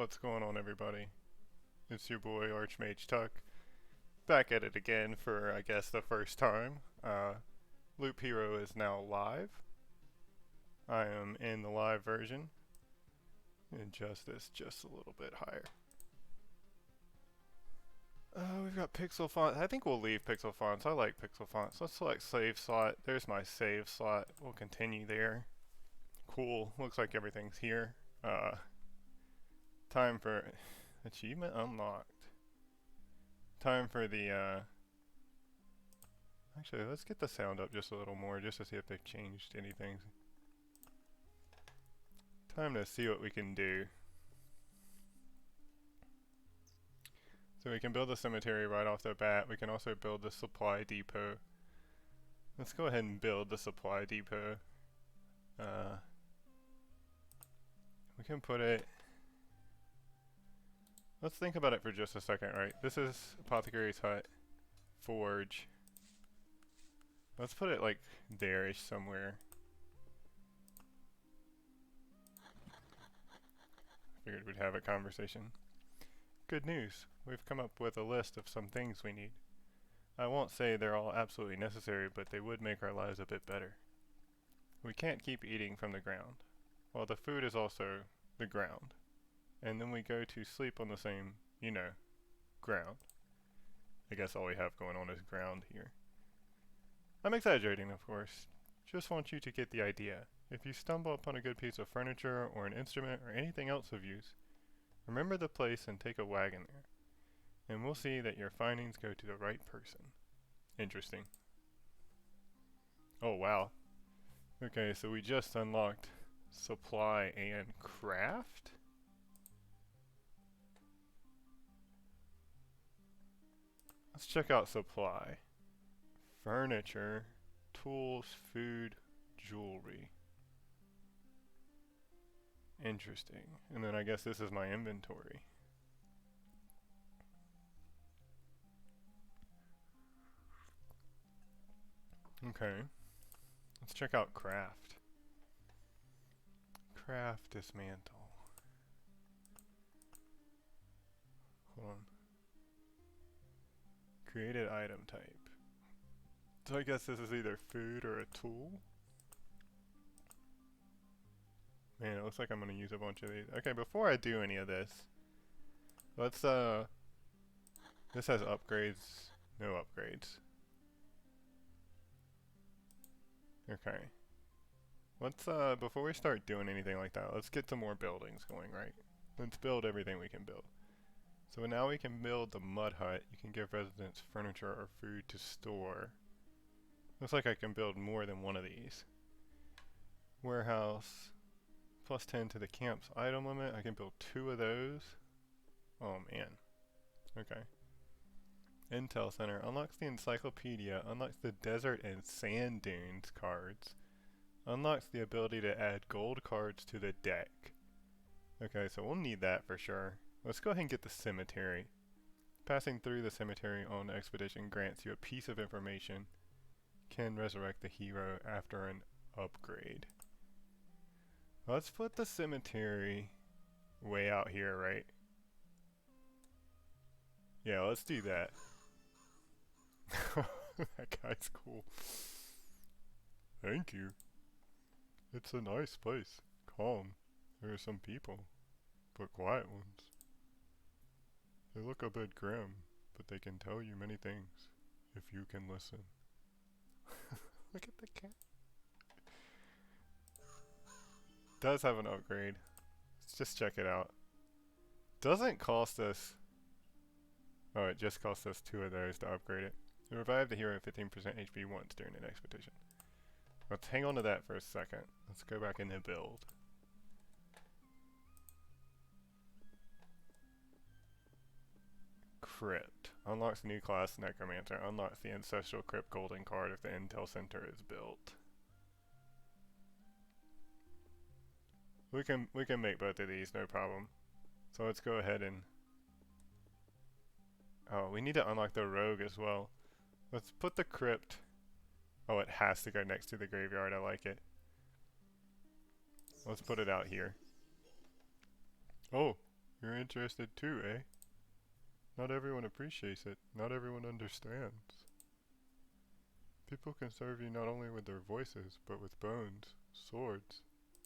What's going on, everybody? It's your boy Archmage Tuck, back at it again for, I guess, the first time. Loop Hero is now live. I am in the live version. Adjust this just a little bit higher. We've got pixel font. I think we'll leave pixel fonts. I like pixel fonts. Let's select save slot. There's my save slot. We'll continue there. Cool. Looks like everything's here. Time for achievement unlocked. Time for the actually, let's get the sound up just a little more just to see if they've changed anything. Time to see what we can do. So we can build a cemetery right off the bat. We can also build the supply depot. Let's go ahead and build the supply depot. We can put it... Let's think about it for just a second, right? This is Apothecary's Hut. Forge. Let's put it like there-ish somewhere. Figured we'd have a conversation. Good news. We've come up with a list of some things we need. I won't say they're all absolutely necessary, but they would make our lives a bit better. We can't keep eating from the ground. Well, the food is also the ground. And then we go to sleep on the same, ground. I guess all we have going on is ground here. I'm exaggerating, of course. Just want you to get the idea. If you stumble upon a good piece of furniture or an instrument or anything else of use, remember the place and take a wagon there. And we'll see that your findings go to the right person. Interesting. Oh, wow. Okay, so we just unlocked supply and craft? Let's check out supply. Furniture, tools, food, jewelry. Interesting. And then I guess this is my inventory. Okay. Let's check out craft. Craft dismantle. Hold on. Created item type. So I guess this is either food or a tool. Man, it looks like I'm gonna use a bunch of these. Okay, before I do any of this, let's this has upgrades, no upgrades. Okay. Let's before we start doing anything like that, let's get some more buildings going, right? Let's build everything we can build. So now we can build the mud hut. You can give residents furniture or food to store. Looks like I can build more than one of these. Warehouse. Plus 10 to the camp's item limit. I can build 2 of those. Oh man. Okay. Intel Center. Unlocks the encyclopedia. Unlocks the desert and sand dunes cards. Unlocks the ability to add gold cards to the deck. Okay, so we'll need that for sure. Let's go ahead and get the cemetery. Passing through the cemetery on the expedition grants you a piece of information. Can resurrect the hero after an upgrade. Let's put the cemetery way out here, right? Yeah, let's do that. That guy's cool. Thank you. It's a nice place. Calm. There are some people, but quiet ones. They look a bit grim, but they can tell you many things, if you can listen. Look at the cat. Does have an upgrade. Let's just check it out. Doesn't cost us... Oh, it just cost us 2 of those to upgrade it. It revived the hero at 15% HP once during an expedition. Let's hang on to that for a second. Let's go back into build. Crypt. Unlocks a new class, Necromancer. Unlocks the Ancestral Crypt Golden card if the Intel Center is built. We can make both of these, no problem. So let's go ahead and... Oh, we need to unlock the Rogue as well. Let's put the Crypt... Oh, it has to go next to the graveyard, I like it. Let's put it out here. Oh, You're interested too, eh? Not everyone appreciates it. Not everyone understands. People can serve you not only with their voices, but with bones, swords,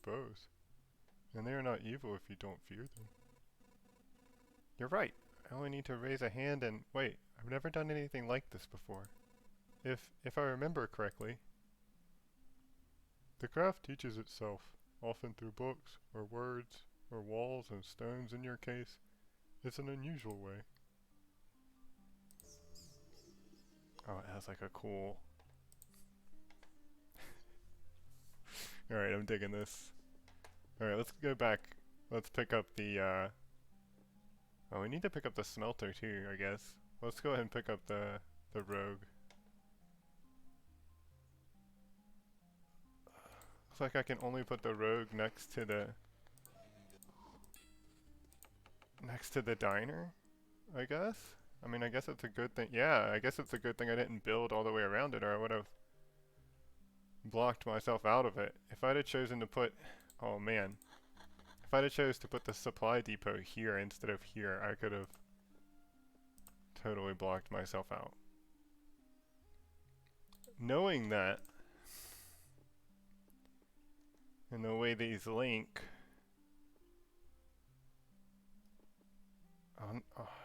bows. And they are not evil if you don't fear them. You're right. I only need to raise a hand and... Wait, I've never done anything like this before. If I remember correctly, the craft teaches itself, often through books, or words, or walls and stones in your case. It's an unusual way. Oh, it has like a cool... Alright, I'm digging this. Alright, let's go back. Let's pick up the, Oh, we need to pick up the smelter too, I guess. Let's go ahead and pick up the rogue. Looks like I can only put the rogue next to the diner, I guess? I mean, I guess it's a good thing. Yeah, I guess it's a good thing I didn't build all the way around it, or I would have blocked myself out of it. If I'd have chosen to put... Oh, man. If I'd have chose to put the supply depot here instead of here, I could have totally blocked myself out. Knowing that, and the way these link,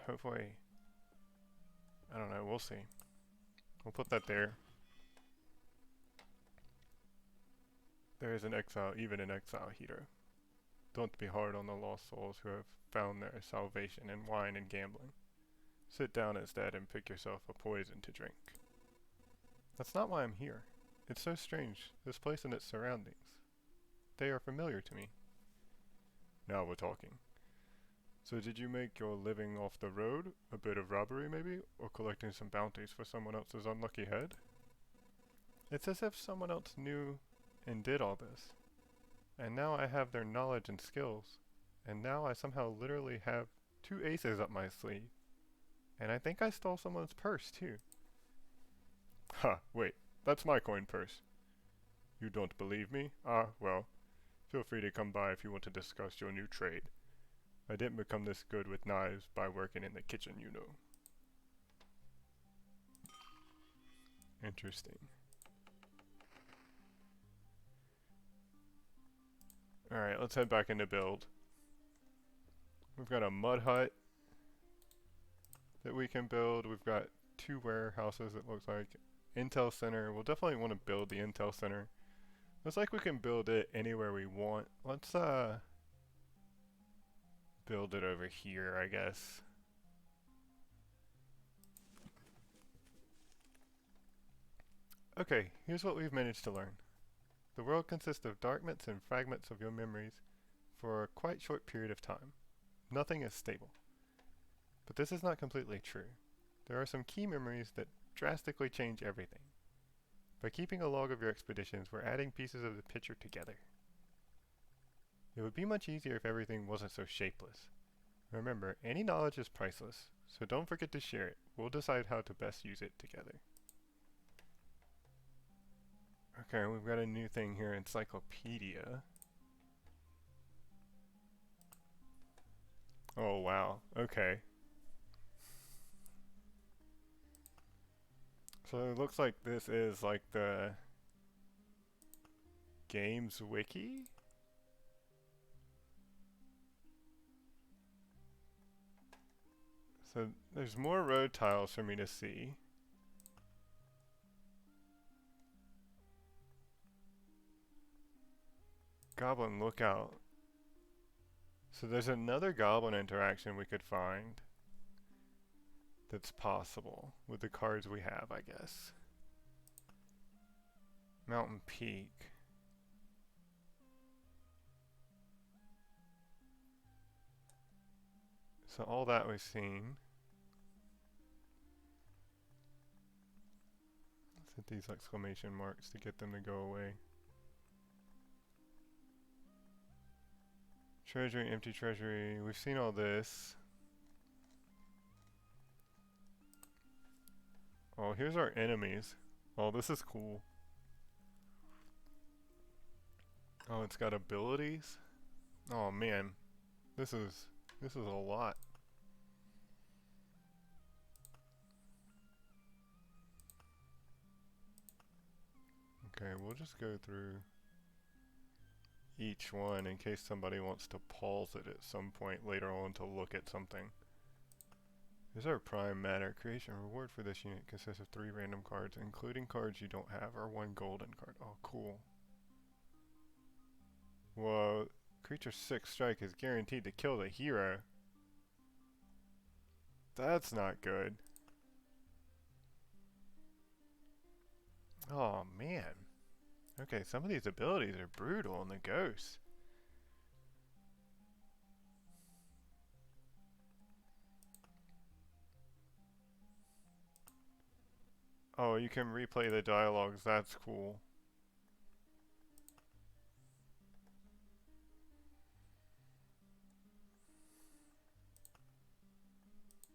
hopefully, I don't know, we'll see. We'll put that there. There is an exile, even an exile hero. Don't be hard on the lost souls who have found their salvation in wine and gambling. Sit down instead and pick yourself a poison to drink. That's not why I'm here. It's so strange, this place and its surroundings. They are familiar to me. Now we're talking. So did you make your living off the road? A bit of robbery maybe? Or collecting some bounties for someone else's unlucky head? It's as if someone else knew and did all this. And now I have their knowledge and skills. And now I somehow literally have 2 aces up my sleeve. And I think I stole someone's purse too. Ha, wait, that's my coin purse. You don't believe me? Ah, well, feel free to come by if you want to discuss your new trade. I didn't become this good with knives by working in the kitchen, you know. Interesting. Alright, let's head back into build. We've got a mud hut that we can build. We've got 2 warehouses, it looks like. Intel center. We'll definitely want to build the Intel center. Looks like we can build it anywhere we want. Let's build it over here, I guess. Okay, here's what we've managed to learn. The world consists of darkness and fragments of your memories for a quite short period of time. Nothing is stable. But this is not completely true. There are some key memories that drastically change everything. By keeping a log of your expeditions, we're adding pieces of the picture together. It would be much easier if everything wasn't so shapeless. Remember, any knowledge is priceless, so don't forget to share it. We'll decide how to best use it together. Okay, we've got a new thing here, encyclopedia. Oh wow, okay. So it looks like this is like the game's wiki? So there's more road tiles for me to see. Goblin lookout. So there's another goblin interaction we could find that's possible with the cards we have, I guess. Mountain Peak. So all that we've seen. Let's hit these exclamation marks to get them to go away. Treasury, empty treasury. We've seen all this. Oh, here's our enemies. Oh, this is cool. Oh, it's got abilities? Oh man. This is This is a lot. Okay, we'll just go through each one in case somebody wants to pause it at some point later on to look at something. Here's our prime matter. Creation reward for this unit consists of 3 random cards, including cards you don't have, or 1 golden card. Oh, cool. Whoa. Creature 6 strike is guaranteed to kill the hero. That's not good. Oh, man. Okay, some of these abilities are brutal on the ghosts. Oh, you can replay the dialogues. That's cool.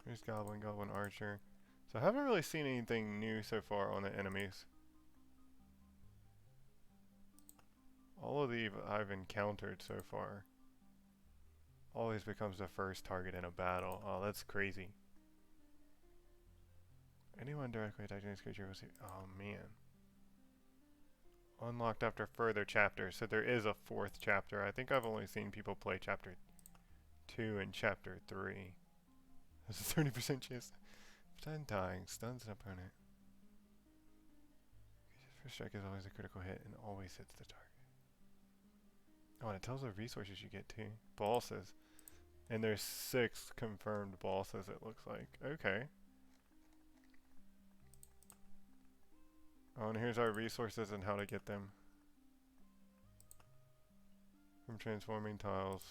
Here's Goblin, Goblin Archer. So I haven't really seen anything new so far on the enemies. All of these I've encountered so far always becomes the first target in a battle. Oh, that's crazy. Anyone directly attacking this creature will see. Oh, man. Unlocked after further chapters. So there is a 4th chapter. I think I've only seen people play chapter 2 and chapter 3. There's a 30% chance of dying. Stuns an opponent. First strike is always a critical hit and always hits the target. Oh, and it tells the resources you get too. Bosses. And there's 6 confirmed bosses, it looks like. Okay. Oh, and here's our resources and how to get them. From transforming tiles.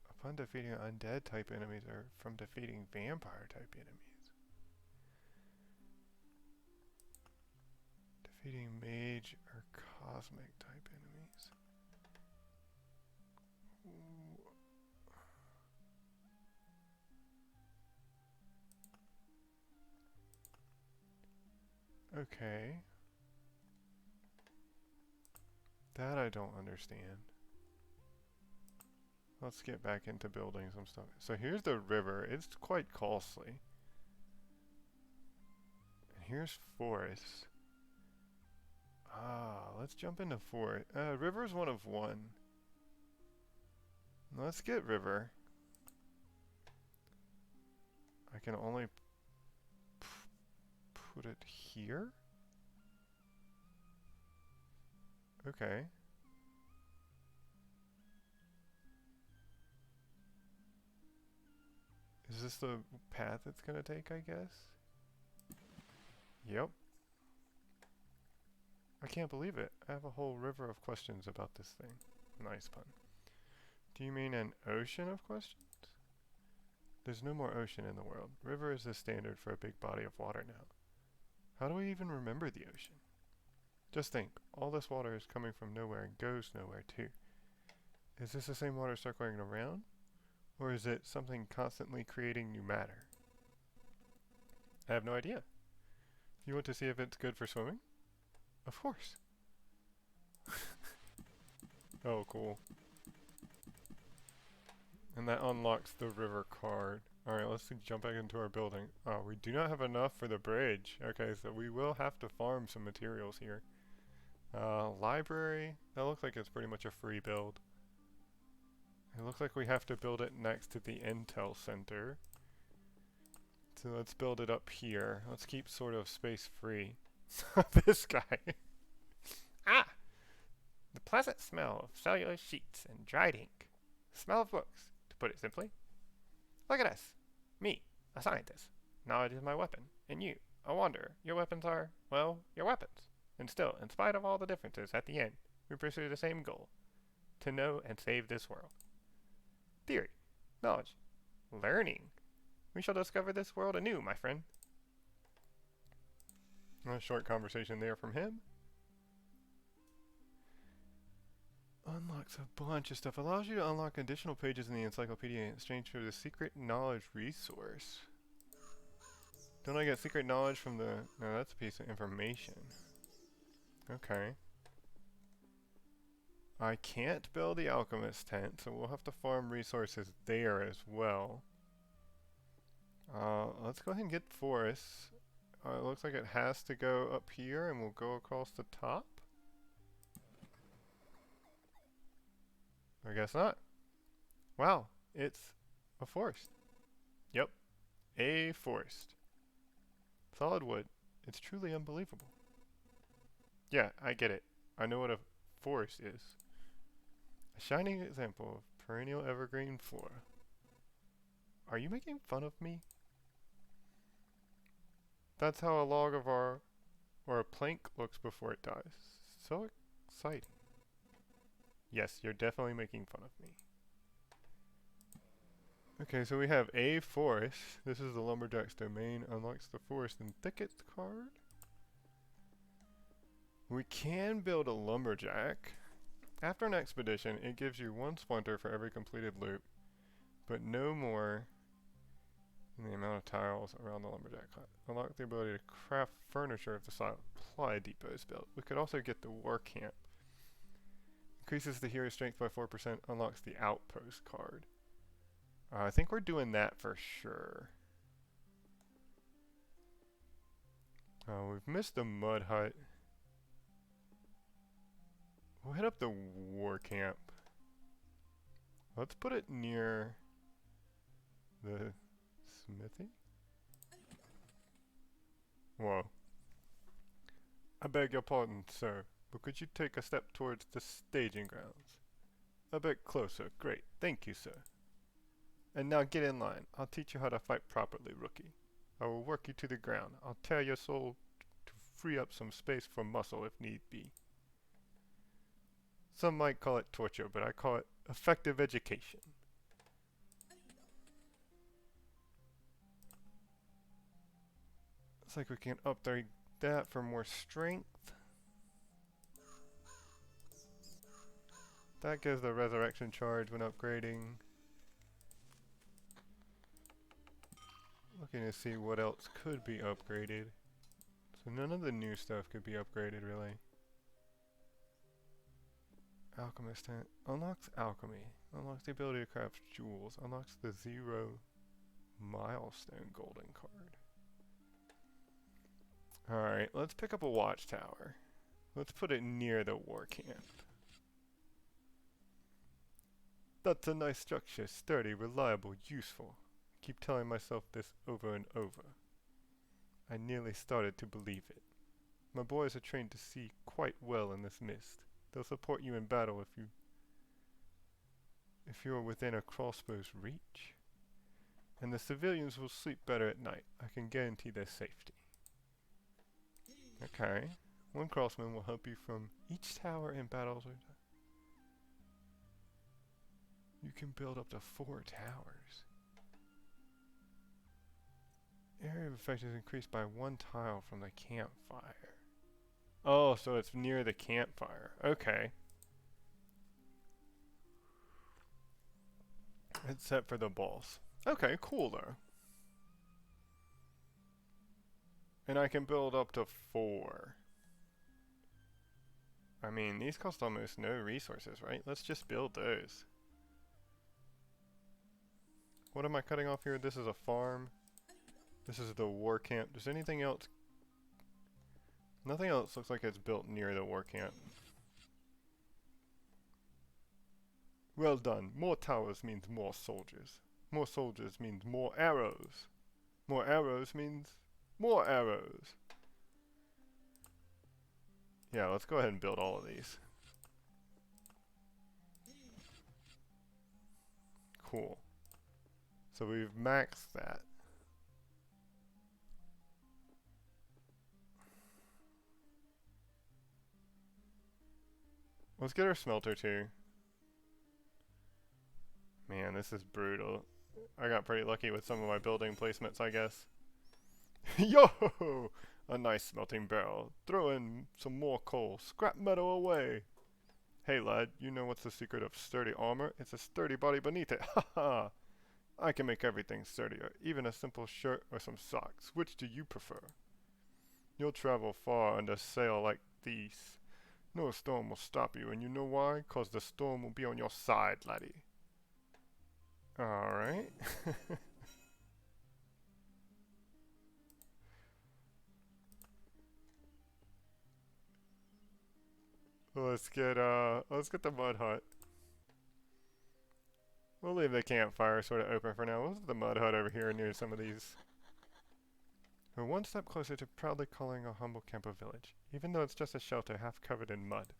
Upon defeating undead type enemies or from defeating vampire type enemies. Defeating mage or cosmic type enemies. Okay. That I don't understand. Let's get back into building some stuff. So here's the river. It's quite costly. And here's forest. Ah, let's jump into forest. River's one of 1. Let's get river. I can only put it here? Okay. Is this the path it's gonna take, I guess? Yep. I can't believe it. I have a whole river of questions about this thing. Nice pun. Do you mean an ocean of questions? There's no more ocean in the world. River is the standard for a big body of water now. How do we even remember the ocean? Just think, all this water is coming from nowhere and goes nowhere too. Is this the same water circling around? Or is it something constantly creating new matter? I have no idea. You want to see if it's good for swimming? Of course. Oh, cool. And that unlocks the river card. Alright, let's jump back into our building. Oh, we do not have enough for the bridge. Okay, so we will have to farm some materials here. Library. That looks like it's pretty much a free build. It looks like we have to build it next to the Intel Center. So let's build it up here. Let's keep sort of space free. This guy. Ah! The pleasant smell of cellulose sheets and dried ink. The smell of books, to put it simply. Look at us. Me, a scientist. Knowledge is my weapon. And you, a wanderer. Your weapons are, well, your weapons. And still, in spite of all the differences, at the end, we pursue the same goal. To know and save this world. Theory. Knowledge. Learning. We shall discover this world anew, my friend. A short conversation there from him. Unlocks a bunch of stuff. Allows you to unlock additional pages in the encyclopedia in exchange for the secret knowledge resource. Don't I get secret knowledge from the... No, that's a piece of information. Okay. I can't build the alchemist tent, so we'll have to farm resources there as well. Let's go ahead and get forests. It looks like it has to go up here, and we'll go across the top. I guess not. Wow, it's a forest. Yep, a forest. Solid wood. It's truly unbelievable. Yeah, I get it. I know what a forest is. A shining example of perennial evergreen flora. Are you making fun of me? That's how a log of our, or a plank looks before it dies. So exciting. Yes, you're definitely making fun of me. Okay, so we have a forest. This is the lumberjack's domain. Unlocks the forest and thickets card. We can build a lumberjack. After an expedition, it gives you 1 splinter for every completed loop, but no more than the amount of tiles around the lumberjack hut. Unlock the ability to craft furniture if the supply depot is built. We could also get the war camp. Increases the hero strength by 4%, unlocks the outpost card. I think we're doing that for sure. We've missed the mud hut. We'll hit up the war camp. Let's put it near the smithy. Whoa. I beg your pardon, sir, but could you take a step towards the staging grounds? A bit closer. Great. Thank you, sir. And now get in line. I'll teach you how to fight properly, rookie. I will work you to the ground. I'll tear your soul to free up some space for muscle if need be. Some might call it torture, but I call it effective education. Looks like we can upgrade that for more strength. That gives the resurrection charge when upgrading. Looking to see what else could be upgraded. So none of the new stuff could be upgraded, really. Alchemist tent. Unlocks alchemy. Unlocks the ability to craft jewels. Unlocks the 0 milestone golden card. Alright, let's pick up a watchtower. Let's put it near the war camp. That's a nice structure. Sturdy, reliable, useful. Keep telling myself this over and over. I nearly started to believe it. My boys are trained to see quite well in this mist. They'll support you in battle if you are within a crossbow's reach. And the civilians will sleep better at night. I can guarantee their safety. Okay. 1 crossman will help you from each tower in battles. You can build up to 4 towers. Area of effect is increased by 1 tile from the campfire. Oh, so it's near the campfire. Okay. It's set for the boss. Okay, cool though. And I can build up to 4. I mean, these cost almost no resources, right? Let's just build those. What am I cutting off here? This is a farm. This is the war camp. Does anything else? Nothing else looks like it's built near the war camp. Well done. More towers means more soldiers. More soldiers means more arrows. More arrows means more arrows. Yeah, let's go ahead and build all of these. Cool. So we've maxed that. Let's get our smelter too. Man, this is brutal. I got pretty lucky with some of my building placements, I guess. Yo! A nice smelting barrel. Throw in some more coal. Scrap metal away. Hey lad, you know what's the secret of sturdy armor? It's a sturdy body beneath it. Ha ha! I can make everything sturdier, even a simple shirt or some socks. Which do you prefer? You'll travel far under sail like these. No storm will stop you, and you know why? 'Cause the storm will be on your side, laddie. Alright. Let's get the mud hut. We'll leave the campfire sort of open for now. We'll put the mud hut over here near some of these. We're one step closer to proudly calling our humble camp a village, even though it's just a shelter half covered in mud.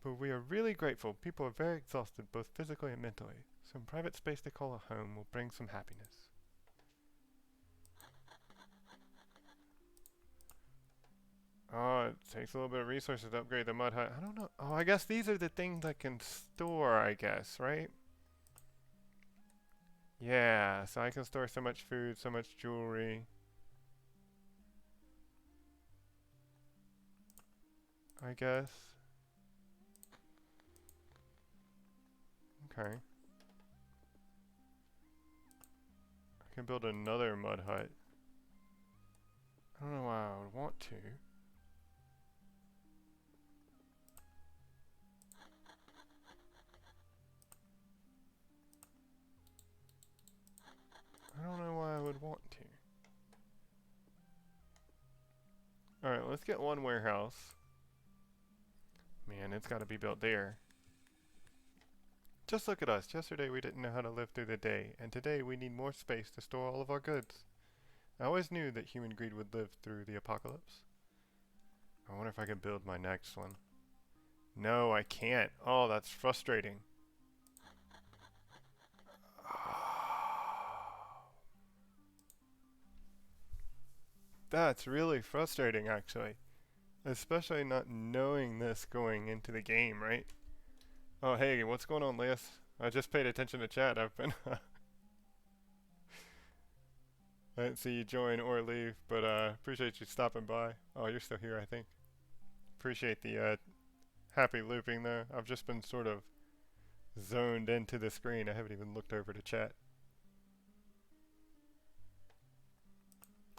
But we are really grateful. People are very exhausted, both physically and mentally. Some private space to call a home will bring some happiness. Oh, it takes a little bit of resources to upgrade the mud hut. I don't know. Oh, I guess these are the things I can store, I guess, right? Yeah, so I can store so much food, so much jewelry. I guess. Okay. I can build another mud hut. I don't know why I would want to. I don't know why I would want to. Alright, let's get one warehouse. Man, it's gotta be built there. Just look at us. Yesterday we didn't know how to live through the day, and today we need more space to store all of our goods. I always knew that human greed would live through the apocalypse. I wonder if I can build my next one. No, I can't. Oh, that's frustrating. That's really frustrating, actually. Especially not knowing this going into the game, right? Oh, hey, what's going on, Lias? I just paid attention to chat. I've been... I didn't see you join or leave, but appreciate you stopping by. Oh, you're still here, I think. Appreciate the happy looping there. I've just been sort of zoned into the screen. I haven't even looked over to chat.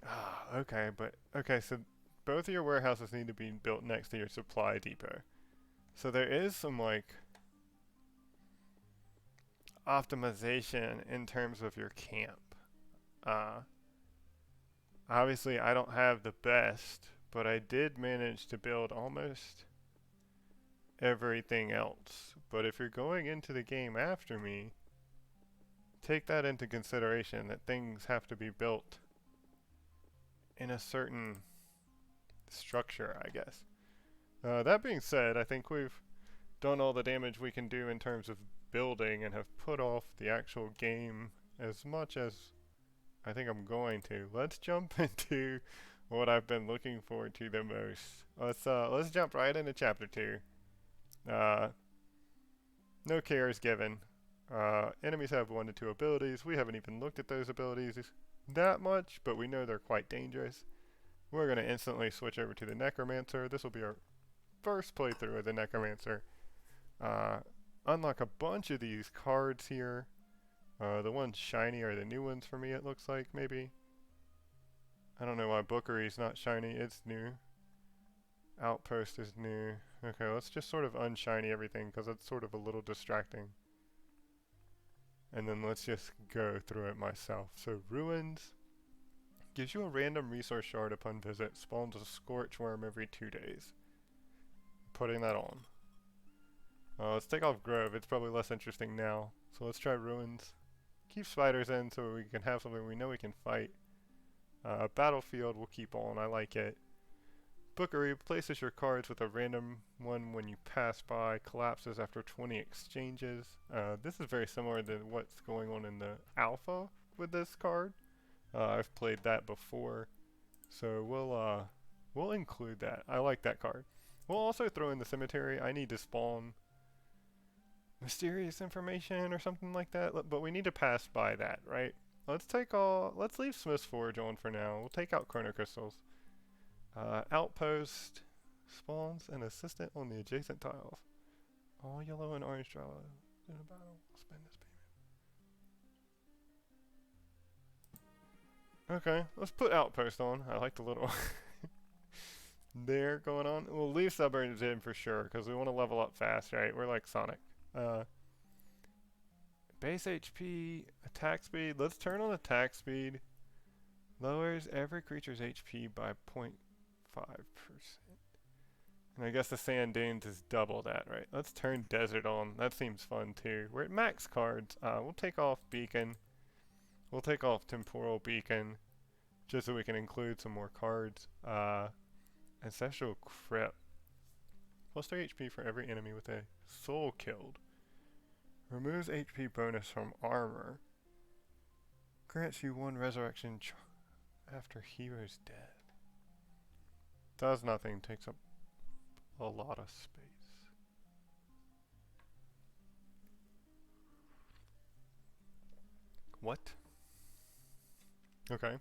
Ah, okay, so both of your warehouses need to be built next to your supply depot. So there is some like optimization in terms of your camp. Uh, Obviously I don't have the best, but I did manage to build almost everything else. But if you're going into the game after me, take that into consideration that things have to be built in a certain structure, I guess. That being said, I think we've done all the damage we can do in terms of building and have put off the actual game as much as I think I'm going to. Let's jump into what I've been looking forward to the most. Let's jump right into chapter 2. No cares given. Enemies have 1 to 2 abilities. We haven't even looked at those abilities that much, but we know they're quite dangerous. We're going to instantly switch over to the Necromancer. This will be our first playthrough of the Necromancer. Unlock a bunch of these cards here. The ones shiny are the new ones for me, it looks like, maybe. I don't know why Bookery's not shiny. It's new. Outpost is new. Okay, let's just sort of unshiny everything, because it's sort of a little distracting. And then let's just go through it myself. So, Ruins gives you a random resource shard upon visit. Spawns a scorch worm every 2 days. Putting that on. Let's take off Grove. It's probably less interesting now. So let's try Ruins. Keep spiders in so we can have something we know we can fight. Battlefield we'll keep on. I like it. Bookery places your cards with a random one when you pass by. Collapses after 20 exchanges. This is very similar to what's going on in the alpha with this card. I've played that before. So we'll include that. I like that card. We'll also throw in the cemetery. I need to spawn mysterious information or something like that, but we need to pass by that, right? Let's leave Smith's Forge on for now. We'll take out Chrono Crystals. Outpost spawns an assistant on the adjacent tiles. All yellow and orange draw in a battle. I'll spend this payment. Okay, let's put Outpost on. I like the little there going on. We'll leave suburbs in for sure because we want to level up fast, right? We're like Sonic. Base HP, attack speed. Let's turn on attack speed. Lowers every creature's HP by 0.5%. And I guess the sand dunes is double that, right? Let's turn desert on. That seems fun too. We're at max cards. We'll take off beacon. We'll take off temporal beacon just so we can include some more cards. Ancestral crypt. Plus 3 HP for every enemy with a soul killed. Removes HP bonus from armor. Grants you 1 resurrection after hero's death. Does nothing. Takes up a lot of space. What? Okay.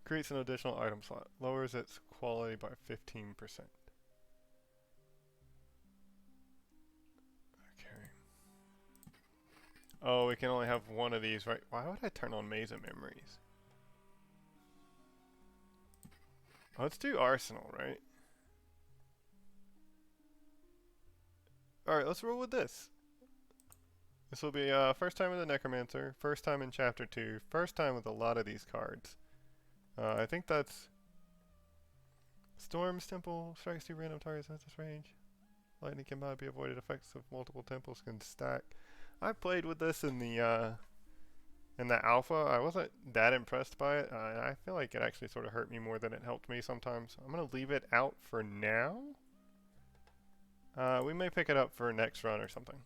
Creates an additional item slot. Lowers its quality by 15%. Okay. Oh, we can only have one of these, right? Why would I turn on Maze of Memories? Let's do Arsenal, right? Alright, let's roll with this. This will be first time with the Necromancer, first time in Chapter 2, first time with a lot of these cards. I think that's Storm's Temple strikes 2 random targets at this range. Lightning cannot be avoided. Effects of multiple temples can stack. I played with this in the alpha. I wasn't that impressed by it. I feel like it actually sort of hurt me more than it helped me sometimes. I'm gonna leave it out for now. We may pick it up for next run or something.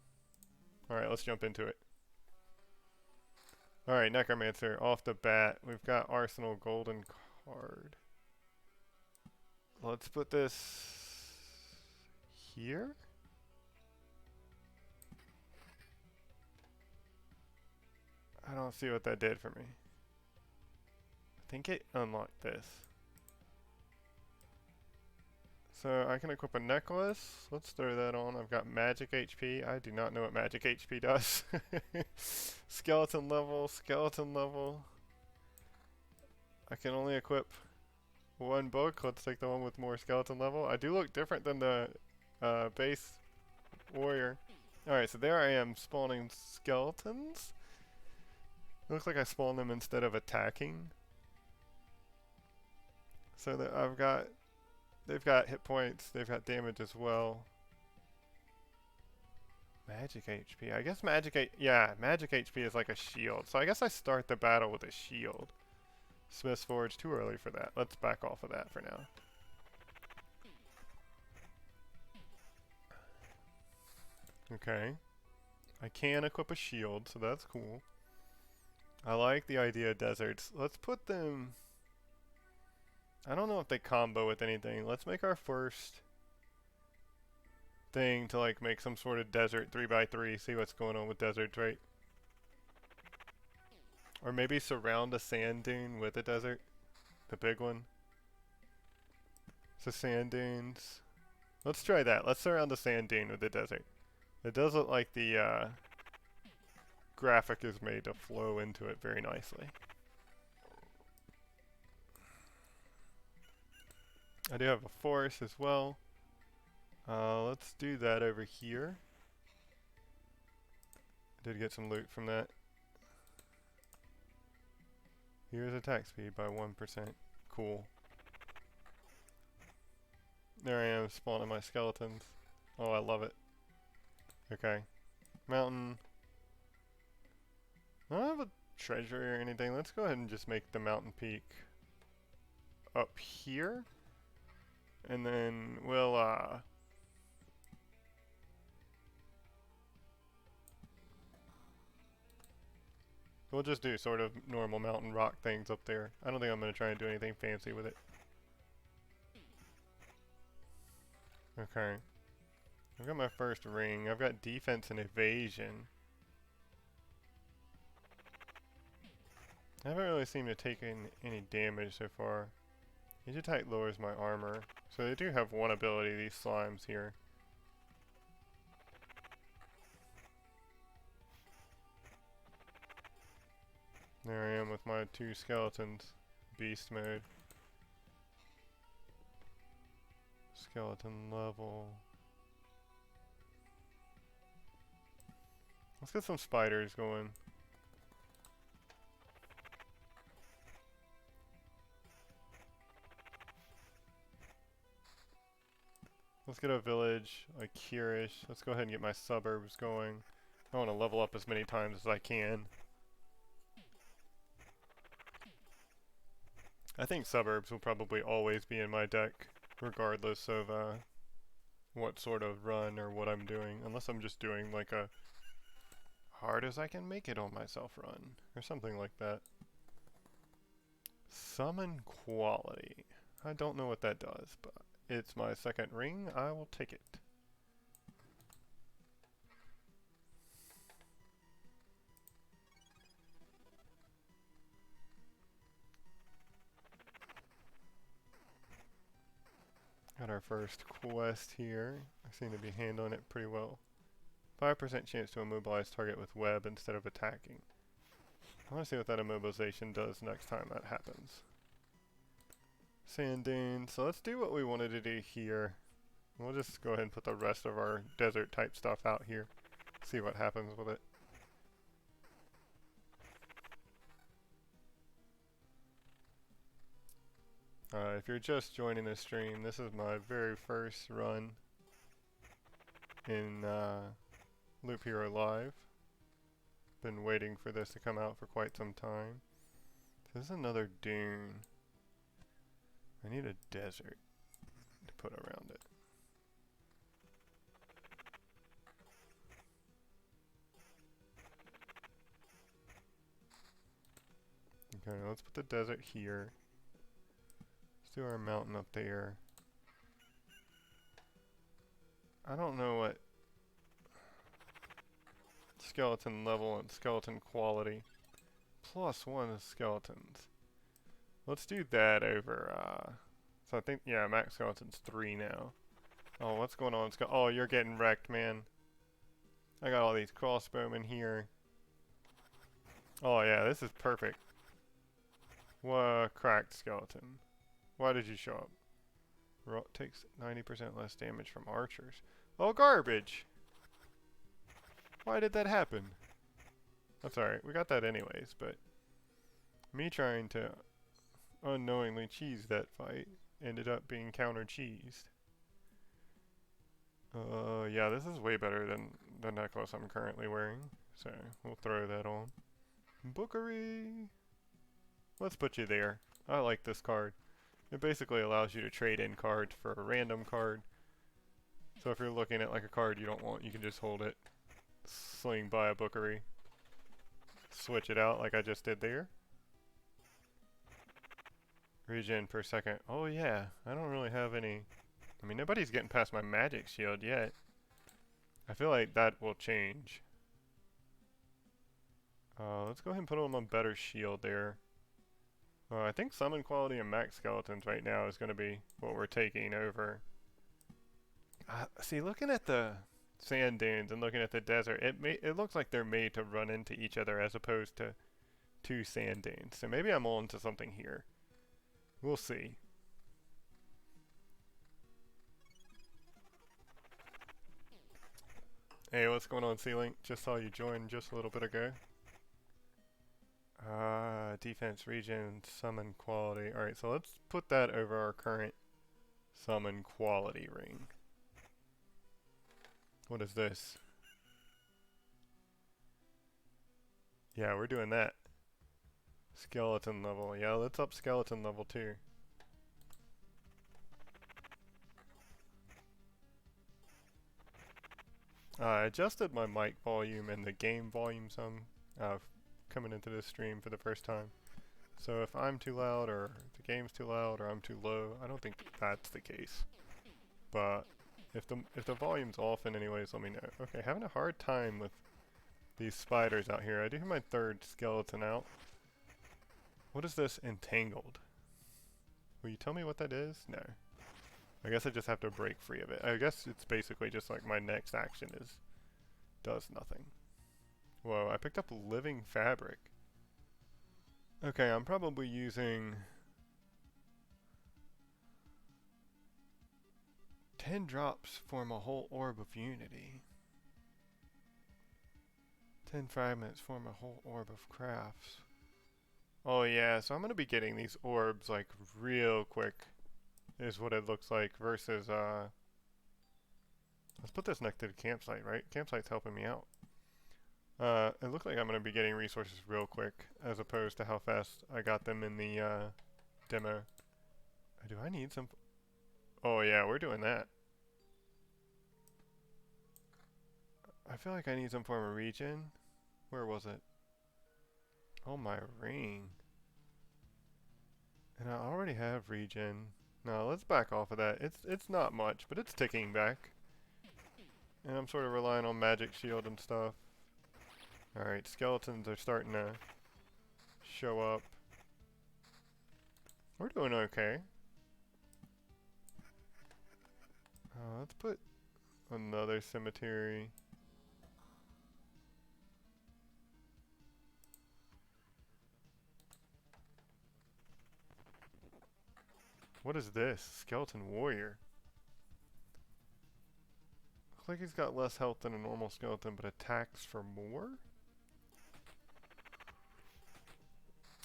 Alright, let's jump into it. Alright, Necromancer, off the bat, we've got Arsenal Golden card. Let's put this here? I don't see what that did for me. I think it unlocked this. So I can equip a necklace. Let's throw that on. I've got magic HP. I do not know what magic HP does. Skeleton level, skeleton level. I can only equip one book. Let's take the one with more skeleton level. I do look different than the base warrior. Alright, so there I am spawning skeletons. It looks like I spawned them instead of attacking. So that they've got hit points, they've got damage as well. Magic HP. I guess magic HP is like a shield. So I guess I start the battle with a shield. Smith's Forge, too early for that. Let's back off of that for now. Okay. I can equip a shield, so that's cool. I like the idea of deserts. Let's put them... I don't know if they combo with anything. Let's make our first thing to like make some sort of desert 3x3. See what's going on with deserts, right? Or maybe surround a sand dune with a desert. The big one. So sand dunes. Let's try that. Let's surround the sand dune with the desert. It does look like the graphic is made to flow into it very nicely. I do have a forest as well. Let's do that over here. Did get some loot from that. Here's attack speed by 1%. Cool. There I am spawning my skeletons. Oh, I love it. Okay. Mountain. I don't have a treasure or anything. Let's go ahead and just make the mountain peak up here. And then we'll just do sort of normal mountain rock things up there. I don't think I'm going to try and do anything fancy with it. Okay. I've got my first ring. I've got defense and evasion. I haven't really seemed to take in any damage so far. Each attack lowers my armor. So they do have one ability, these slimes here. There I am with my 2 skeletons. Beast mode. Skeleton level. Let's get some spiders going. Let's get a village like here-ish. Let's go ahead and get my suburbs going. I want to level up as many times as I can. I think suburbs will probably always be in my deck, regardless of what sort of run or what I'm doing, unless I'm just doing like a hard as I can make it on myself run, or something like that. Summon quality. I don't know what that does, but it's my second ring. I will take it. Got our first quest here. I seem to be handling it pretty well. 5% chance to immobilize target with web instead of attacking. I want to see what that immobilization does next time that happens. Sand dunes. So let's do what we wanted to do here. We'll just go ahead and put the rest of our desert type stuff out here. See what happens with it. If you're just joining the stream, this is my very first run in Loop Hero Live. Been waiting for this to come out for quite some time. This is another dune. I need a desert to put around it. Okay, let's put the desert here. Let's do our mountain up there. I don't know what skeleton level and skeleton quality. +1 is skeletons. Let's do that over, so I think, yeah, max skeleton's 3 now. Oh, what's going on? Oh, you're getting wrecked, man. I got all these crossbowmen here. Oh, yeah, this is perfect. What cracked skeleton? Why did you show up? Takes 90% less damage from archers. Oh, garbage! Why did that happen? That's alright, we got that anyways, but me trying to unknowingly cheese that fight ended up being counter-cheesed. Yeah, this is way better than the necklace I'm currently wearing, so we'll throw that on. Bookery! Let's put you there. I like this card. It basically allows you to trade in cards for a random card. So if you're looking at like a card you don't want, you can just hold it, swing by a bookery, switch it out like I just did there. Regen per second. Oh yeah, I don't really have any. I mean, nobody's getting past my magic shield yet. I feel like that will change. Let's go ahead and put on a better shield there. I think summon quality and max skeletons right now is going to be what we're taking over. See, looking at the sand dunes and looking at the desert, it looks like they're made to run into each other as opposed to two sand dunes. So maybe I'm on to something here. We'll see. Hey, what's going on, C-Link? Just saw you join just a little bit ago. Defense, regen, summon quality. Alright, so let's put that over our current summon quality ring. What is this? Yeah, we're doing that. Skeleton level. Yeah, let's up skeleton level too. I adjusted my mic volume and the game volume some coming into this stream for the first time. So if I'm too loud or the game's too loud or I'm too low, I don't think that's the case. But if the volume's off in any ways, let me know. Okay, having a hard time with these spiders out here. I do have my third skeleton out. What is this entangled? Will you tell me what that is? No. I guess I just have to break free of it. I guess it's basically just like my next action does nothing. Whoa, I picked up living fabric. Okay, I'm probably using 10 drops form a whole orb of unity. 10 fragments form a whole orb of crafts. Oh yeah, so I'm gonna be getting these orbs like real quick, is what it looks like, versus let's put this next to the campsite, right? Campsite's helping me out. It looks like I'm gonna be getting resources real quick, as opposed to how fast I got them in the demo. Do I need some? Oh yeah, we're doing that. I feel like I need some form of regen. Where was it? Oh, my ring. And I already have regen. No, let's back off of that. It's not much, but it's ticking back. And I'm sort of relying on magic shield and stuff. Alright, skeletons are starting to show up. We're doing okay. Let's put another cemetery. What is this? Skeleton warrior. Looks like he's got less health than a normal skeleton, but attacks for more?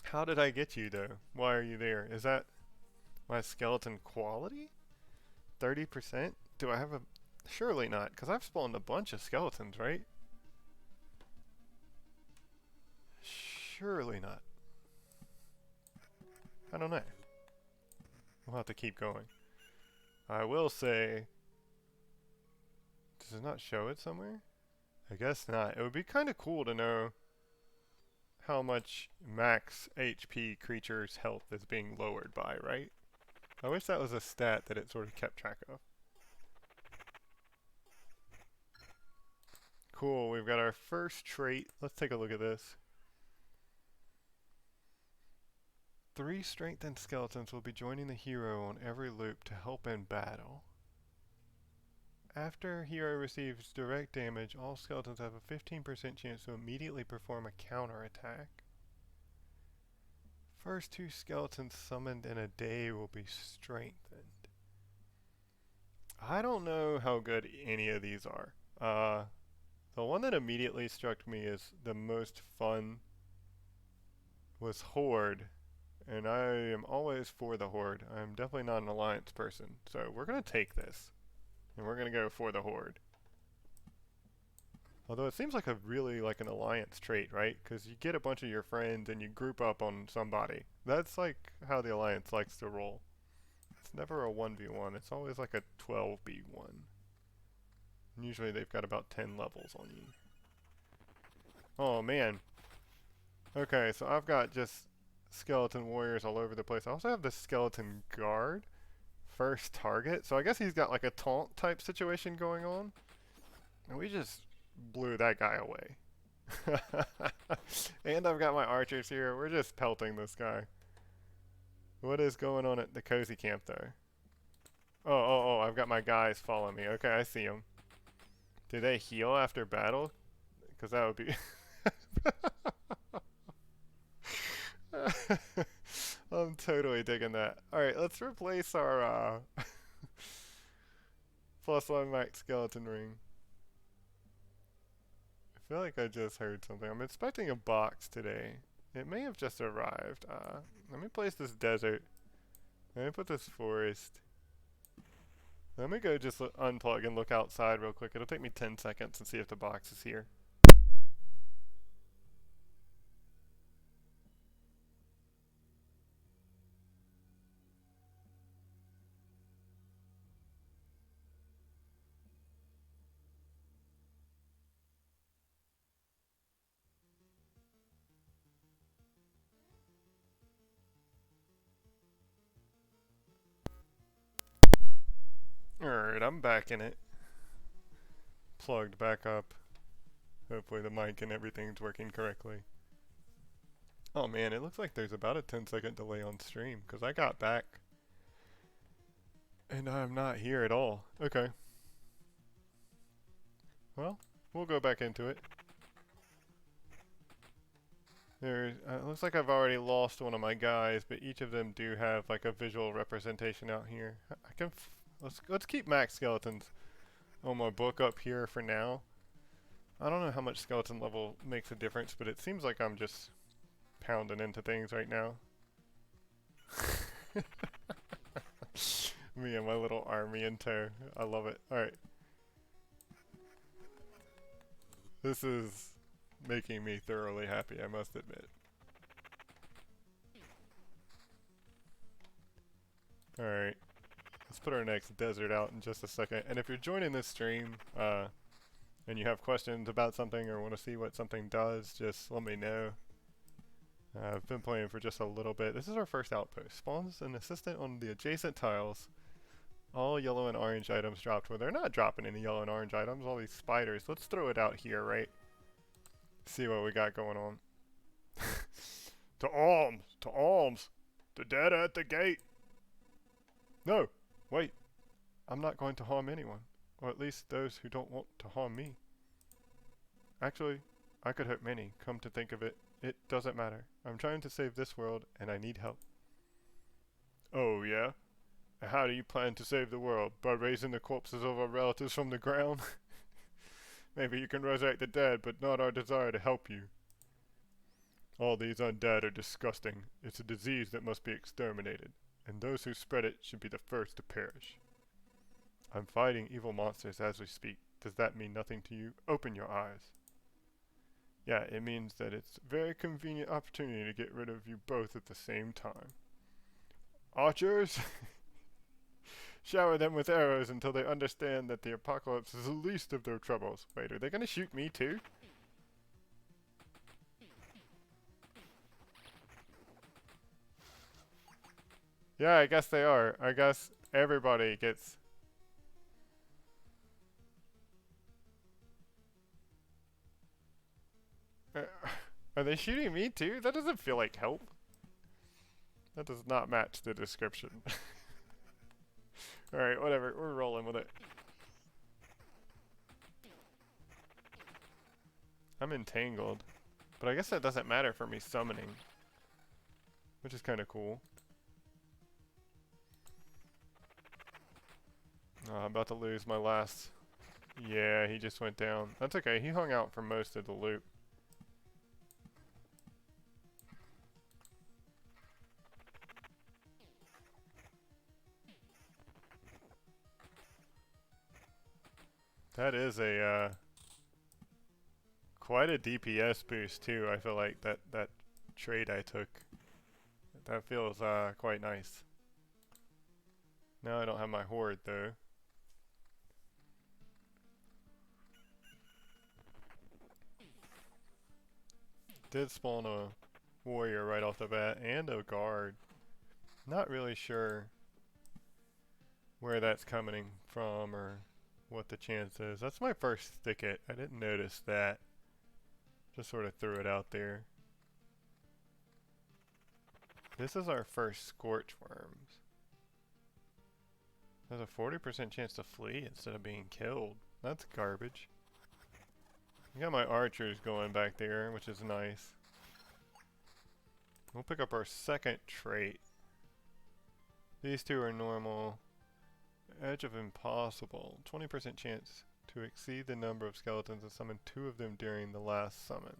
How did I get you, though? Why are you there? Is that my skeleton quality? 30%? Do I have a... Surely not, because I've spawned a bunch of skeletons, right? Surely not. I don't know. We'll have to keep going. I will say... Does it not show it somewhere? I guess not. It would be kind of cool to know how much max HP creatures' health is being lowered by, right? I wish that was a stat that it sort of kept track of. Cool, we've got our first trait. Let's take a look at this. 3 strengthened skeletons will be joining the hero on every loop to help in battle. After hero receives direct damage, all skeletons have a 15% chance to immediately perform a counterattack. First 2 skeletons summoned in a day will be strengthened. I don't know how good any of these are. The one that immediately struck me as the most fun was Horde. And I am always for the Horde. I'm definitely not an Alliance person. So we're going to take this. And we're going to go for the Horde. Although it seems like a really like an Alliance trait, right? Because you get a bunch of your friends and you group up on somebody. That's like how the Alliance likes to roll. It's never a 1v1. It's always like a 12v1. And usually they've got about 10 levels on you. Oh man. Okay, so I've got just skeleton warriors all over the place. I also have the skeleton guard. First target. So I guess he's got like a taunt type situation going on. And we just blew that guy away. And I've got my archers here. We're just pelting this guy. What is going on at the cozy camp though? Oh, I've got my guys following me. Okay, I see them. Do they heal after battle? Because that would be... I'm totally digging that. Alright, let's replace our +1 max skeleton ring. I feel like I just heard something. I'm expecting a box today. It may have just arrived. Let me place this desert. Let me put this forest. Let me go just unplug and look outside real quick. It'll take me 10 seconds and see if the box is here. Alright, I'm back in it. Plugged back up. Hopefully the mic and everything's working correctly. Oh man, it looks like there's about a 10-second delay on stream, because I got back. And I'm not here at all. Okay. Well, we'll go back into it. It looks like I've already lost one of my guys, but each of them do have like a visual representation out here. Let's keep max skeletons on my book up here for now. I don't know how much skeleton level makes a difference, but it seems like I'm just pounding into things right now. Me and my little army in tow. I love it. Alright. This is making me thoroughly happy, I must admit. Alright. Let's put our next desert out in just a second. And if you're joining this stream, and you have questions about something or want to see what something does, just let me know. I've been playing for just a little bit. This is our first outpost. Spawns an assistant on the adjacent tiles. All yellow and orange items dropped. Well, they're not dropping any yellow and orange items. All these spiders. Let's throw it out here, right? See what we got going on. To arms! To arms! The dead are at the gate! No! Wait. I'm not going to harm anyone. Or at least those who don't want to harm me. Actually, I could hurt many, come to think of it. It doesn't matter. I'm trying to save this world, and I need help. Oh, yeah? And how do you plan to save the world? By raising the corpses of our relatives from the ground? Maybe you can resurrect the dead, but not our desire to help you. All these undead are disgusting. It's a disease that must be exterminated, and those who spread it should be the first to perish. I'm fighting evil monsters as we speak. Does that mean nothing to you? Open your eyes. Yeah, it means that it's a very convenient opportunity to get rid of you both at the same time. Archers! Shower them with arrows until they understand that the apocalypse is the least of their troubles. Wait, are they gonna shoot me too? Yeah, I guess they are. I guess everybody gets... Are they shooting me too? That doesn't feel like help. That does not match the description. Alright, whatever. We're rolling with it. I'm entangled. But I guess that doesn't matter for me summoning. Which is kind of cool. Oh, I'm about to lose my last... Yeah, he just went down. That's okay. He hung out for most of the loop. That is a, quite a DPS boost too, I feel like, that trade I took. That feels, quite nice. Now I don't have my horde, though. Did spawn a warrior right off the bat, and a guard. Not really sure where that's coming from, or what the chance is. That's my first thicket. I didn't notice that. Just sort of threw it out there. This is our first scorch worms. There's a 40% chance to flee instead of being killed. That's garbage. I got my archers going back there, which is nice. We'll pick up our second trait. These two are normal. Edge of Impossible. 20% chance to exceed the number of skeletons and summon 2 of them during the last summon.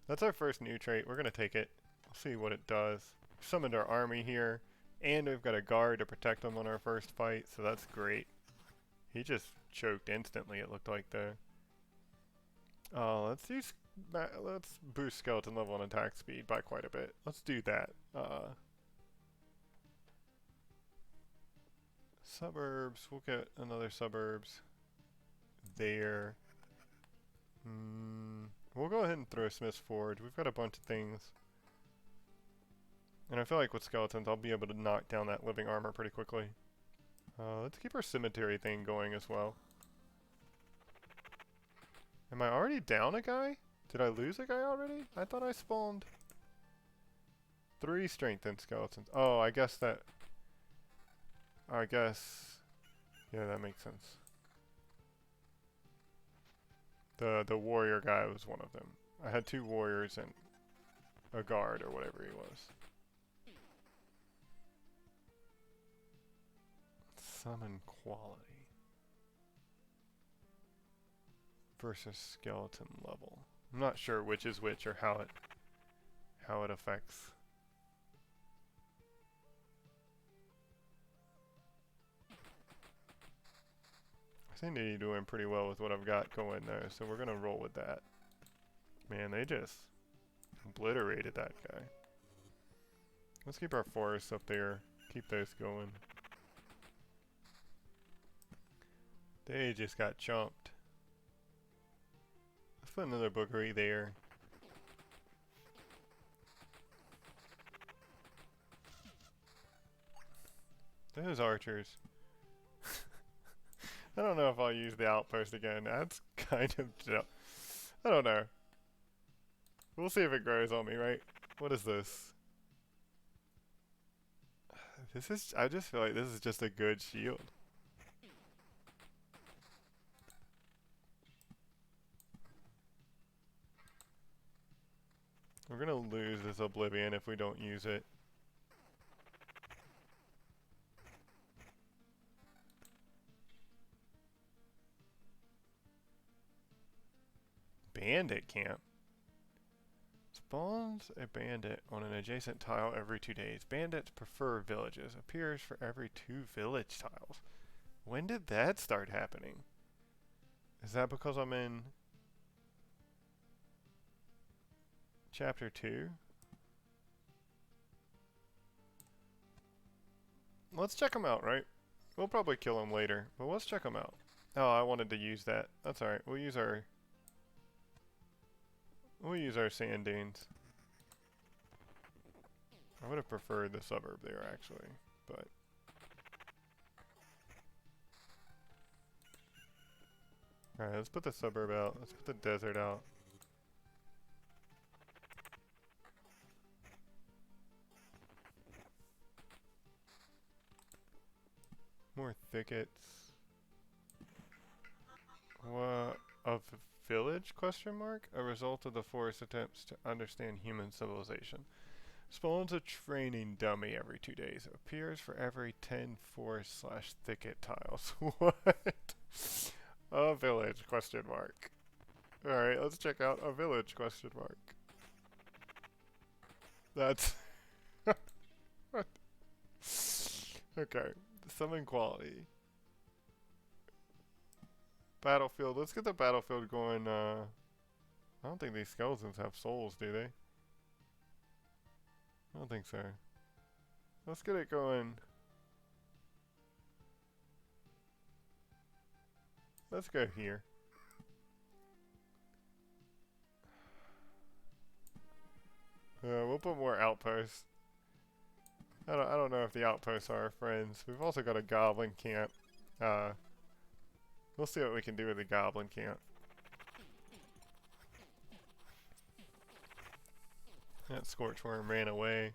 That's our first new trait. We're going to take it. We'll see what it does. We've summoned our army here, and we've got a guard to protect them on our first fight, so that's great. He just choked instantly, it looked like, though. Let's boost skeleton level and attack speed by quite a bit. Let's do that. Suburbs, we'll get another suburbs there. We'll go ahead and throw Smith's Forge. We've got a bunch of things. And I feel like with skeletons, I'll be able to knock down that living armor pretty quickly. Let's keep our cemetery thing going as well. Am I already down a guy? Did I lose a guy already? I thought I spawned 3 strengthened skeletons. Oh, I guess that... Yeah, that makes sense. The warrior guy was one of them. I had 2 warriors and a guard or whatever he was. Summon quality versus skeleton level. I'm not sure which is which or how it affects. I seem to be doing pretty well with what I've got going though, so we're gonna roll with that. Man, they just obliterated that guy. Let's keep our forests up there. Keep those going. They just got chomped. Let's put another bookery there. Those archers. I don't know if I'll use the outpost again. That's kind of... I don't know. We'll see if it grows on me, right? What is this? This is... I just feel like this is just a good shield. We're gonna lose this Oblivion if we don't use it. Bandit camp. Spawns a bandit on an adjacent tile every 2 days. Bandits prefer villages. Appears for every 2 village tiles. When did that start happening? Is that because I'm in chapter 2? Let's check them out, right? We'll probably kill them later, but let's check them out. Oh, I wanted to use that. That's alright. We'll use our sand dunes. I would have preferred the suburb there, actually, but... Alright, let's put the suburb out. Let's put the desert out. More thickets. What? Of village? Question mark? A result of the forest attempts to understand human civilization. Spawns a training dummy every 2 days. Appears for every 10 forest/thicket tiles. What? A village? Question mark. Alright, let's check out a village? Question mark. That's... What? Okay. Summon quality. Battlefield. Let's get the battlefield going. I don't think these skeletons have souls, do they? I don't think so. Let's get it going. Let's go here. We'll put more outposts. I don't know if the outposts are our friends. We've also got a goblin camp. We'll see what we can do with the goblin camp. That scorchworm ran away.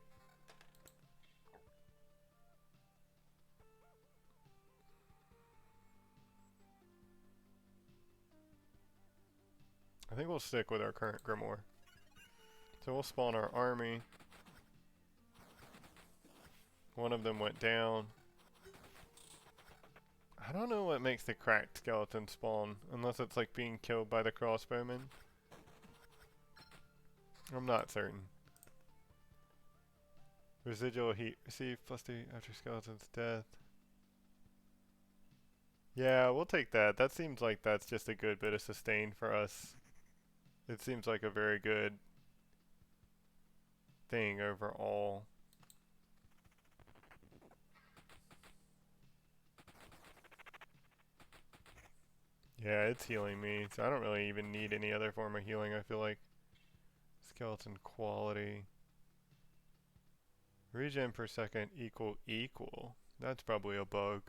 I think we'll stick with our current grimoire. So we'll spawn our army. One of them went down. I don't know what makes the cracked skeleton spawn, unless it's like being killed by the crossbowmen. I'm not certain. Residual heat received +2 after skeleton's death. Yeah, we'll take that. That seems like that's just a good bit of sustain for us. It seems like a very good thing overall. Yeah, it's healing me, so I don't really even need any other form of healing, I feel like. Skeleton quality. Regen per second equal. That's probably a bug.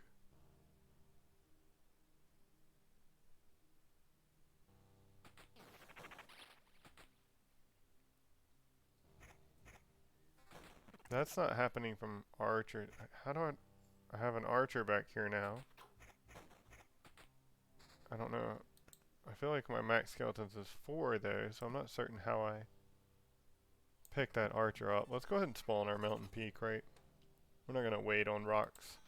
That's not happening from archer. How do I have an archer back here now? I don't know. I feel like my max skeletons is 4 though, so I'm not certain how I pick that archer up. Let's go ahead and spawn our mountain peak, right? We're not gonna wait on rocks.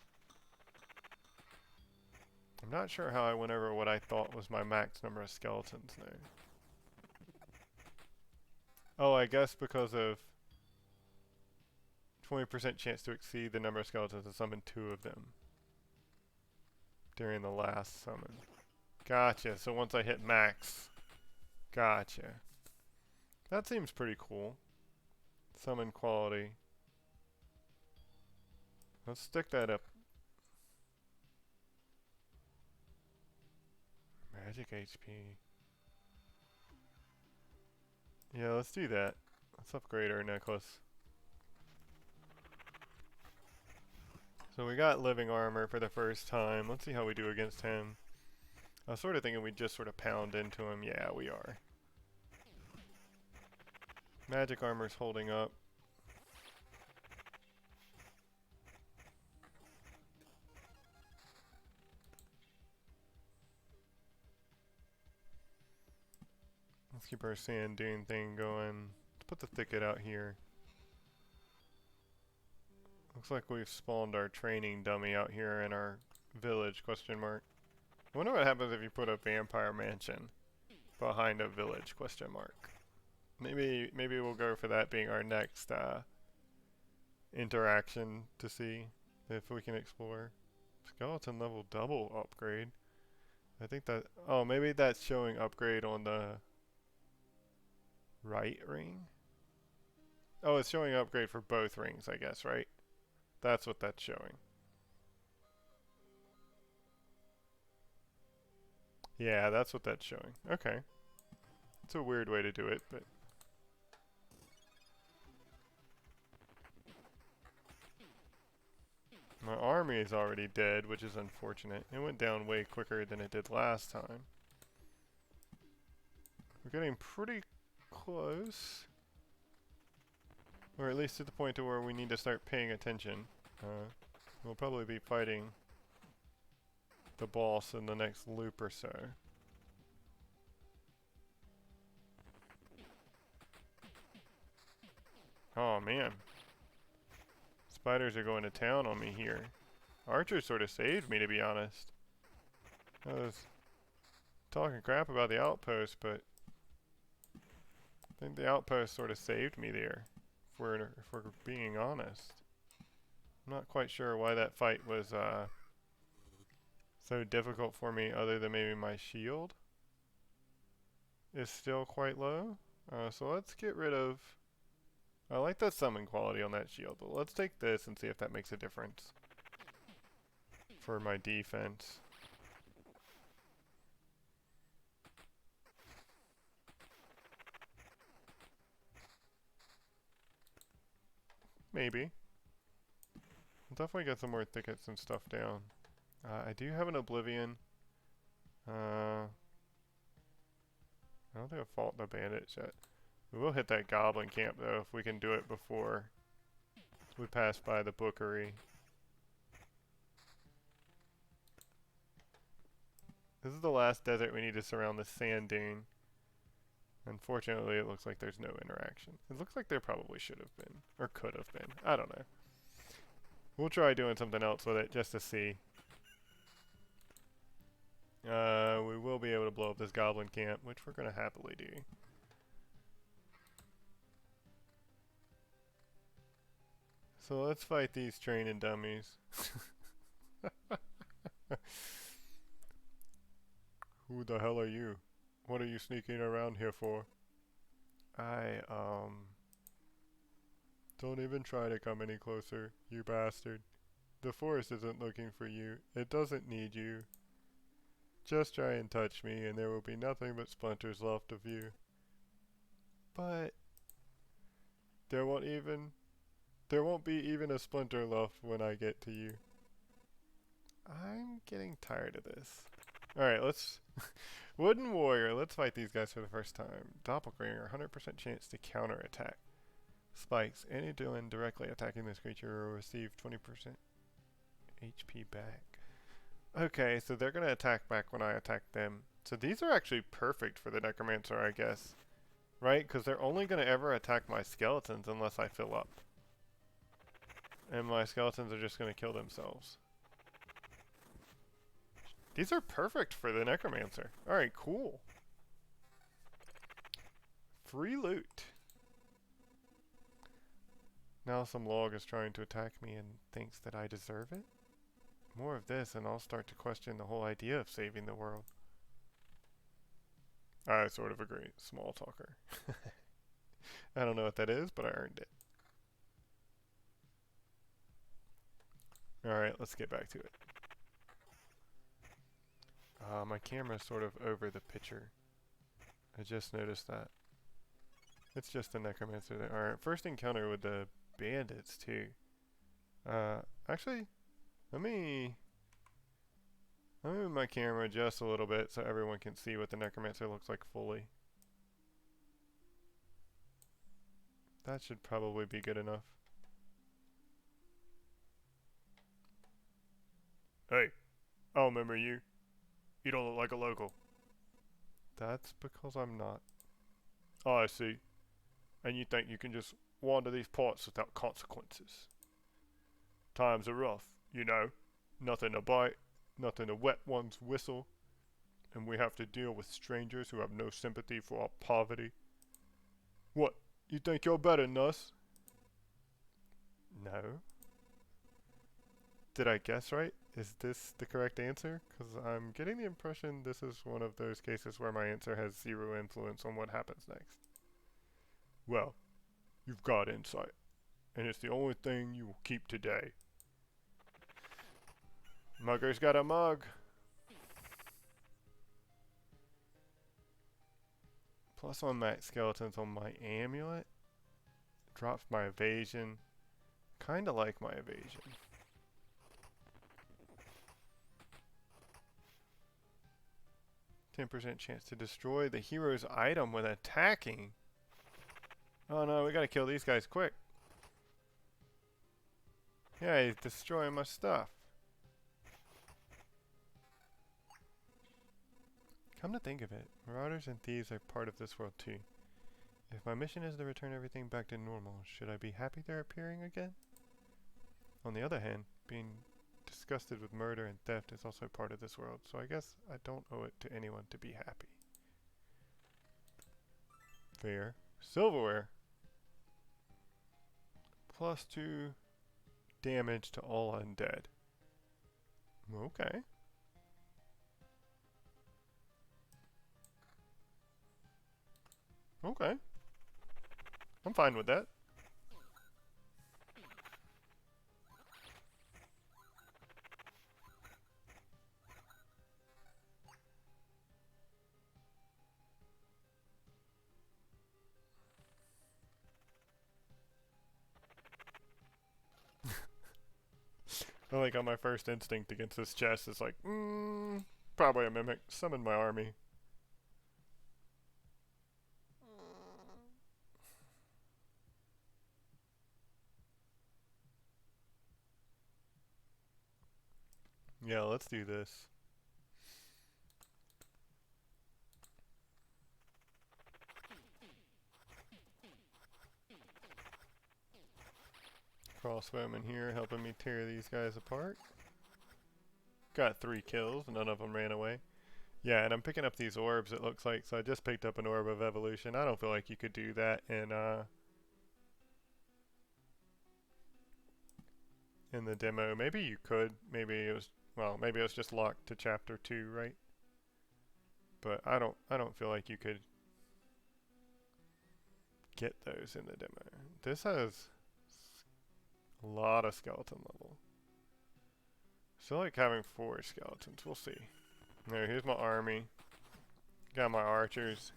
I'm not sure how I went over what I thought was my max number of skeletons there. Oh, I guess because of 20% chance to exceed the number of skeletons and summon 2 of them during the last summon. Gotcha, so once I hit max. Gotcha. That seems pretty cool. Summon quality. Let's stick that up. Magic HP. Yeah, let's do that. Let's upgrade our necklace. So we got living armor for the first time. Let's see how we do against him. I was sort of thinking we'd just sort of pound into him. Yeah, we are. Magic armor's holding up. Let's keep our sand dune thing going. Let's put the thicket out here. Looks like we've spawned our training dummy out here in our village, question mark. I wonder what happens if you put a vampire mansion behind a village, question mark. Maybe we'll go for that being our next interaction to see if we can explore. Skeleton level double upgrade. I think that, oh, maybe that's showing upgrade on the right ring? Oh, it's showing upgrade for both rings, I guess, right? That's what that's showing. Yeah, that's what that's showing. Okay. It's a weird way to do it, but... My army is already dead, which is unfortunate. It went down way quicker than it did last time. We're getting pretty close. Or at least to the point to where we need to start paying attention. We'll probably be fighting the boss in the next loop or so. Oh man. Spiders are going to town on me here. Archer sort of saved me, to be honest. I was talking crap about the outpost, but I think the outpost sort of saved me there, if we're being honest. I'm not quite sure why that fight was so difficult for me, other than maybe my shield is still quite low. So let's get rid of... I like the summon quality on that shield, but let's take this and see if that makes a difference for my defense. Maybe. I'll definitely get some more thickets and stuff down. I do have an Oblivion. I don't think I've fought the bandits yet. We will hit that goblin camp though if we can do it before we pass by the bookery. This is the last desert we need to surround the sand dune. Unfortunately, it looks like there's no interaction. It looks like there probably should have been, or could have been. I don't know. We'll try doing something else with it just to see. We will be able to blow up this goblin camp, which we're going to happily do. So let's fight these training dummies. Who the hell are you? What are you sneaking around here for? Don't even try to come any closer, you bastard. The forest isn't looking for you. It doesn't need you. Just try and touch me and there will be nothing but splinters left of you. But there won't be even a splinter left when I get to you. I'm getting tired of this. Alright, let's... Wooden Warrior, let's fight these guys for the first time. Doppelganger, 100% chance to counterattack. Spikes, any villain directly attacking this creature will receive 20% HP back. Okay, so they're going to attack back when I attack them. So these are actually perfect for the Necromancer, I guess. Right? Because they're only going to ever attack my skeletons unless I fill up. And my skeletons are just going to kill themselves. These are perfect for the necromancer. Alright, cool. Free loot. Now some log is trying to attack me and thinks that I deserve it? More of this and I'll start to question the whole idea of saving the world. I sort of agree. Small talker. I don't know what that is, but I earned it. Alright, let's get back to it. My camera's sort of over the picture. I just noticed that. It's just the necromancer there. Alright, first encounter with the bandits too. Actually, let me move my camera just a little bit so everyone can see what the necromancer looks like fully. That should probably be good enough. Hey, I remember you. You don't look like a local. That's because I'm not. Oh, I see. And you think you can just wander these parts without consequences. Times are rough, you know. Nothing to bite, nothing to wet one's whistle. And we have to deal with strangers who have no sympathy for our poverty. What? You think you're better than us? No. Did I guess right? Is this the correct answer? Because I'm getting the impression this is one of those cases where my answer has zero influence on what happens next. Well, you've got insight, and it's the only thing you will keep today. Mugger's got a mug. Plus on max skeletons on my amulet. Drops my evasion. Kinda like my evasion. 10% chance to destroy the hero's item when attacking. Oh no, we gotta kill these guys quick. Yeah, he's destroying my stuff. Come to think of it, marauders and thieves are part of this world too. If my mission is to return everything back to normal, should I be happy they're appearing again? On the other hand, being disgusted with murder and theft is also part of this world, so I guess I don't owe it to anyone to be happy. Fair. Silverware. +2 damage to all undead. Okay. Okay. I'm fine with that. I like how my first instinct against this chest is like, probably a mimic. Summon my army. Yeah, let's do this. Crossbowman here helping me tear these guys apart. Got 3 kills, none of them ran away. Yeah, and I'm picking up these orbs, it looks like, so I just picked up an orb of evolution. I don't feel like you could do that in the demo. Maybe you could. Maybe it was, well, maybe it was just locked to chapter 2, right? But I don't feel like you could get those in the demo. This has a lot of skeleton level. Still like having 4 skeletons. We'll see. There, here's my army. Got my archers.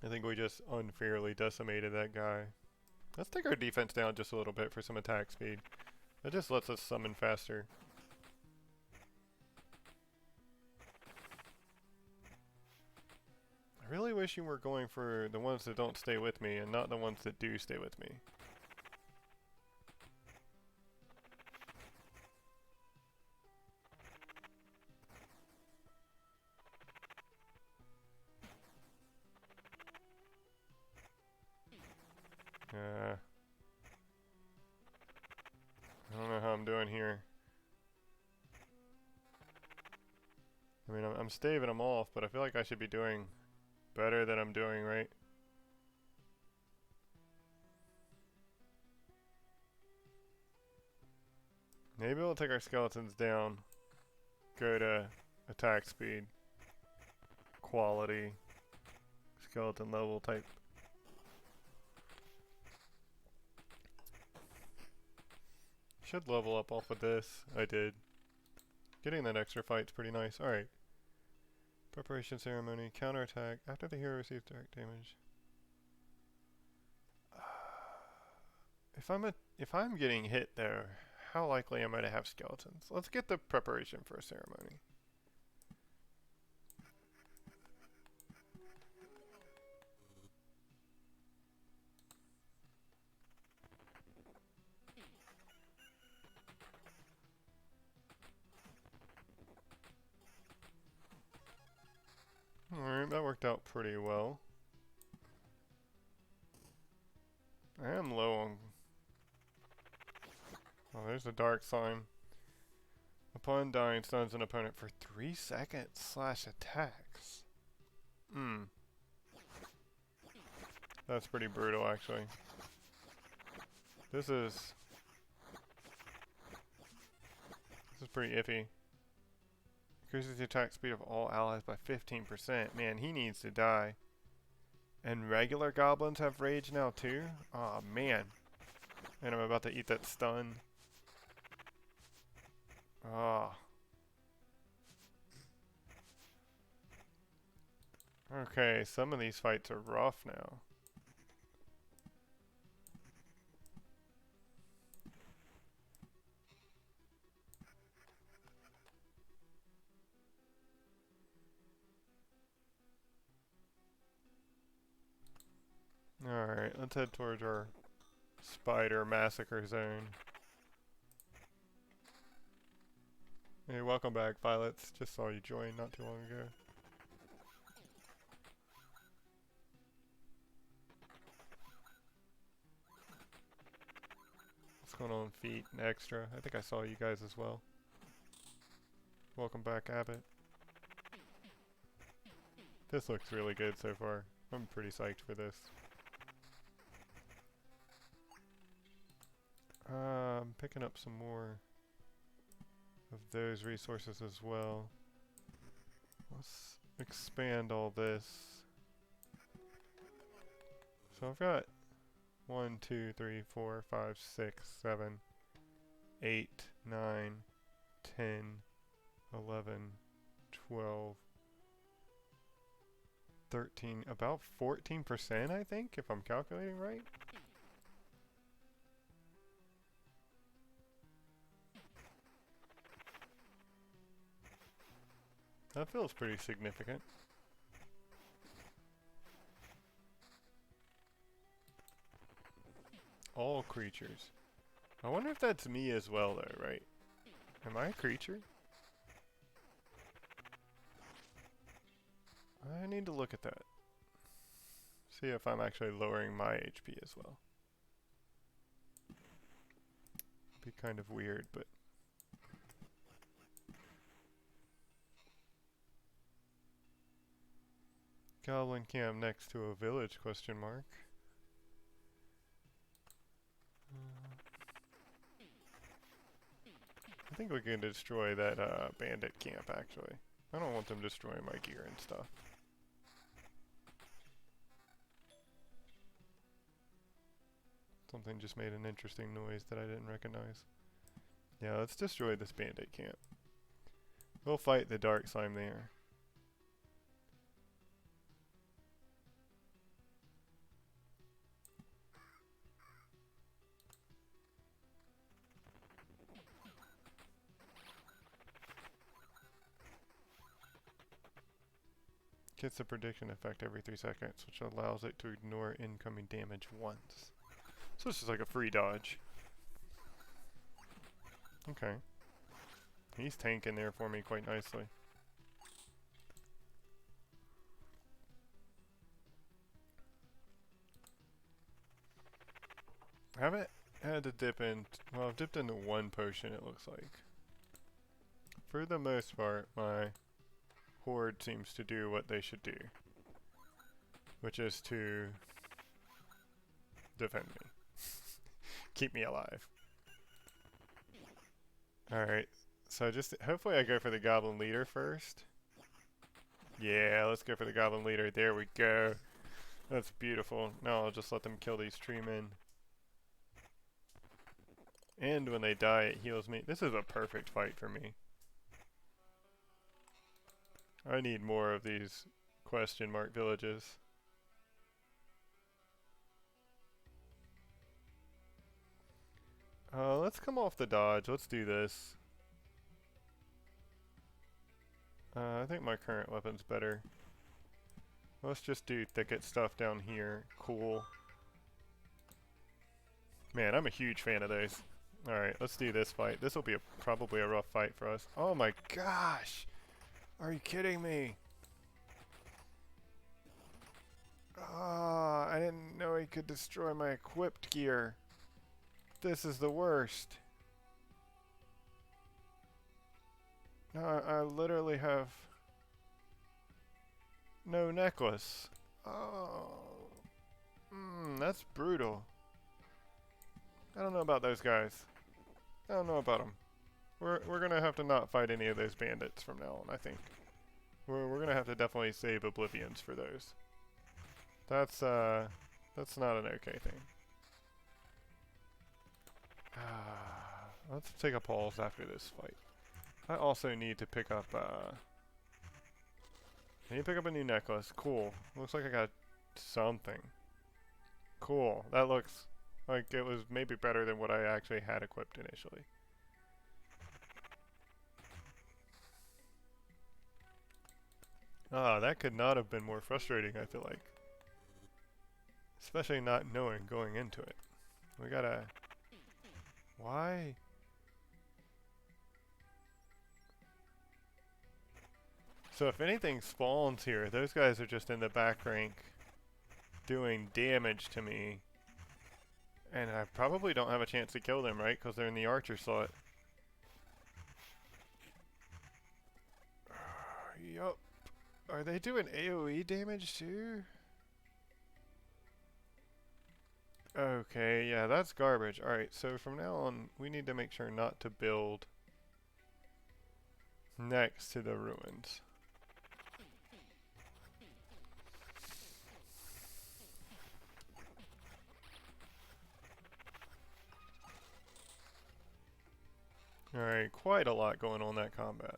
I think we just unfairly decimated that guy. Let's take our defense down just a little bit for some attack speed. That just lets us summon faster. I really wish you were going for the ones that don't stay with me and not the ones that do stay with me. I don't know how I'm doing here. I mean, I'm staving them off, but I feel like I should be doing better than I'm doing, right? Maybe we'll take our skeletons down, go to attack speed, quality, skeleton level type. Should level up off of this. I did. Getting that extra fight's pretty nice. Alright. Preparation ceremony, counterattack. After the hero receives direct damage. If I'm getting hit though, how likely am I to have skeletons? Let's get the preparation for a ceremony. Alright, that worked out pretty well. I am low on... Oh, there's a dark sign. Upon dying, stuns an opponent for 3 seconds / attacks. That's pretty brutal, actually. This is pretty iffy. Increases the attack speed of all allies by 15%. Man, he needs to die. And regular goblins have rage now too? Aw, man. And I'm about to eat that stun. Ah. Okay, some of these fights are rough now. Alright, let's head towards our spider massacre zone. Hey, welcome back, pilots. Just saw you join not too long ago. What's going on, Feet and Extra? I think I saw you guys as well. Welcome back, Abbott. This looks really good so far. I'm pretty psyched for this. I'm picking up some more of those resources as well. Let's expand all this. So I've got 1, 2, 3, 4, 5, 6, 7, 8, 9, 10, 11, 12, 13, about 14% I think, if I'm calculating right. That feels pretty significant. All creatures. I wonder if that's me as well though, right? Am I a creature? I need to look at that. See if I'm actually lowering my HP as well. Be kind of weird, but... Goblin camp next to a village, question mark. I think we can destroy that bandit camp actually. I don't want them destroying my gear and stuff. Something just made an interesting noise that I didn't recognize. Yeah, let's destroy this bandit camp. We'll fight the dark slime there. Gets a prediction effect every 3 seconds, which allows it to ignore incoming damage once. So this is like a free dodge. Okay. He's tanking there for me quite nicely. I haven't had to dip in, well I've dipped into one potion it looks like. For the most part, my horde seems to do what they should do, which is to defend me. Keep me alive. Alright, so just hopefully I go for the goblin leader first. Yeah, let's go for the goblin leader. There we go. That's beautiful. Now I'll just let them kill these tree men. And when they die, it heals me. This is a perfect fight for me. I need more of these question mark villages. Let's come off the dodge. Let's do this. I think my current weapon's better. Let's just do thicket stuff down here. Cool. Man, I'm a huge fan of those. Alright, let's do this fight. This will be probably a rough fight for us. Oh my gosh! Are you kidding me? Ah, I didn't know he could destroy my equipped gear. This is the worst. I literally have no necklace. Oh, that's brutal. I don't know about those guys. I don't know about them. We're gonna have to not fight any of those bandits from now on, I think. We're gonna have to definitely save Oblivions for those. That's not an okay thing. Let's take a pause after this fight. I also need to pick up I need to pick up a new necklace. Cool. Looks like I got something. Cool. That looks like it was maybe better than what I actually had equipped initially. Ah, that could not have been more frustrating, I feel like. Especially not knowing going into it. We gotta... Why? So if anything spawns here, those guys are just in the back rank doing damage to me. And I probably don't have a chance to kill them, right? Because they're in the archer slot. Yup. Are they doing AoE damage too? Okay, yeah, that's garbage. Alright, so from now on, we need to make sure not to build next to the ruins. Alright, quite a lot going on in that combat.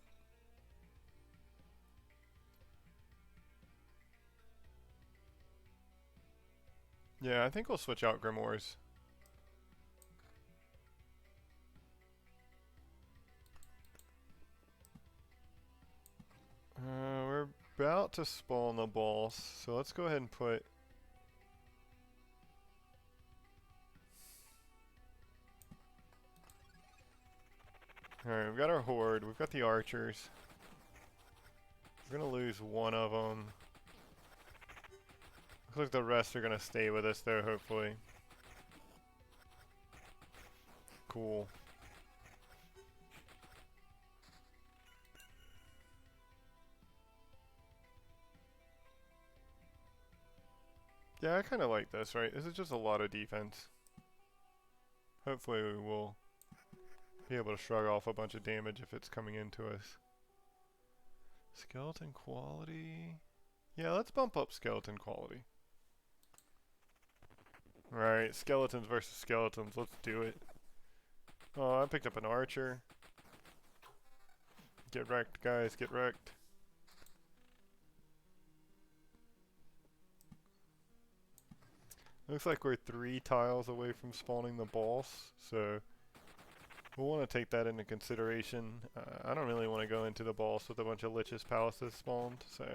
Yeah, I think we'll switch out Grimoires. We're about to spawn the boss, so let's go ahead and put... Alright, we've got our horde, we've got the archers. We're gonna lose one of them. Looks like the rest are gonna stay with us though, hopefully. Cool. Yeah, I kinda like this, right? This is just a lot of defense. Hopefully we will be able to shrug off a bunch of damage if it's coming into us. Skeleton quality... Yeah, let's bump up skeleton quality. Right, skeletons versus skeletons, let's do it. Oh, I picked up an archer. Get wrecked, guys, get wrecked. Looks like we're 3 tiles away from spawning the boss, so we'll want to take that into consideration. I don't really want to go into the boss with a bunch of Lich's palaces spawned, so...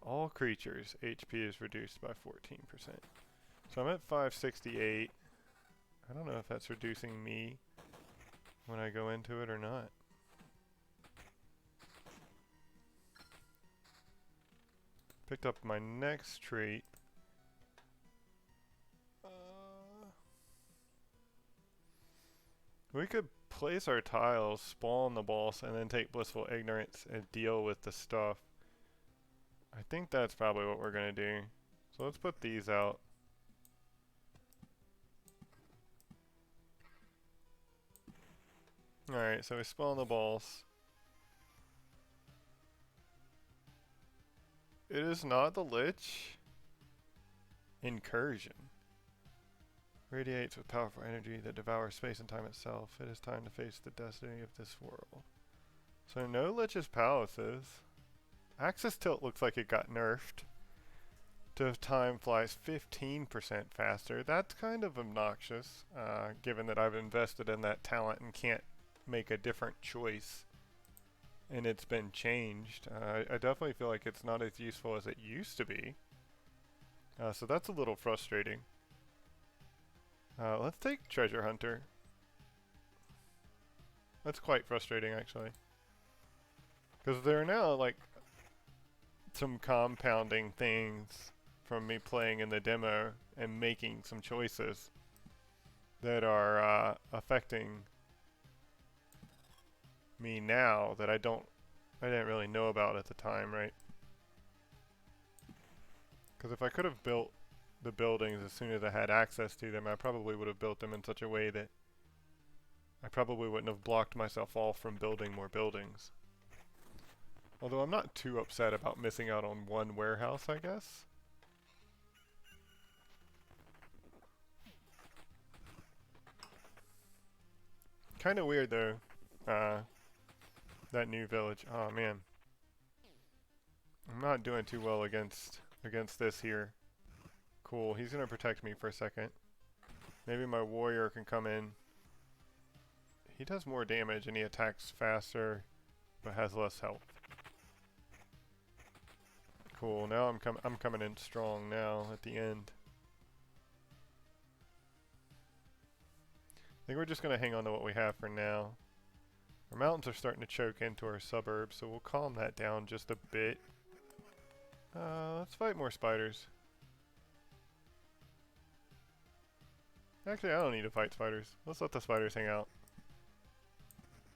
All creatures, HP is reduced by 14%. So I'm at 568. I don't know if that's reducing me when I go into it or not. Picked up my next trait. We could place our tiles, spawn the boss, and then take Blissful Ignorance and deal with the stuff. I think that's probably what we're gonna do. So let's put these out. Alright, so we spawn the boss. It is not the Lich. Incursion. Radiates with powerful energy that devours space and time itself. It is time to face the destiny of this world. So no Lich's palaces. Axis tilt looks like it got nerfed. To time flies 15% faster. That's kind of obnoxious, given that I've invested in that talent and can't make a different choice. And it's been changed. I definitely feel like it's not as useful as it used to be. So that's a little frustrating. Let's take Treasure Hunter. That's quite frustrating, actually. Because there are now, like, some compounding things from me playing in the demo and making some choices that are affecting me now that I didn't really know about at the time, right? Because if I could have built the buildings as soon as I had access to them, I probably would have built them in such a way that I probably wouldn't have blocked myself off from building more buildings. Although I'm not too upset about missing out on one warehouse, I guess. Kind of weird though, that new village. Oh man, I'm not doing too well against this here. Cool, he's gonna protect me for a second. Maybe my warrior can come in. He does more damage and he attacks faster, but has less health. Cool, now I'm coming in strong now at the end. I think we're just gonna hang on to what we have for now. Our mountains are starting to choke into our suburbs, so we'll calm that down just a bit. Let's fight more spiders. Actually, I don't need to fight spiders. Let's let the spiders hang out.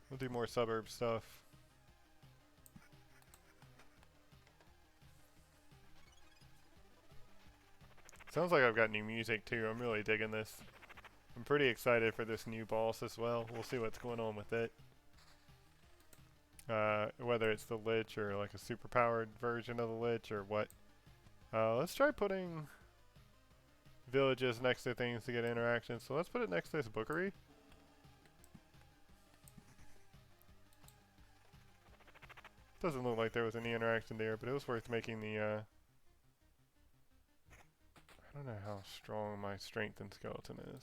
We'll do more suburb stuff. Sounds like I've got new music too. I'm really digging this. I'm pretty excited for this new boss as well. We'll see what's going on with it. Whether it's the Lich or like a super powered version of the Lich or what. Let's try putting villages next to things to get interactions. So let's put it next to this bookery. Doesn't look like there was any interaction there, but it was worth making the, I don't know how strong my strength and skeleton is.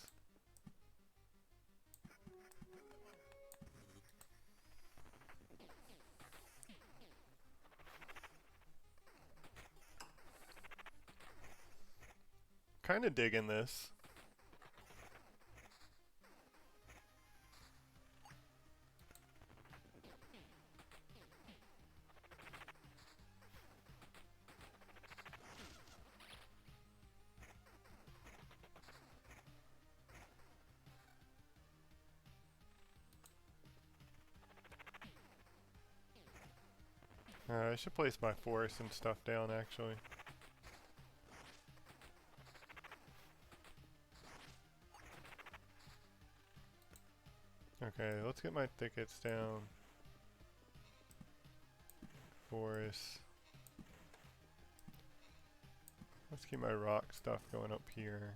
Kind of digging this. I should place my forest and stuff down actually. Okay, let's get my thickets down. Forest. Let's keep my rock stuff going up here.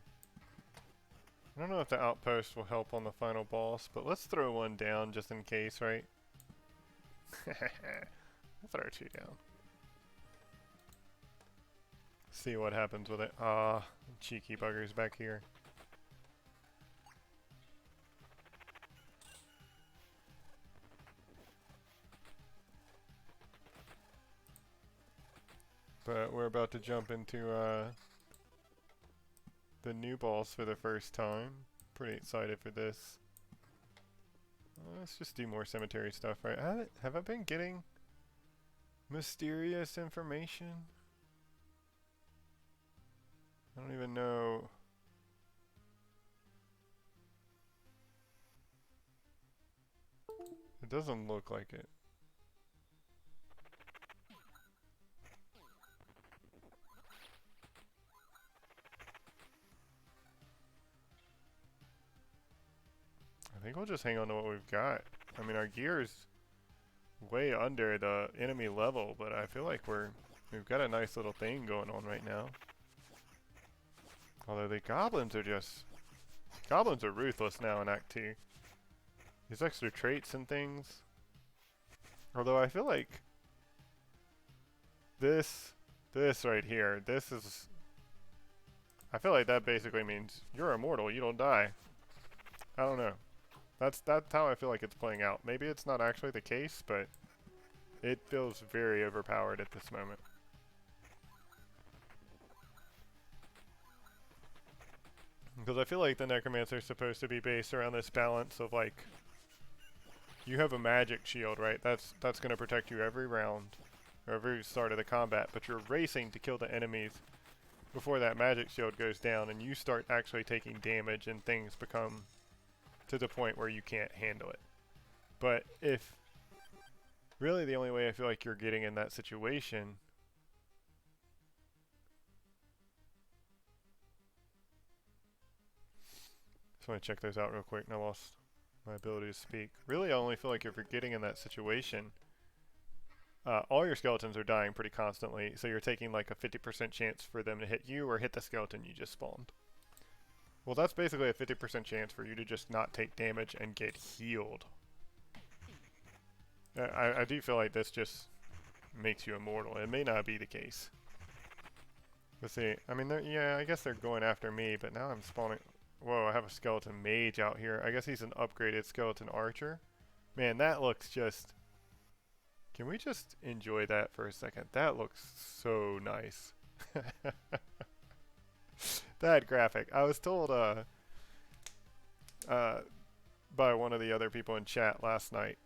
I don't know if the outpost will help on the final boss, but let's throw one down just in case, right? We'll throw two down. See what happens with it. Ah, cheeky buggers back here. But we're about to jump into the new boss for the first time. Pretty excited for this. Let's just do more cemetery stuff, right? Have I been getting mysterious information? I don't even know. It doesn't look like it. I think we'll just hang on to what we've got. I mean, our gear is way under the enemy level, but I feel like we've got a nice little thing going on right now. Although the goblins are ruthless now in Act 2. These extra traits and things. Although I feel like this right here, I feel like that basically means you're immortal, you don't die. I don't know. That's how I feel like it's playing out. Maybe it's not actually the case, but it feels very overpowered at this moment. Because I feel like the Necromancer is supposed to be based around this balance of like, you have a magic shield, right? That's going to protect you every round, or every start of the combat, but you're racing to kill the enemies before that magic shield goes down, and you start actually taking damage and things become to the point where you can't handle it. But if really the only way I feel like you're getting in that situation just want to check those out real quick, and I lost my ability to speak. Really, I only feel like if you're getting in that situation, all your skeletons are dying pretty constantly, so you're taking like a 50% chance for them to hit you or hit the skeleton you just spawned. Well, that's basically a 50% chance for you to just not take damage and get healed. I do feel like this just makes you immortal. It may not be the case. Let's see. I mean, yeah, I guess they're going after me, but now I'm spawning. Whoa, I have a skeleton mage out here. I guess he's an upgraded skeleton archer. Man, that looks just... Can we just enjoy that for a second? That looks so nice. That graphic. I was told by one of the other people in chat last night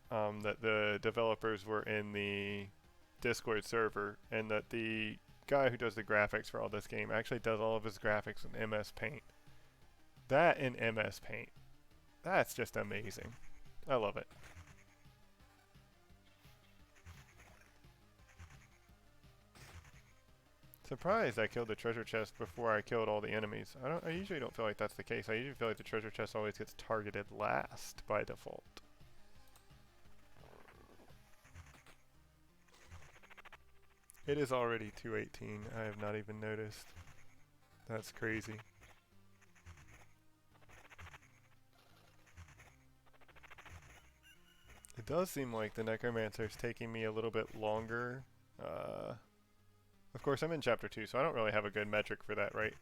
that the developers were in the Discord server, and that the guy who does the graphics for all this game actually does all of his graphics in MS Paint. That in MS Paint. That's just amazing. I love it. Surprised I killed the treasure chest before I killed all the enemies. I usually don't feel like that's the case. I usually feel like the treasure chest always gets targeted last by default. It is already 2:18. I have not even noticed. That's crazy. It does seem like the Necromancer is taking me a little bit longer. Of course, I'm in Chapter 2, so I don't really have a good metric for that, right?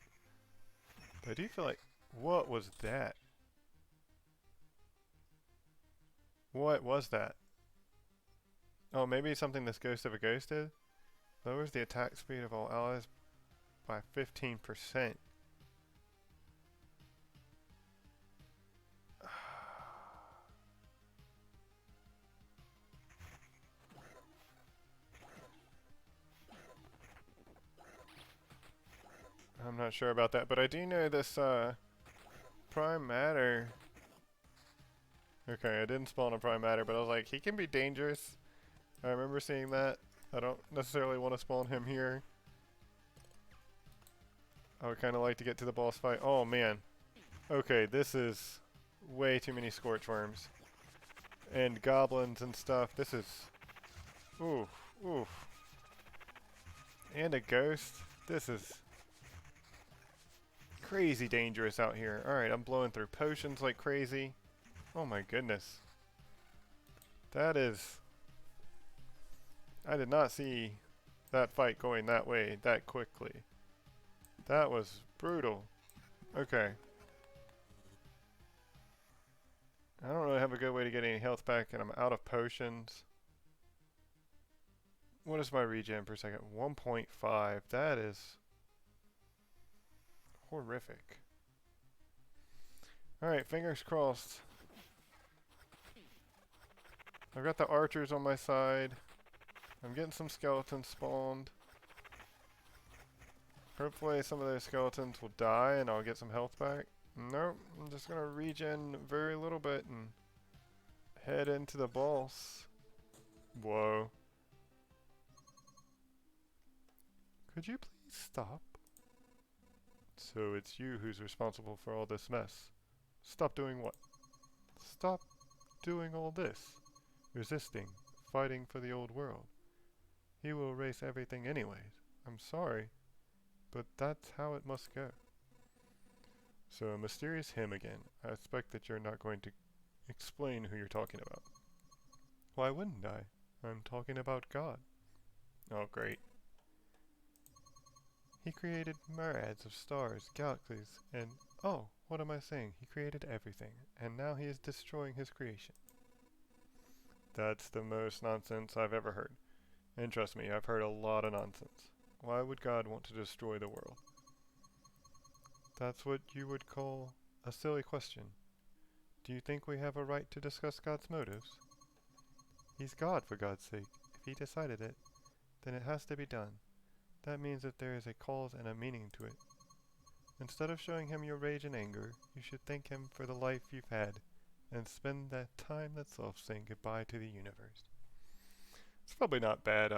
But I do feel like... What was that? What was that? Oh, maybe something this Ghost of a Ghost did? Lowers the attack speed of all allies by 15%. I'm not sure about that, but I do know this Prime Matter. Okay, I didn't spawn a Prime Matter, but I was like, he can be dangerous. I remember seeing that. I don't necessarily want to spawn him here. I would kind of like to get to the boss fight. Oh man. Okay, this is way too many scorch worms. And goblins and stuff. This is... Oof, oof. And a ghost. This is... crazy dangerous out here. Alright, I'm blowing through potions like crazy. Oh my goodness. That is... I did not see that fight going that way that quickly. That was brutal. Okay. I don't really have a good way to get any health back, and I'm out of potions. What is my regen per second? 1.5. That is... horrific. Alright, fingers crossed. I've got the archers on my side. I'm getting some skeletons spawned. Hopefully some of those skeletons will die and I'll get some health back. Nope, I'm just gonna regen very little bit and Head into the boss. Whoa. Could you please stop? So it's you who's responsible for all this mess. Stop doing what? Stop doing all this. Resisting. Fighting for the old world. He will erase everything anyways. I'm sorry, but that's how it must go. So a mysterious him again. I expect that you're not going to explain who you're talking about. Why wouldn't I? I'm talking about God. Oh, great. He created myriads of stars, galaxies, and oh, what am I saying? He created everything, and now he is destroying his creation. That's the most nonsense I've ever heard. And trust me, I've heard a lot of nonsense. Why would God want to destroy the world? That's what you would call a silly question. Do you think we have a right to discuss God's motives? He's God, for God's sake. If he decided it, then it has to be done. That means that there is a cause and a meaning to it. Instead of showing him your rage and anger, you should thank him for the life you've had, and spend that time itself saying goodbye to the universe. It's probably not bad,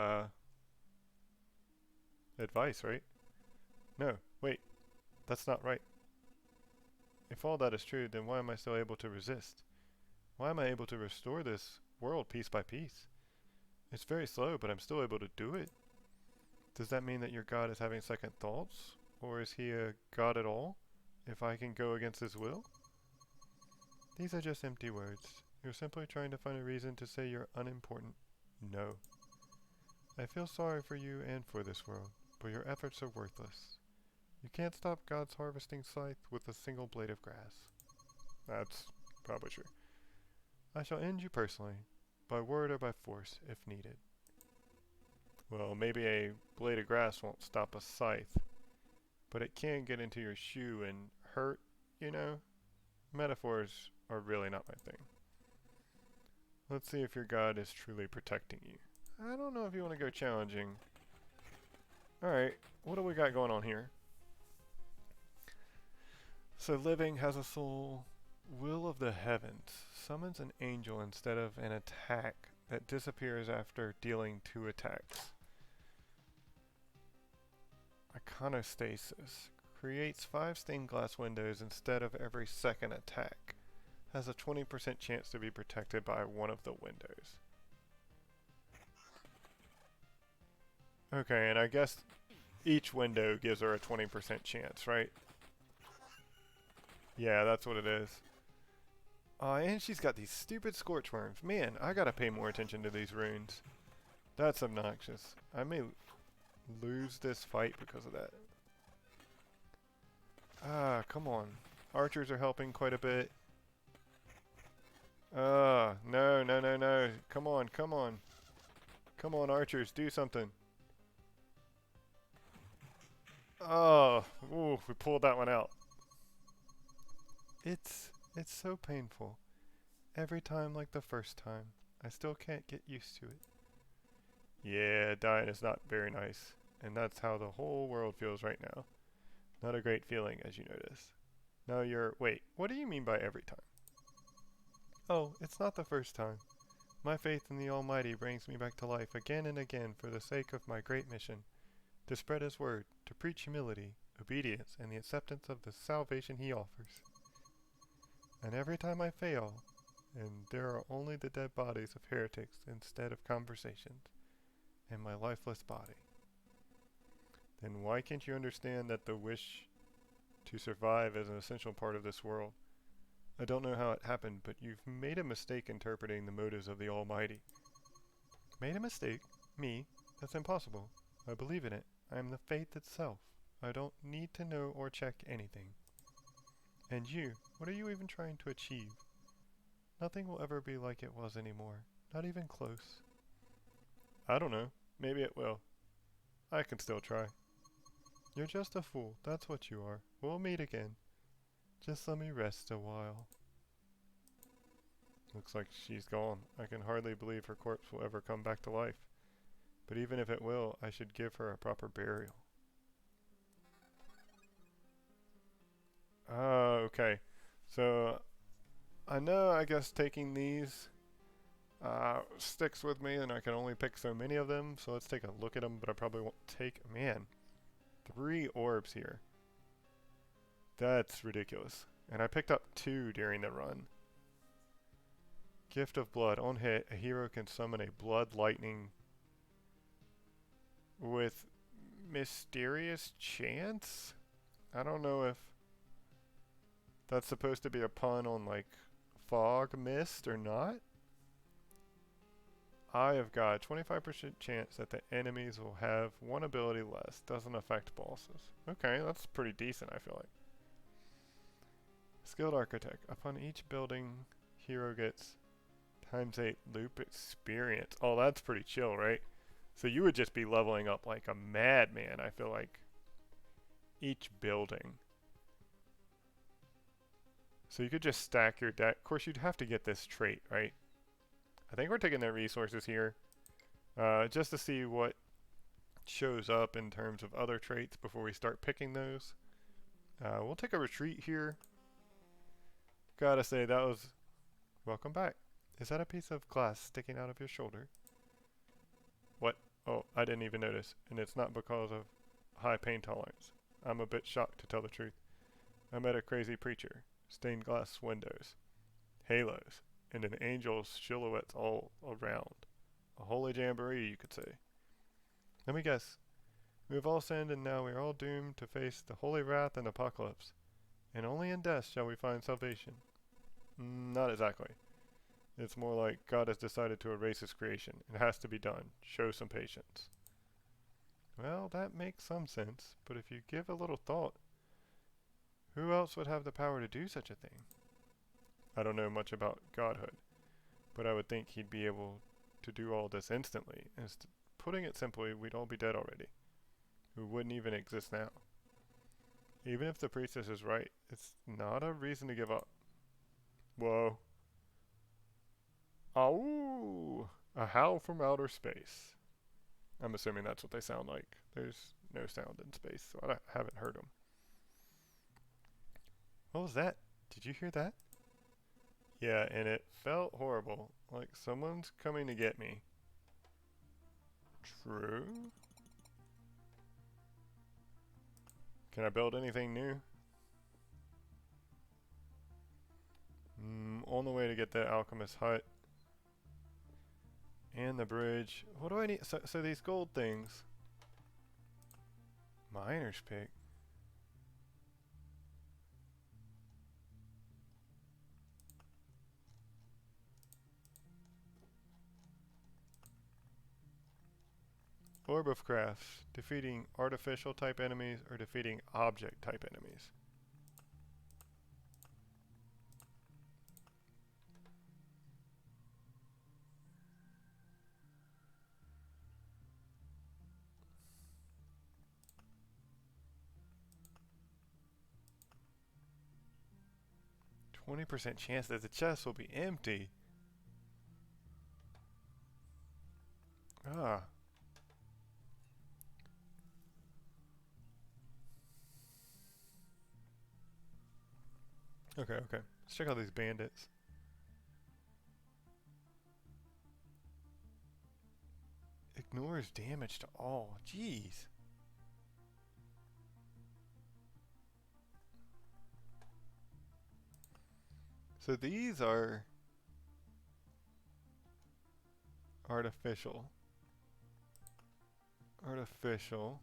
advice, right? No, wait, that's not right. If all that is true, then why am I still able to resist? Why am I able to restore this world piece by piece? It's very slow, but I'm still able to do it. Does that mean that your God is having second thoughts? Or is he a God at all, if I can go against his will? These are just empty words. You're simply trying to find a reason to say you're unimportant. No. I feel sorry for you and for this world, but your efforts are worthless. You can't stop God's harvesting scythe with a single blade of grass. That's probably true. I shall end you personally, by word or by force, if needed. Well, maybe a blade of grass won't stop a scythe, but it can get into your shoe and hurt, you know? Metaphors are really not my thing. Let's see if your God is truly protecting you. I don't know if you want to go challenging. Alright, what do we got going on here? So living has a soul. Will of the heavens summons an angel instead of an attack that disappears after dealing 2 attacks. Iconostasis creates 5 stained glass windows instead of every second attack. Has a 20% chance to be protected by one of the windows. Okay, and I guess each window gives her a 20% chance, right? Yeah, that's what it is. And she's got these stupid scorch worms. Man, I gotta pay more attention to these runes. That's obnoxious. I may lose this fight because of that. Come on. Archers are helping quite a bit. No, no, no, no. Come on, come on. Come on, archers, do something. Oh, ooh, we pulled that one out. It's so painful. Every time like the first time. I still can't get used to it. Yeah, dying is not very nice. And that's how the whole world feels right now. Not a great feeling, as you notice. Now wait, what do you mean by every time? Oh, it's not the first time. My faith in the Almighty brings me back to life again and again for the sake of my great mission. To spread his word, to preach humility, obedience, and the acceptance of the salvation he offers. And every time I fail, and there are only the dead bodies of heretics instead of conversations, and my lifeless body. Then why can't you understand that the wish to survive is an essential part of this world? I don't know how it happened, but you've made a mistake interpreting the motives of the Almighty. Made a mistake? Me? That's impossible. I believe in it. I am the faith itself. I don't need to know or check anything. And you, what are you even trying to achieve? Nothing will ever be like it was anymore. Not even close. I don't know. Maybe it will. I can still try. You're just a fool. That's what you are. We'll meet again. Just let me rest a while. Looks like she's gone. I can hardly believe her corpse will ever come back to life. But even if it will, I should give her a proper burial. Okay. So, I know, I guess, taking these sticks with me, and I can only pick so many of them. So let's take a look at them, but I probably won't take, man, 3 orbs here. That's ridiculous. And I picked up 2 during the run. Gift of Blood. On hit, a hero can summon a blood lightning with mysterious chance? I don't know if that's supposed to be a pun on like fog mist or not. I have got 25% chance that the enemies will have 1 ability less. Doesn't affect bosses. Okay, that's pretty decent, I feel like. Skilled Architect. Upon each building, hero gets ×8 loop experience. Oh, that's pretty chill, right? So you would just be leveling up like a madman, I feel like. Each building. So you could just stack your deck. Of course, you'd have to get this trait, right? I think we're taking their resources here. Just to see what shows up in terms of other traits before we start picking those. We'll take a retreat here. Gotta say, that was... Welcome back. Is that a piece of glass sticking out of your shoulder? What? Oh, I didn't even notice. And it's not because of high pain tolerance. I'm a bit shocked, to tell the truth. I met a crazy preacher. Stained glass windows. Halos. And an angel's silhouettes all around. A holy jamboree, you could say. Let me guess. We have all sinned, and now we are all doomed to face the holy wrath and apocalypse. And only in death shall we find salvation. Not exactly. It's more like God has decided to erase his creation. It has to be done. Show some patience. Well, that makes some sense, but if you give a little thought, who else would have the power to do such a thing? I don't know much about godhood, but I would think he'd be able to do all this instantly. Putting it simply, we'd all be dead already. We wouldn't even exist now. Even if the priestess is right, it's not a reason to give up. Whoa. Ow! A howl from outer space. I'm assuming that's what they sound like. There's no sound in space, so I haven't heard them. What was that? Did you hear that? Yeah, and it felt horrible. Like someone's coming to get me. True. Can I build anything new? On the way to get the alchemist hut. And the bridge. What do I need? So these gold things. Miner's pick. Orb of Crafts. Defeating artificial type enemies or defeating object type enemies. %20 chance that the chest will be empty. Ah. Okay, okay. Let's check out these bandits. Ignores damage to all. Jeez. So these are artificial. Artificial.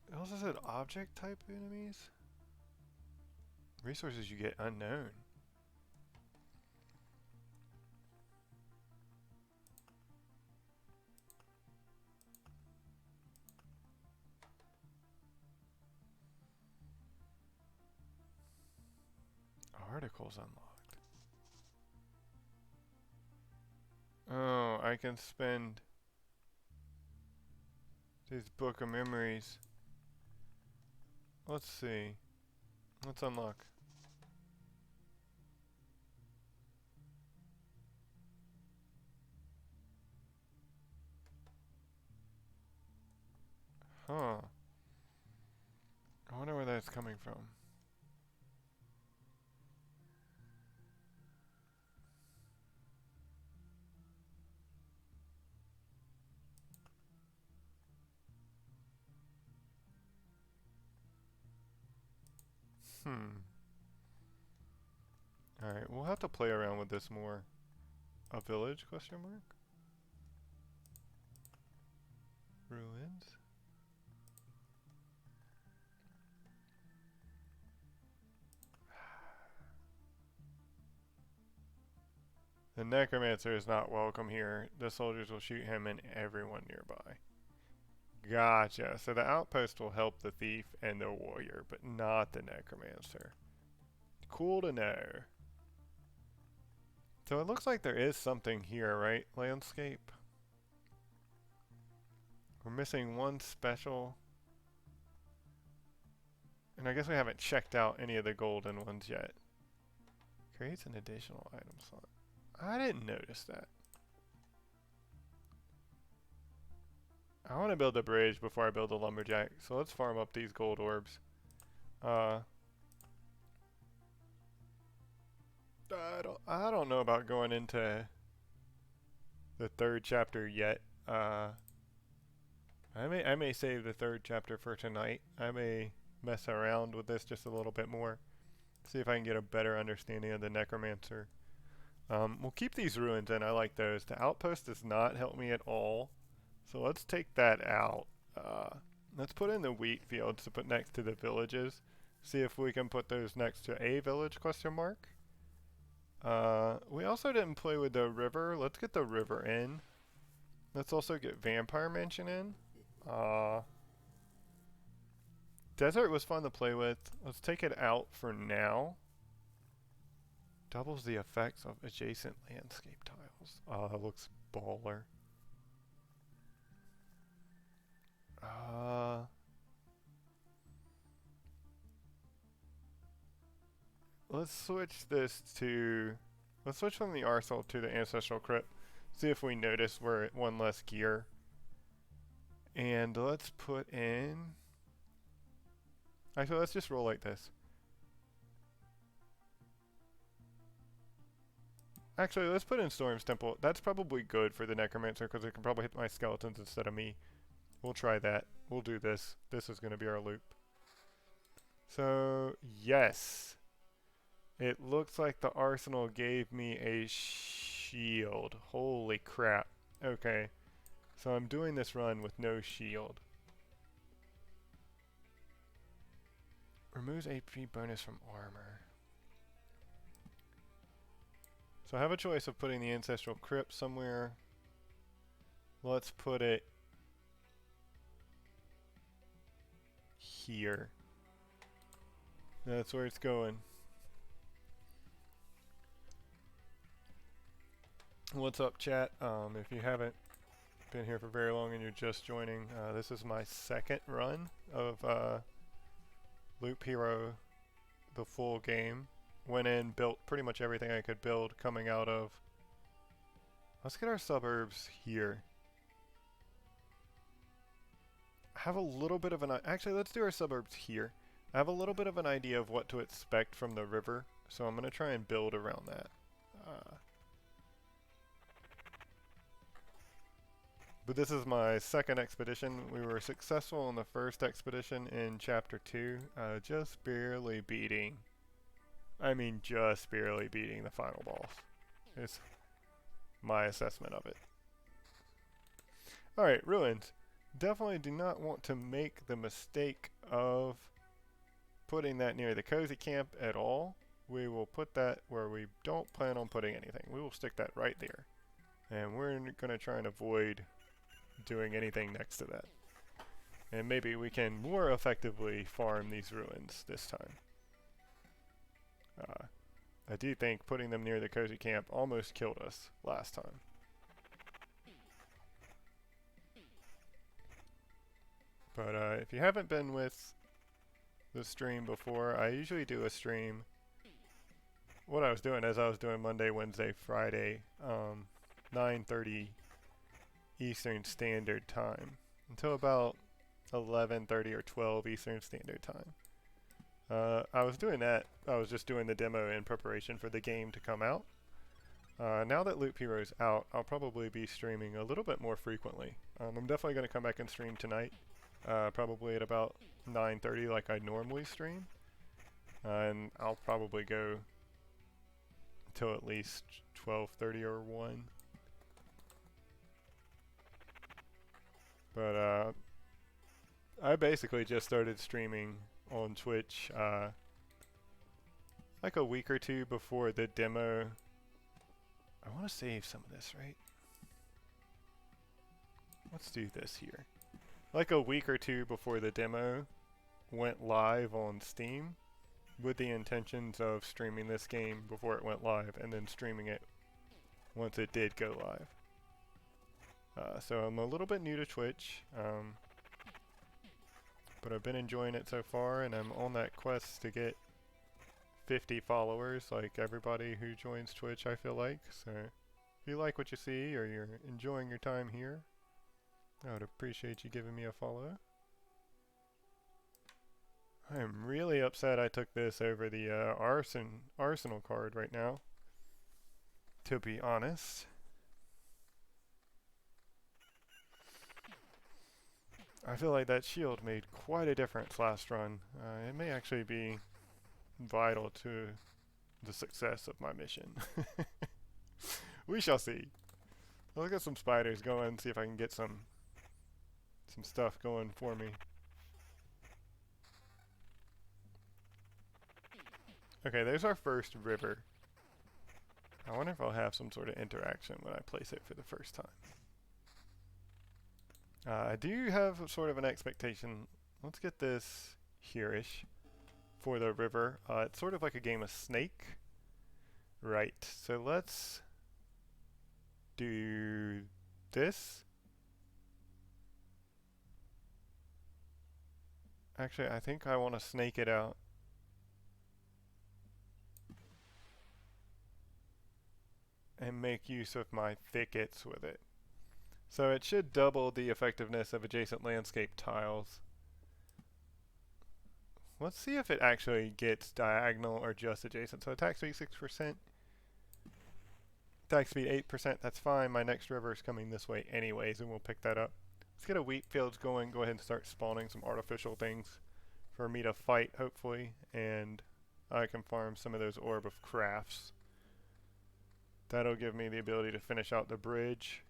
It also said object type enemies. Resources you get unknown. Articles unlocked. Oh, I can spend this book of memories. Let's see. Let's unlock. Huh. I wonder where that's coming from. Alright, we'll have to play around with this more. A village, question mark? Ruins? The necromancer is not welcome here. The soldiers will shoot him and everyone nearby. Gotcha. So the outpost will help the thief and the warrior, but not the necromancer. Cool to know. So it looks like there is something here, right? Landscape. We're missing one special. And I guess we haven't checked out any of the golden ones yet. Creates an additional item slot. I didn't notice that. I want to build a bridge before I build a lumberjack, so let's farm up these gold orbs. I don't know about going into the third chapter yet. I may save the third chapter for tonight. I may mess around with this just a little bit more. See if I can get a better understanding of the necromancer. We'll keep these ruins in. I like those. The outpost does not help me at all. So let's take that out. Let's put in the wheat fields to put next to the villages. See if we can put those next to a village, question mark. We also didn't play with the river. Let's get the river in. Let's also get Vampire Mansion in. Desert was fun to play with. Let's take it out for now. Doubles the effects of adjacent landscape tiles. That looks baller. Let's switch this to... Let's switch from the arsenal to the ancestral crypt. See if we notice we're at one less gear. And let's put in... Actually, let's just roll like this. Actually, let's put in Storm's Temple. That's probably good for the Necromancer because it can probably hit my skeletons instead of me. We'll try that. We'll do this. This is going to be our loop. So, yes. It looks like the arsenal gave me a shield. Holy crap. Okay. So I'm doing this run with no shield. Removes HP bonus from armor. So I have a choice of putting the ancestral crypt somewhere. Let's put it here. That's where it's going. What's up, chat? If you haven't been here for very long and you're just joining, this is my second run of Loop Hero, the full game. Went in, built pretty much everything I could build coming out of... Let's get our suburbs here. I have a little bit of an... Actually, let's do our suburbs here. I have a little bit of an idea of what to expect from the river, so I'm going to try and build around that. But this is my second expedition. We were successful in the first expedition in Chapter 2, just barely beating... just barely beating the final boss. It's my assessment of it. Alright, ruins. Definitely do not want to make the mistake of putting that near the cozy camp at all. We will put that where we don't plan on putting anything. We will stick that right there. And we're going to try and avoid doing anything next to that. And maybe we can more effectively farm these ruins this time. I do think putting them near the cozy camp almost killed us last time. But if you haven't been with the stream before, I usually do a stream. What I was doing is I was doing Monday, Wednesday, Friday, 9:30 Eastern Standard Time until about 11:30 or 12 Eastern Standard Time. I was doing that. I was just doing the demo in preparation for the game to come out. Now that Loop Hero's out, I'll probably be streaming a little bit more frequently. I'm definitely going to come back and stream tonight, probably at about 9:30 like I normally stream. and I'll probably go till at least 12:30 or 1. But I basically just started streaming on Twitch like a week or two before the demo. I want to save some of this, right? Let's do this here. Like a week or two before the demo went live on Steam, with the intentions of streaming this game before it went live and then streaming it once it did go live. So I'm a little bit new to Twitch, but I've been enjoying it so far, and I'm on that quest to get 50 followers like everybody who joins Twitch, I feel like. So if you like what you see or you're enjoying your time here, I would appreciate you giving me a follow. I'm really upset I took this over the Arsenal card right now, to be honest. I feel like that shield made quite a difference last run. It may actually be vital to the success of my mission. We shall see. I'll get some spiders going, see if I can get some stuff going for me. Okay, there's our first river. I wonder if I'll have some sort of interaction when I place it for the first time. I do have sort of an expectation. Let's get this here-ish for the river. It's sort of like a game of Snake. Right, so let's do this. Actually, I think I want to snake it out. And make use of my thickets with it. So it should double the effectiveness of adjacent landscape tiles. Let's see if it actually gets diagonal or just adjacent. So attack speed 6%. Attack speed 8%, that's fine. My next river is coming this way anyways, and we'll pick that up. Let's get a wheat fields going. Go ahead and start spawning some artificial things for me to fight, hopefully. And I can farm some of those orb of crafts. That'll give me the ability to finish out the bridge.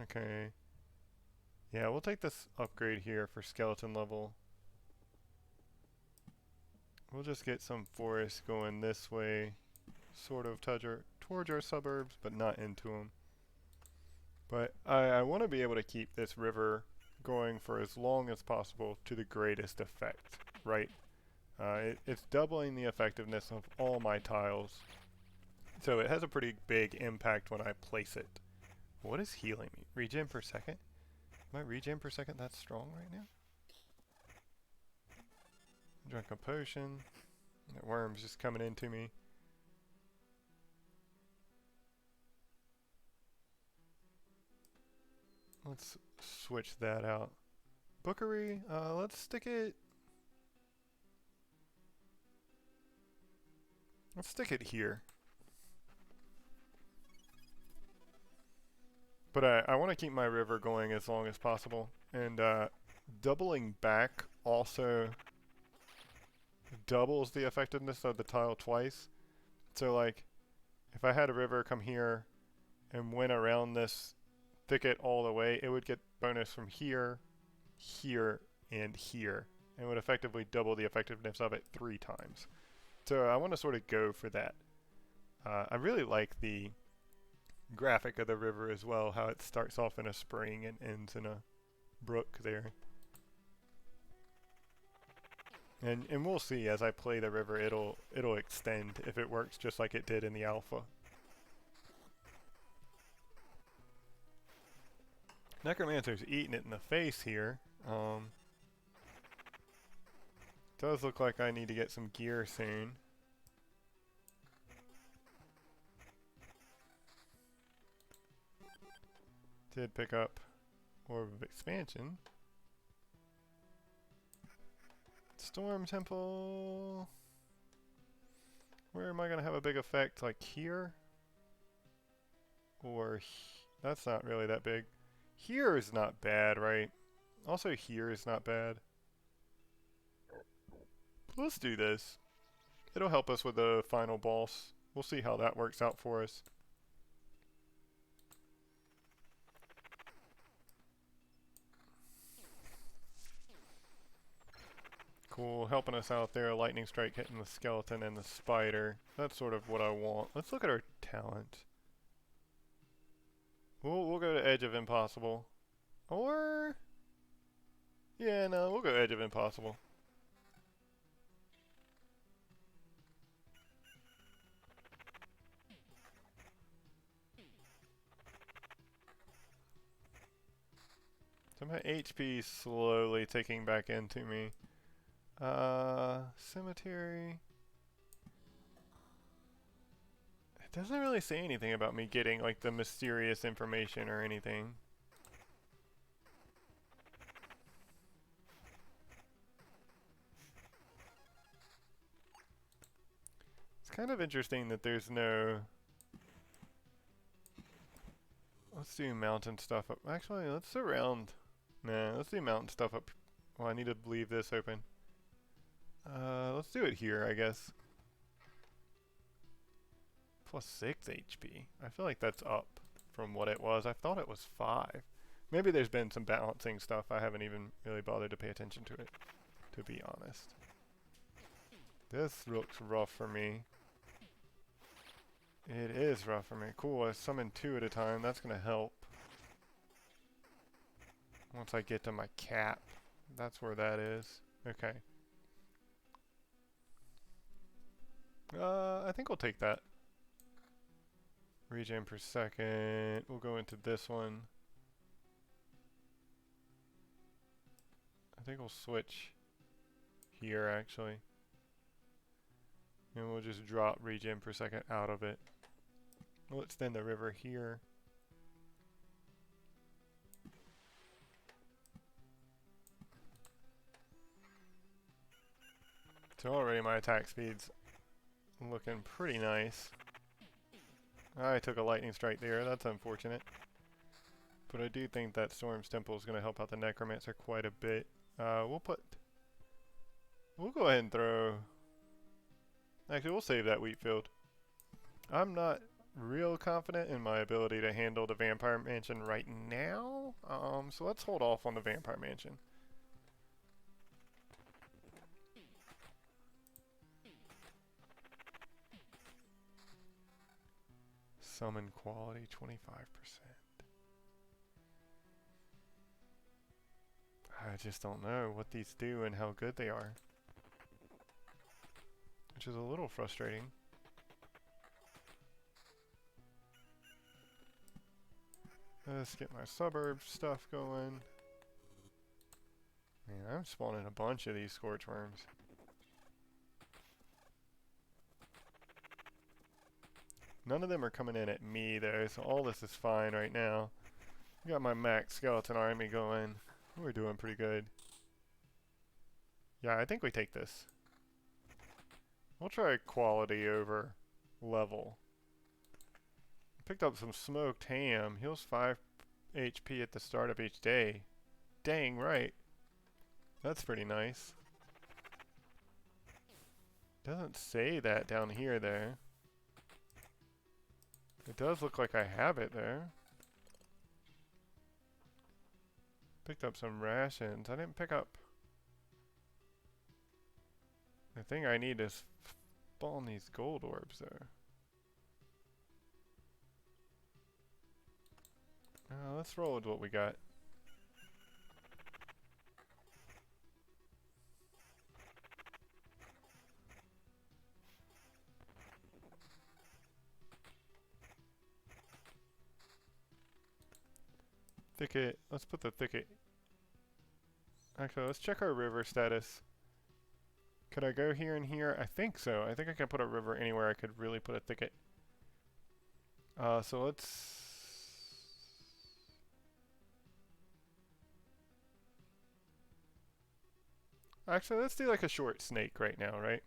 Okay. Yeah, we'll take this upgrade here for skeleton level. We'll just get some forest going this way, sort of towards our suburbs, but not into them. But I want to be able to keep this river going for as long as possible to the greatest effect, right? It's doubling the effectiveness of all my tiles, so it has a pretty big impact when I place it. What is healing me? Regen per second? My regen per second that strong right now? Drunk a potion. That worm's just coming into me. Let's switch that out. Bookery, let's stick it... Let's stick it here. But I want to keep my river going as long as possible. And doubling back also doubles the effectiveness of the tile twice. So like, if I had a river come here and went around this thicket all the way, it would get bonus from here, here, and here. And would effectively double the effectiveness of it 3 times. So I want to sort of go for that. I really like the graphic of the river as well, how it starts off in a spring and ends in a brook there. And we'll see as I play the river, it'll extend if it works just like it did in the alpha. Necromancer's eating it in the face here. Does look like I need to get some gear soon. Did pick up Orb of Expansion. Storm Temple. Where am I going to have a big effect? Like here? Or That's not really that big. Here is not bad, right? Also here is not bad. Let's do this. It'll help us with the final boss. We'll see how that works out for us. Cool, helping us out there. Lightning strike hitting the skeleton and the spider. That's sort of what I want. Let's look at our talent. We'll go to Edge of Impossible. Or... yeah, no, we'll go Edge of Impossible. So my HP slowly ticking back into me. Cemetery. It doesn't really say anything about me getting like the mysterious information or anything. It's kind of interesting that there's no... let's do mountain stuff up. Actually, let's surround. Nah, let's do mountain stuff up. Well, I need to leave this open. Let's do it here, I guess. Plus 6 HP. I feel like that's up from what it was. I thought it was 5. Maybe there's been some balancing stuff. I haven't even really bothered to pay attention to it, to be honest. This looks rough for me. It is rough for me. Cool, I summoned 2 at a time. That's going to help. Once I get to my cap. That's where that is. Okay. I think we'll take that. Regen per second. We'll go into this one. I think we'll switch here actually. And we'll just drop regen per second out of it. We'll extend the river here. So already my attack speed's looking pretty nice. I took a lightning strike there, that's unfortunate. But I do think that Storm's Temple is going to help out the Necromancer quite a bit. We'll go ahead and throw... actually, we'll save that wheat field. I'm not real confident in my ability to handle the Vampire Mansion right now. So let's hold off on the Vampire Mansion. Summon quality 25%. I just don't know what these do and how good they are. Which is a little frustrating. Let's get my suburb stuff going. Man, I'm spawning a bunch of these scorch worms. None of them are coming in at me though, so all this is fine right now. Got my max skeleton army going. We're doing pretty good. Yeah, I think we take this. We'll try quality over level. Picked up some smoked ham. Heals 5 HP at the start of each day. Dang right. That's pretty nice. Doesn't say that down here though. It does look like I have it there. Picked up some rations. I didn't pick up... the thing I need is spawn these gold orbs though. Let's roll with what we got. Thicket. Let's put the thicket. Actually, let's check our river status. Could I go here and here? I think so. I think I can put a river anywhere I could really put a thicket. So let's... actually, let's do like a short snake right now, right?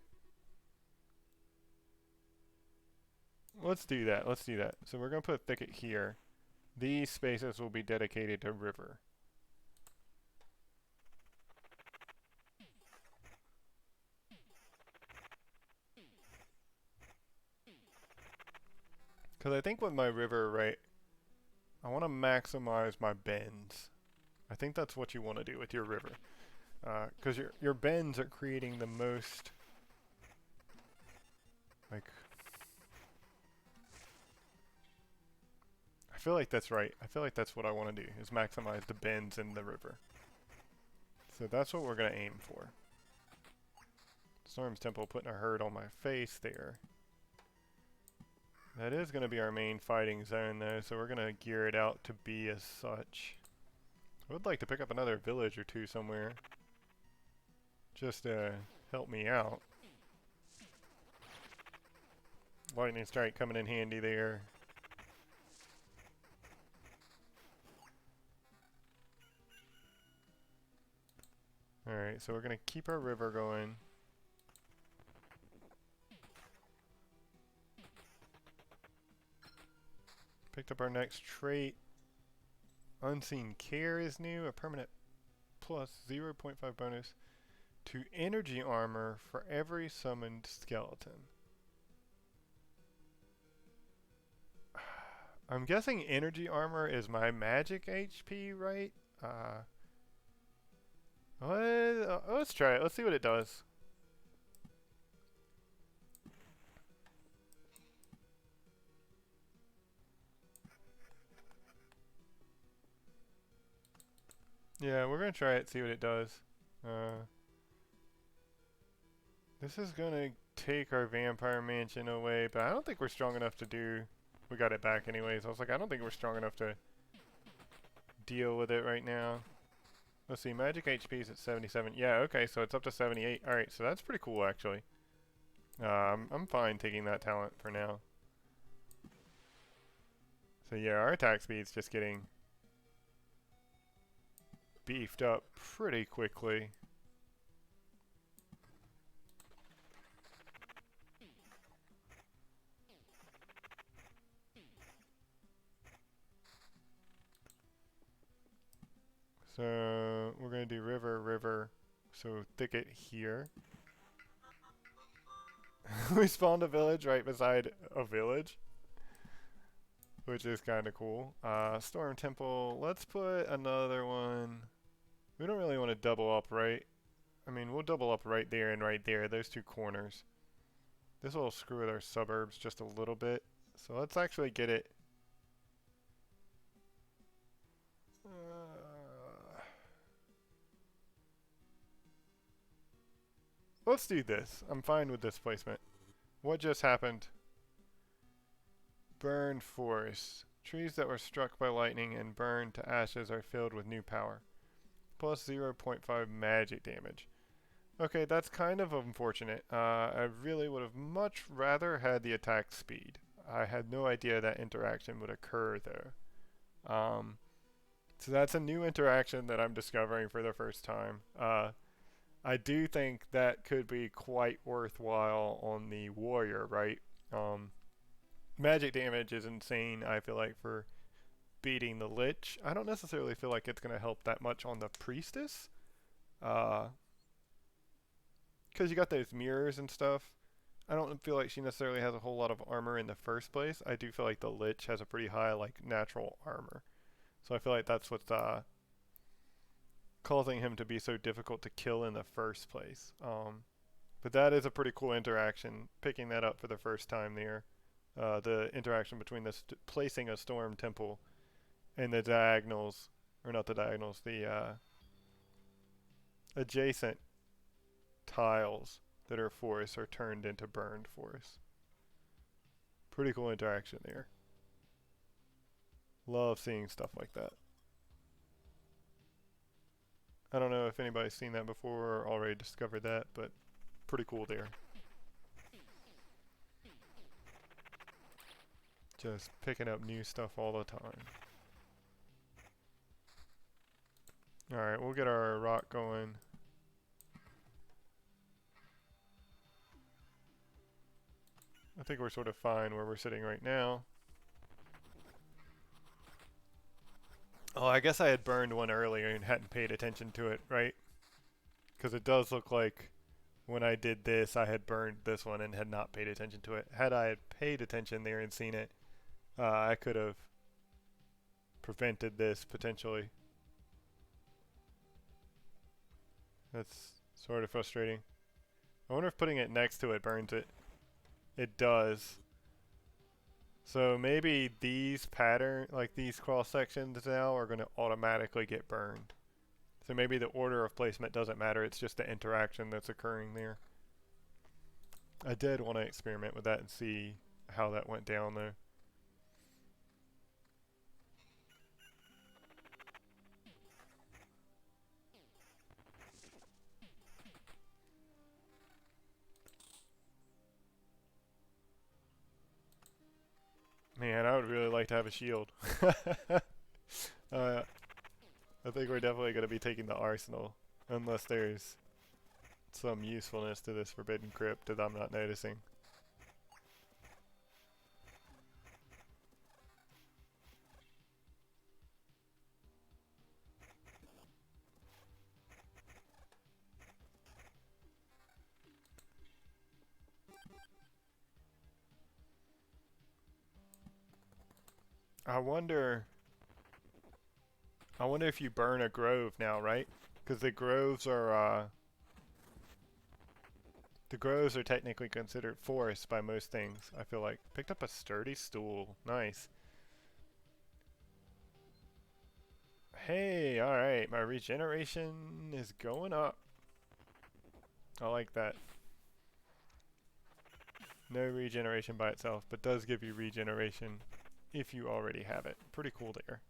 Let's do that. Let's do that. So we're going to put a thicket here. These spaces will be dedicated to river. Because I think with my river, right, I want to maximize my bends. I think that's what you want to do with your river. Because your bends are creating the most, like, I feel like that's right. I feel like that's what I want to do, is maximize the bends in the river. So that's what we're going to aim for. Storm's Temple putting a hurt on my face there. That is going to be our main fighting zone though, so we're going to gear it out to be as such. I would like to pick up another village or two somewhere, just to help me out. Lightning Strike coming in handy there. Alright, so we're going to keep our river going. Picked up our next trait. Unseen Care is new, a permanent plus 0.5 bonus to energy armor for every summoned skeleton. I'm guessing energy armor is my magic HP, right? Let's try it. Let's see what it does. Yeah, we're gonna try it, see what it does. This is gonna take our vampire mansion away, but I don't think we're strong enough to do... We got it back anyways. I was like, I don't think we're strong enough to deal with it right now. Let's see, magic HP is at 77. Yeah, okay, so it's up to 78. Alright, so that's pretty cool, actually. I'm fine taking that talent for now. So yeah, our attack speed's just getting beefed up pretty quickly. So we're gonna do river, so thicket here. We spawned a village right beside a village, which is kind of cool. Storm Temple, let's put another one. We don't really want to double up, right? I mean, we'll double up right there and right there, those two corners. This will screw with our suburbs just a little bit. So let's actually get it. Let's do this. I'm fine with this placement. What just happened? Burned forest. Trees that were struck by lightning and burned to ashes are filled with new power. Plus 0.5 magic damage. Okay, that's kind of unfortunate. I really would have much rather had the attack speed. I had no idea that interaction would occur though. So that's a new interaction that I'm discovering for the first time. I do think that could be quite worthwhile on the warrior, right? Magic damage is insane, I feel like, for beating the lich. I don't necessarily feel like it's going to help that much on the priestess. Because you got those mirrors and stuff. I don't feel like she necessarily has a whole lot of armor in the first place. I do feel like the lich has a pretty high, like, natural armor. So I feel like that's what's causing him to be so difficult to kill in the first place. But that is a pretty cool interaction, picking that up for the first time there. The interaction between placing a storm temple and the diagonals, or not the diagonals, the adjacent tiles that are forests are turned into burned forests. Pretty cool interaction there. Love seeing stuff like that. I don't know if anybody's seen that before or already discovered that, but pretty cool there. Just picking up new stuff all the time. Alright, we'll get our rock going. I think we're sort of fine where we're sitting right now. Oh, I guess I had burned one earlier and hadn't paid attention to it, right? Because it does look like when I did this, I had burned this one and had not paid attention to it. Had I had paid attention there and seen it, I could have prevented this potentially. That's sort of frustrating. I wonder if putting it next to it burns it. It does. So maybe these like these cross sections now are going to automatically get burned. So maybe the order of placement doesn't matter, it's just the interaction that's occurring there. I did want to experiment with that and see how that went down though. Man, I would really like to have a shield. I think we're definitely going to be taking the arsenal, unless there's some usefulness to this forbidden crypt that I'm not noticing. I wonder if you burn a grove now, right? Because the groves are technically considered forests by most things, I feel like. Picked up a sturdy stool. Nice. Hey, alright, my regeneration is going up. I like that. No regeneration by itself, but does give you regeneration if you already have it. Pretty cool there.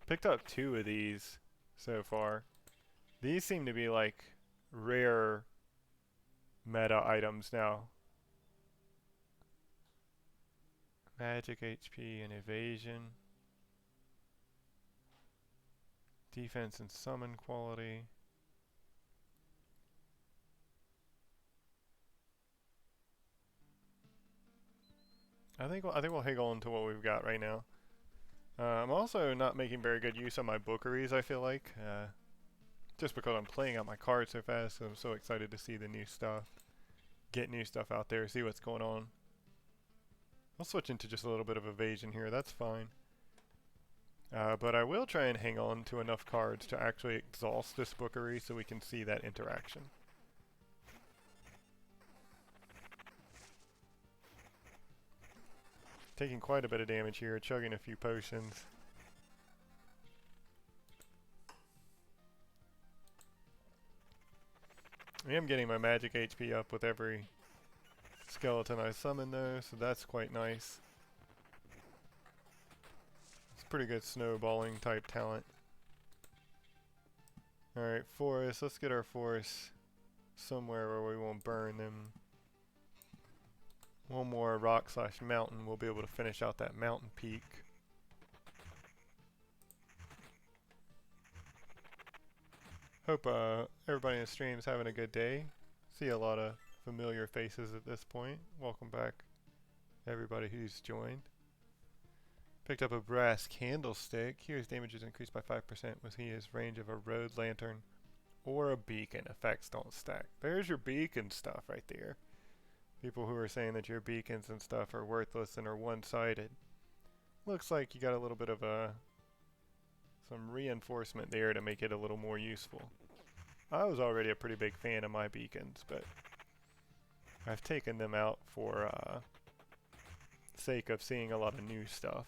Picked up 2 of these so far. These seem to be like rare meta items now. Magic HP and evasion. Defense and summon quality. I think we'll hang on to what we've got right now. I'm also not making very good use of my bookeries, I feel like. Just because I'm playing out my cards so fast, so I'm so excited to see the new stuff. Get new stuff out there, see what's going on. I'll switch into just a little bit of evasion here, that's fine. But I will try and hang on to enough cards to actually exhaust this bookery so we can see that interaction. Taking quite a bit of damage here, chugging a few potions. I am getting my magic HP up with every skeleton I summon though, so that's quite nice. It's pretty good snowballing type talent. Alright, forest. Let's get our forests somewhere where we won't burn them. One more rock slash mountain, we'll be able to finish out that mountain peak. Hope everybody in the stream is having a good day. See a lot of familiar faces at this point. Welcome back, everybody who's joined. Picked up a brass candlestick. Here's damage is increased by 5% within his range of a road lantern or a beacon. Effects don't stack. There's your beacon stuff right there. People who are saying that your beacons and stuff are worthless and are one-sided. Looks like you got a little bit of some reinforcement there to make it a little more useful. I was already a pretty big fan of my beacons, but I've taken them out for sake of seeing a lot of new stuff.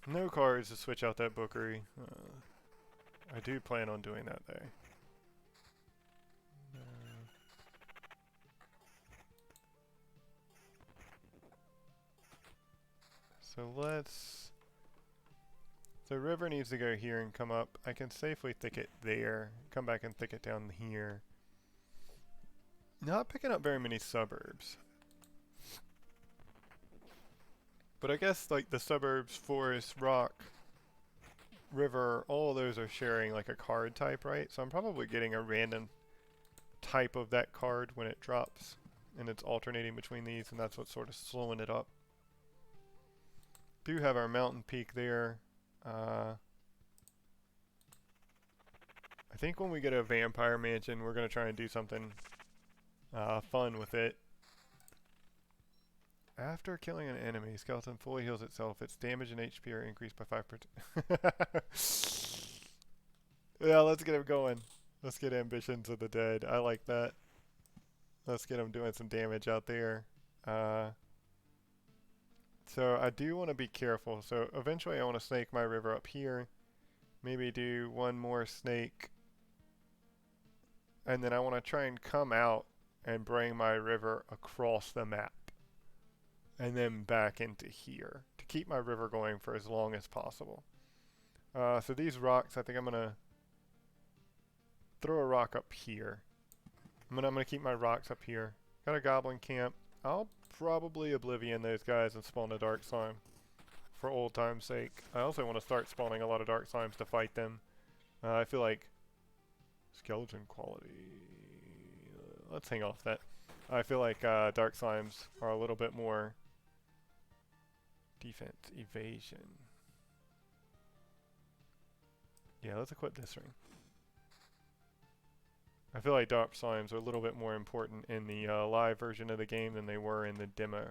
No cards to switch out that bookery. I do plan on doing that though. So let's... The river needs to go here and come up. I can safely thicket there. Come back and thicket down here. Not picking up very many suburbs. But I guess like the suburbs, forest, rock, river, all of those are sharing like a card type, right? So I'm probably getting a random type of that card when it drops, and it's alternating between these, and that's what's sort of slowing it up. Do have our mountain peak there. I think when we get a vampire mansion, we're going to try and do something fun with it. After killing an enemy, skeleton fully heals itself. Its damage and HP are increased by 5%. Yeah, let's get him going. Let's get Ambitions of the Dead. I like that. Let's get him doing some damage out there. So I do want to be careful. So eventually I want to snake my river up here. Maybe do one more snake. And then I want to try and come out and bring my river across the map. And then back into here to keep my river going for as long as possible. So these rocks, I think I'm going to throw a rock up here. I'm gonna keep my rocks up here. Got a goblin camp. I'll probably Oblivion those guys and spawn a dark slime for old time's sake. I also want to start spawning a lot of dark slimes to fight them. I feel like skeleton quality. Let's hang off that. I feel like dark slimes are a little bit more defense, evasion. Yeah, let's equip this ring. I feel like dark slimes are a little bit more important in the live version of the game than they were in the demo.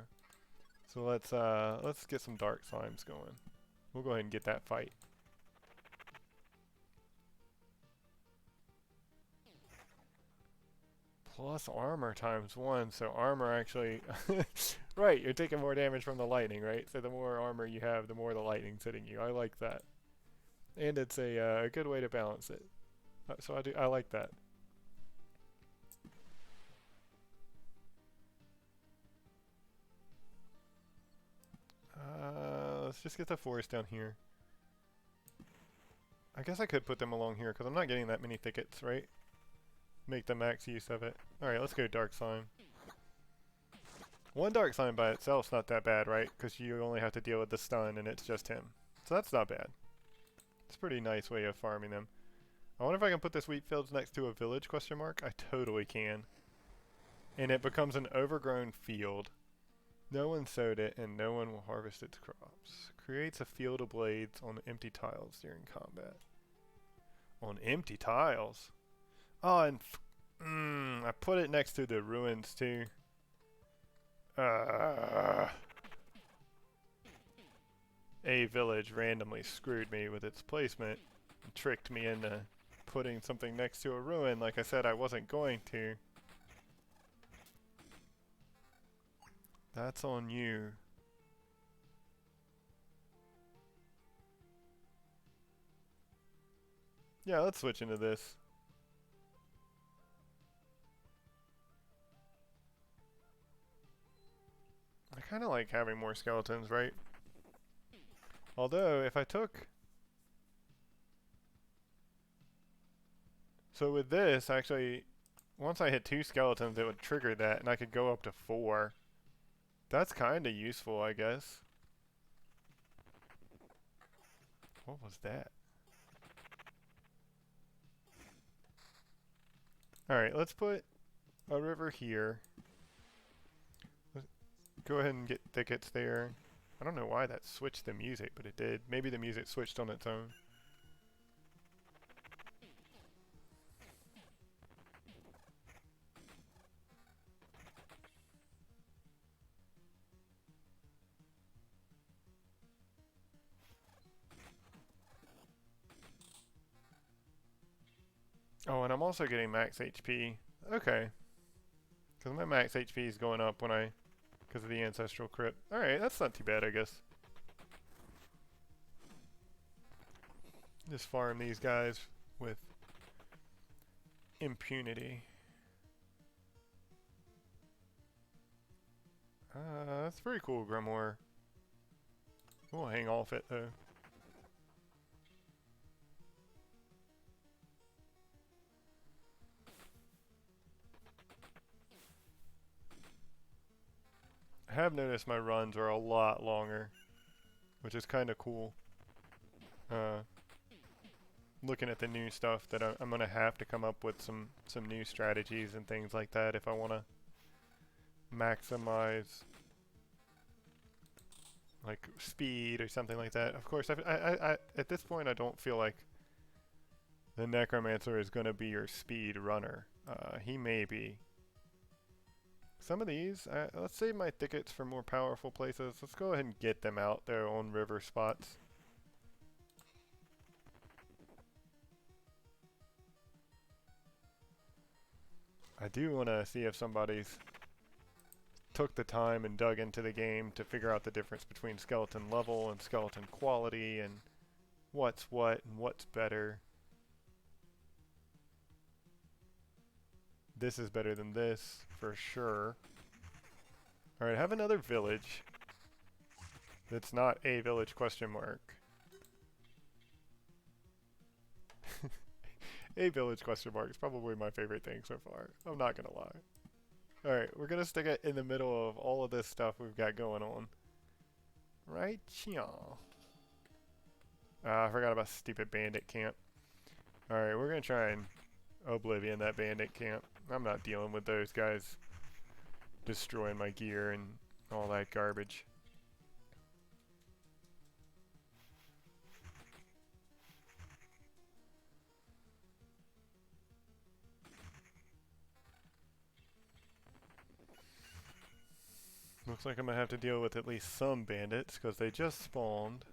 So let's get some dark slimes going. We'll go ahead and get that fight. Plus armor ×1, so armor actually... Right, you're taking more damage from the lightning, right? So the more armor you have, the more the lightning's hitting you. I like that. And it's a good way to balance it. So I like that. Let's just get the forest down here. I guess I could put them along here because I'm not getting that many thickets, right? Make the max use of it. Alright, let's go dark slime. One dark slime by itself's not that bad, right? Because you only have to deal with the stun and it's just him. So that's not bad. It's a pretty nice way of farming them. I wonder if I can put this wheat fields next to a village, question mark? I totally can. And it becomes an overgrown field. No one sowed it, and no one will harvest its crops. Creates a field of blades on empty tiles during combat. On empty tiles? Oh, and I put it next to the ruins, too. A village randomly screwed me with its placement and tricked me into putting something next to a ruin like I said I wasn't going to. That's on you. Yeah, let's switch into this. I kind of like having more skeletons, right? Although, if I took... So with this, actually, once I hit 2 skeletons, it would trigger that, and I could go up to 4. That's kind of useful, I guess. What was that? Alright, let's put a river here. Let's go ahead and get thickets there. I don't know why that switched the music, but it did. Maybe the music switched on its own. Oh, and I'm also getting max HP. Okay. Because my max HP is going up when because of the ancestral crypt. Alright, that's not too bad, I guess. Just farm these guys with impunity. That's very cool, Grimoire. We'll hang off it, though. I have noticed my runs are a lot longer, which is kind of cool. looking at the new stuff that I'm gonna have to come up with some new strategies and things like that if I want to maximize like speed or something like that. Of course, I at this point I don't feel like the Necromancer is going to be your speed runner. He may be. Some of these, let's save my thickets for more powerful places. Let's go ahead and get them out there on river spots. I do want to see if somebody's took the time and dug into the game to figure out the difference between skeleton level and skeleton quality and what's what and what's better. This is better than this, for sure. Alright, have another village. That's not a village question mark. A village question mark is probably my favorite thing so far. I'm not gonna lie. Alright, we're gonna stick it in the middle of all of this stuff we've got going on. Right here. I forgot about stupid bandit camp. Alright, we're gonna try and oblivion that bandit camp. I'm not dealing with those guys destroying my gear and all that garbage. Looks like I'm gonna have to deal with at least some bandits because they just spawned.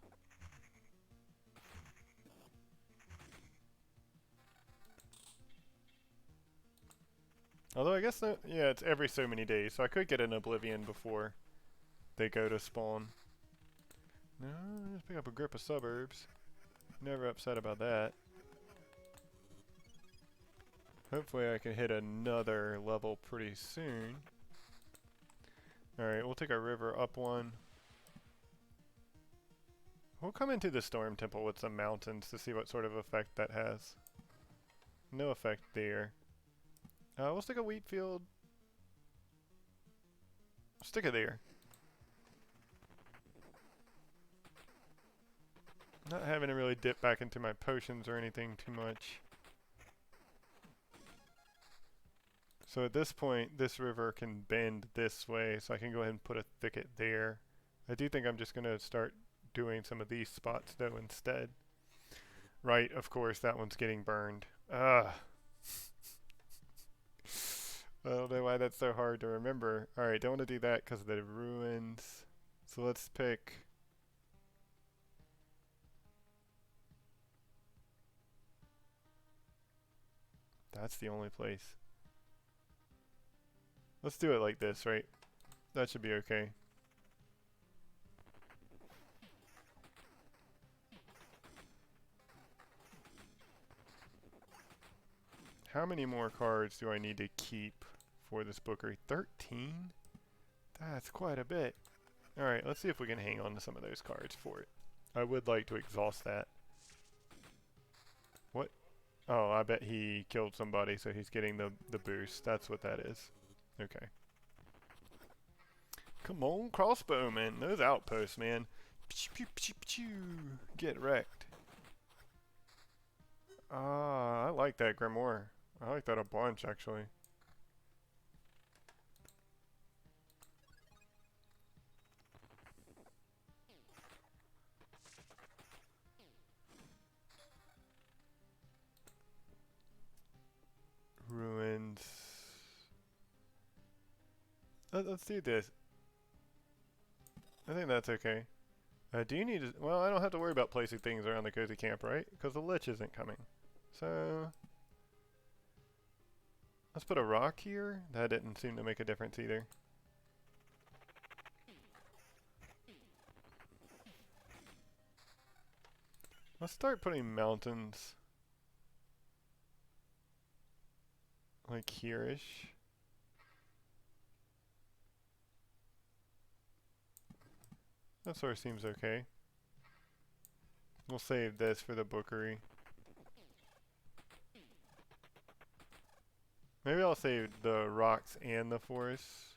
Although I guess, yeah, it's every so many days, so I could get an oblivion before they go to spawn. No, just pick up a grip of suburbs. Never upset about that. Hopefully I can hit another level pretty soon. Alright, we'll take our river up one. We'll come into the storm temple with some mountains to see what sort of effect that has. No effect there. We'll stick a wheat field. Stick it there. Not having to really dip back into my potions or anything too much. So at this point, this river can bend this way, so I can go ahead and put a thicket there. I do think I'm just going to start doing some of these spots, though, instead. Right, of course, that one's getting burned. Ugh. I don't know why that's so hard to remember. Alright, don't want to do that because of the ruins. So let's pick... That's the only place. Let's do it like this, right? That should be okay. How many more cards do I need to keep for this bookery? 13? That's quite a bit. Alright, let's see if we can hang on to some of those cards for it. I would like to exhaust that. What? Oh, I bet he killed somebody, so he's getting the boost. That's what that is. Okay. Come on, crossbowman. Those outposts, man. Get wrecked. Ah, I like that grimoire. I like that a bunch, actually. Ruins. Let's do this. I think that's okay. Do you need to... Well, I don't have to worry about placing things around the cozy camp, right? Because the lich isn't coming. So... Let's put a rock here. That didn't seem to make a difference either. Let's start putting mountains like here-ish. That sort of seems okay. We'll save this for the bookery. Maybe I'll save the rocks and the forests.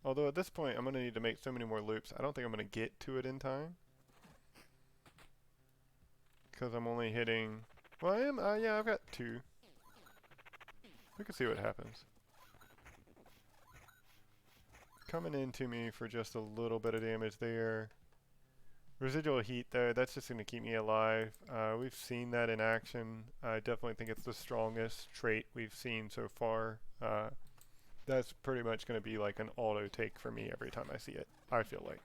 Although at this point I'm going to need to make so many more loops. I don't think I'm going to get to it in time. Because I'm only hitting Well, I am, yeah, I've got 2. We can see what happens. Coming into me for just a little bit of damage there. Residual heat though, that's just going to keep me alive. We've seen that in action. I definitely think it's the strongest trait we've seen so far. That's pretty much going to be like an auto take for me every time I see it, I feel like.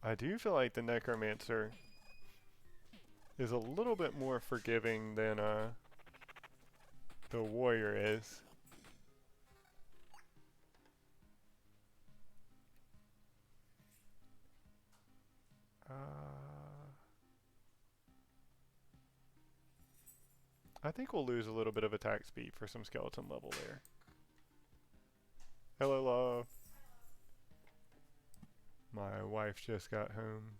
I do feel like the Necromancer is a little bit more forgiving than the Warrior is. I think we'll lose a little bit of attack speed for some skeleton level there. Hello, love. My wife just got home.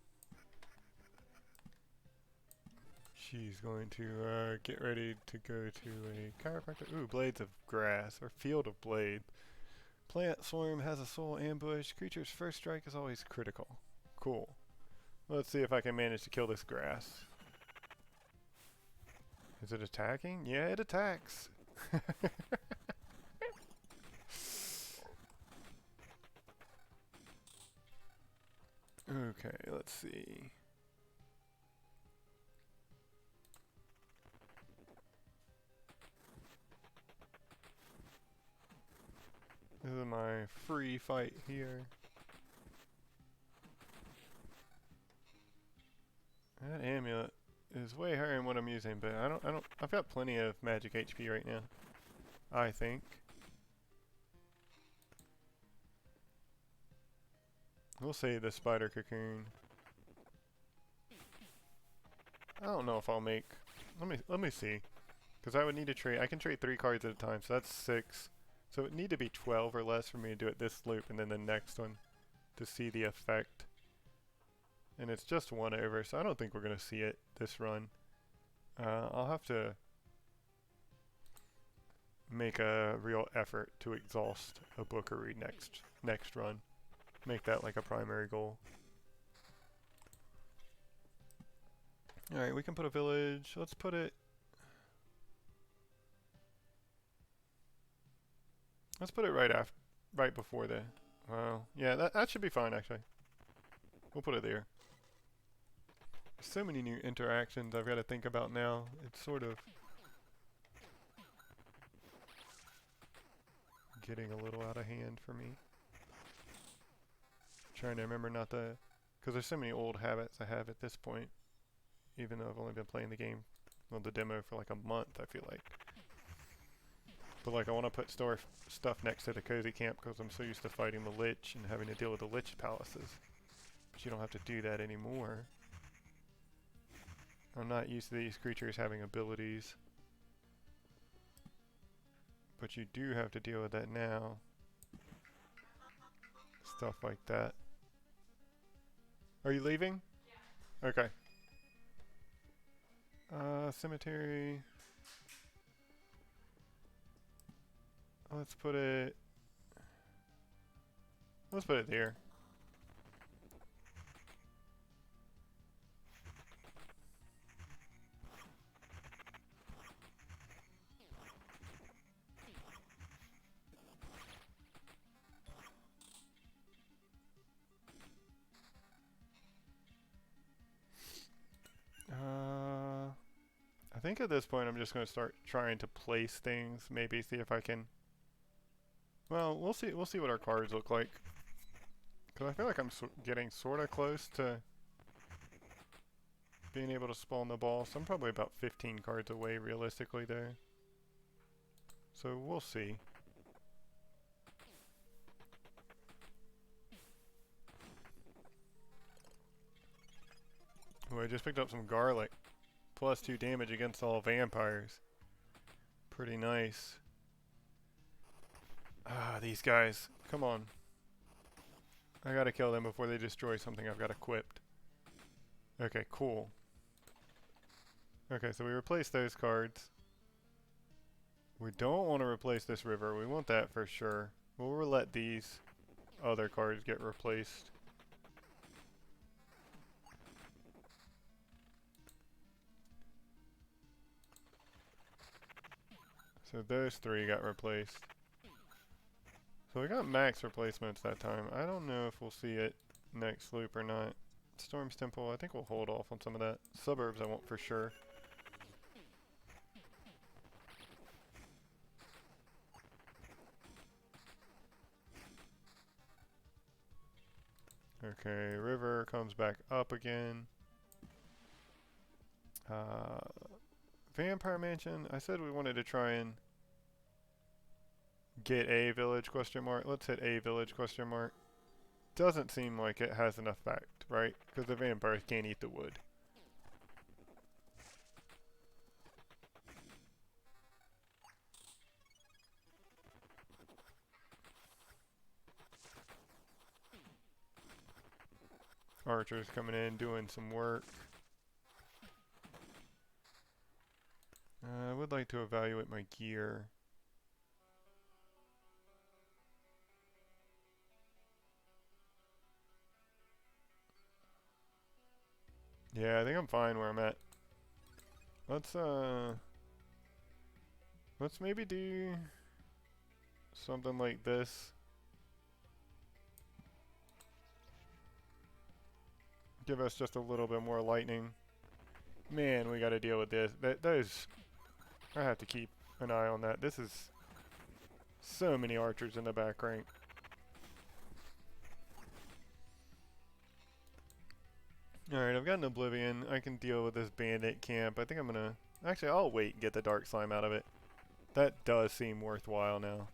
She's going to get ready to go to a chiropractor. Ooh, blades of grass, or field of blade. Plant swarm has a soul ambush. Creature's first strike is always critical. Cool. Let's see if I can manage to kill this grass. Is it attacking? Yeah, it attacks. Okay, let's see. This is my free fight here. That amulet is way higher than what I'm using, but I've got plenty of magic HP right now, I think. We'll save the spider cocoon. I don't know if I'll make, let me see. Because I would need to trade, I can trade 3 cards at a time, so that's 6. So it would need to be 12 or less for me to do it this loop and then the next one to see the effect. And it's just 1 over, so I don't think we're going to see it this run. I'll have to make a real effort to exhaust a bookery next run. Make that like a primary goal. Alright, we can put a village. Let's put it... Let's put it right before the... Well, yeah, that should be fine actually. We'll put it there. So many new interactions I've got to think about now. It's sort of getting a little out of hand for me. Trying to remember not to... Because there's so many old habits I have at this point. Even though I've only been playing the game, well, the demo for like a month, I feel like. But like I want to put stuff next to the cozy camp because I'm so used to fighting the Lich and having to deal with the Lich palaces. But you don't have to do that anymore. I'm not used to these creatures having abilities. But you do have to deal with that now. Stuff like that. Are you leaving? Yeah. Okay. Cemetery. Let's put it there. I think at this point I'm just going to start trying to place things, maybe see if I can... Well, we'll see what our cards look like. Because I feel like I'm getting sort of close to being able to spawn the ball. So I'm probably about 15 cards away realistically there. So we'll see. Oh, I just picked up some garlic. +2 damage against all vampires. Pretty nice. Ah, these guys. Come on. I gotta kill them before they destroy something I've got equipped. Okay, cool. Okay, so we replaced those cards. We don't want to replace this river. We want that for sure. We'll let these other cards get replaced. So those 3 got replaced. So we got max replacements that time. I don't know if we'll see it next loop or not. Storm's Temple, I think we'll hold off on some of that. Suburbs I won't for sure. Okay, river comes back up again. Vampire Mansion, I said we wanted to try and get a village question mark. Let's hit a village question mark. Doesn't seem like it has an effect, right? Because the vampires can't eat the wood. Archers coming in, doing some work. I would like to evaluate my gear. Yeah, I think I'm fine where I'm at. Let's maybe do something like this. Give us just a little bit more lightning. Man, we gotta deal with this. Those, I have to keep an eye on that. This is so many archers in the back rank. Alright, I've got an Oblivion. I can deal with this bandit camp. I think I'm gonna... Actually, I'll wait and get the Dark Slime out of it. That does seem worthwhile now.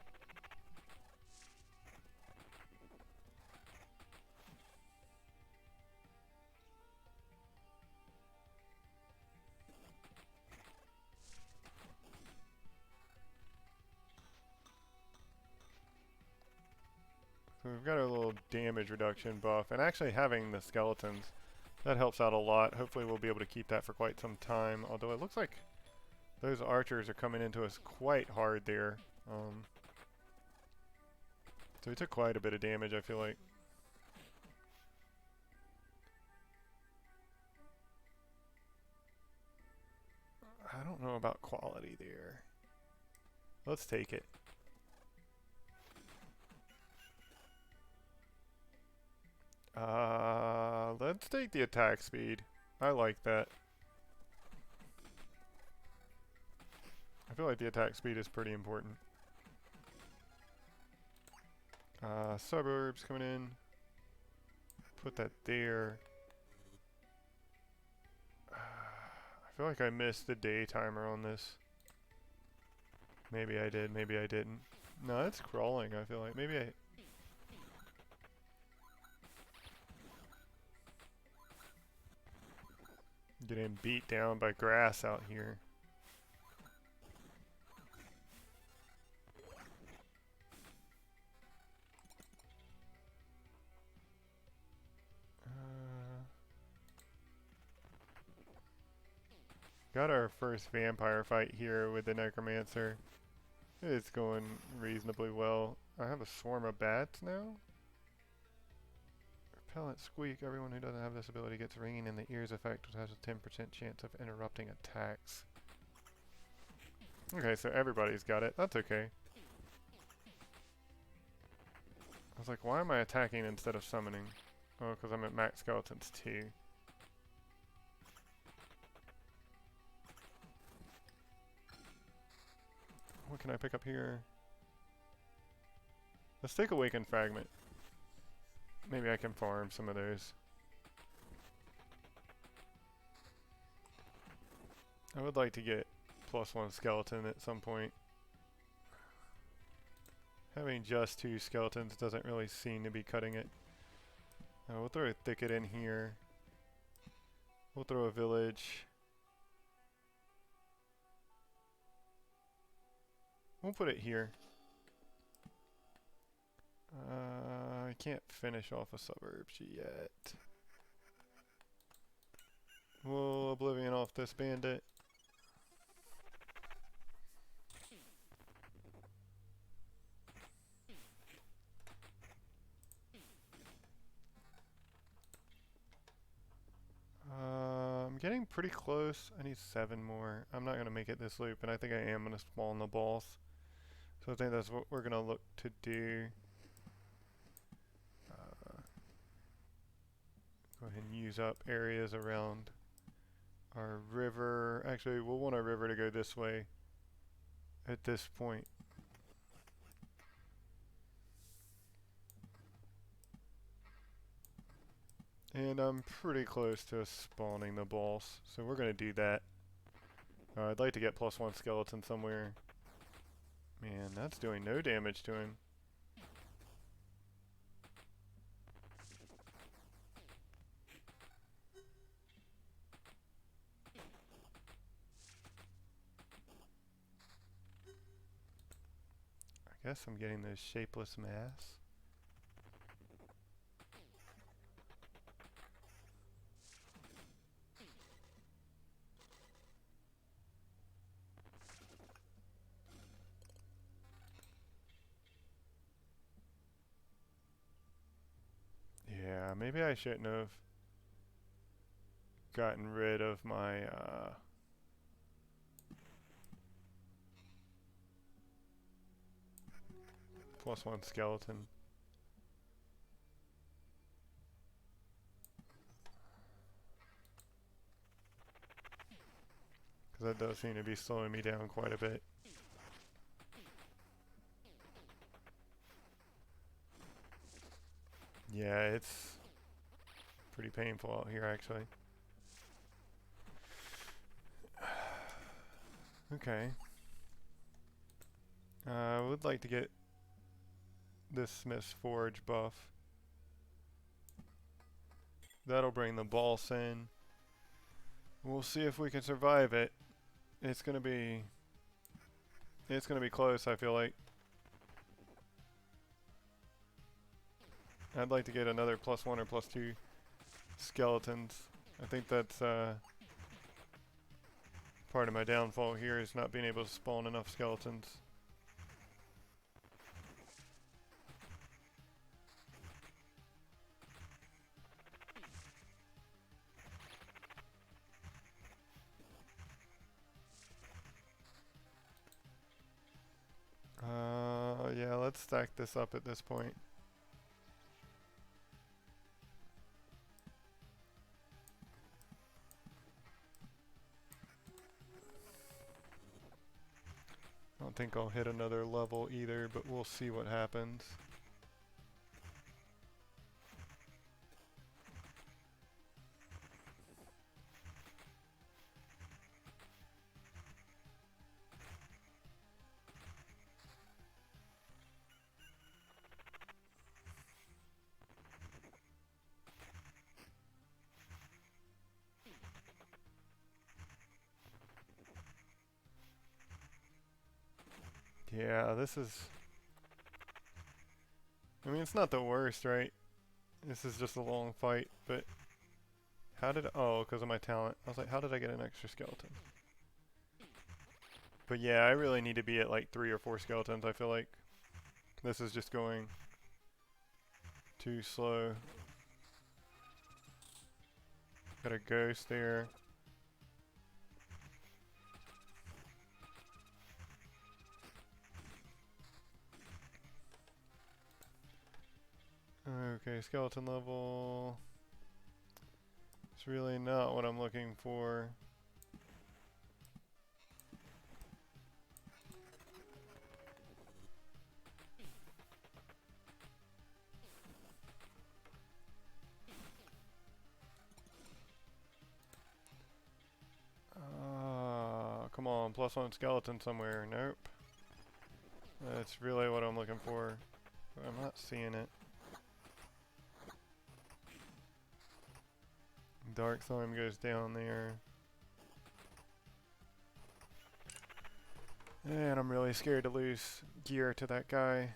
So we've got a little damage reduction buff, and actually having the skeletons, that helps out a lot. Hopefully we'll be able to keep that for quite some time, although it looks like those archers are coming into us quite hard there. So we took quite a bit of damage, I feel like. I don't know about quality there. Let's take it. Let's take the attack speed. I like that. I feel like the attack speed is pretty important. Suburbs coming in. Put that there. I feel like I missed the day timer on this. Maybe I did, maybe I didn't. No, it's crawling, I feel like. Maybe I... Getting beat down by grass out here. Got our first vampire fight here with the necromancer. It's going reasonably well. I have a swarm of bats now. Repellent squeak. Everyone who doesn't have this ability gets ringing in the ears effect, which has a 10% chance of interrupting attacks. Okay, so everybody's got it. That's okay. I was like, why am I attacking instead of summoning? Oh, because I'm at max skeletons too. What can I pick up here? Let's take Awakened Fragment. Maybe I can farm some of those. I would like to get +1 skeleton at some point. Having just 2 skeletons doesn't really seem to be cutting it. We'll throw a thicket in here. We'll throw a village. We'll put it here. I can't finish off a suburbs yet. We'll Oblivion off this bandit. I'm getting pretty close. I need 7 more. I'm not going to make it this loop, and I think I am going to spawn the balls. So I think that's what we're going to look to do. Go ahead and use up areas around our river. Actually, we'll want our river to go this way at this point. And I'm pretty close to spawning the balls, so we're going to do that. I'd like to get +1 skeleton somewhere. Man, that's doing no damage to him. I guess I'm getting those shapeless mass. Yeah, maybe I shouldn't have gotten rid of my +1 skeleton. Because that does seem to be slowing me down quite a bit. Yeah, it's pretty painful out here actually. Okay. I would like to get this Smith's Forge buff. That'll bring the boss in. We'll see if we can survive it. It's gonna be close, I feel like. I'd like to get another +1 or +2 skeletons. I think that's part of my downfall here is not being able to spawn enough skeletons. Yeah, let's stack this up at this point. I don't think I'll hit another level either, but we'll see what happens. Yeah, this is... I mean, it's not the worst, right? This is just a long fight, but... How did... Oh, because of my talent. I was like, how did I get an extra skeleton? But yeah, I really need to be at like 3 or 4 skeletons, I feel like. This is just going too slow. Got a ghost there. Okay, skeleton level. It's really not what I'm looking for. Come on, +1 skeleton somewhere. Nope. That's really what I'm looking for. But I'm not seeing it. Dark slime goes down there. And I'm really scared to lose gear to that guy.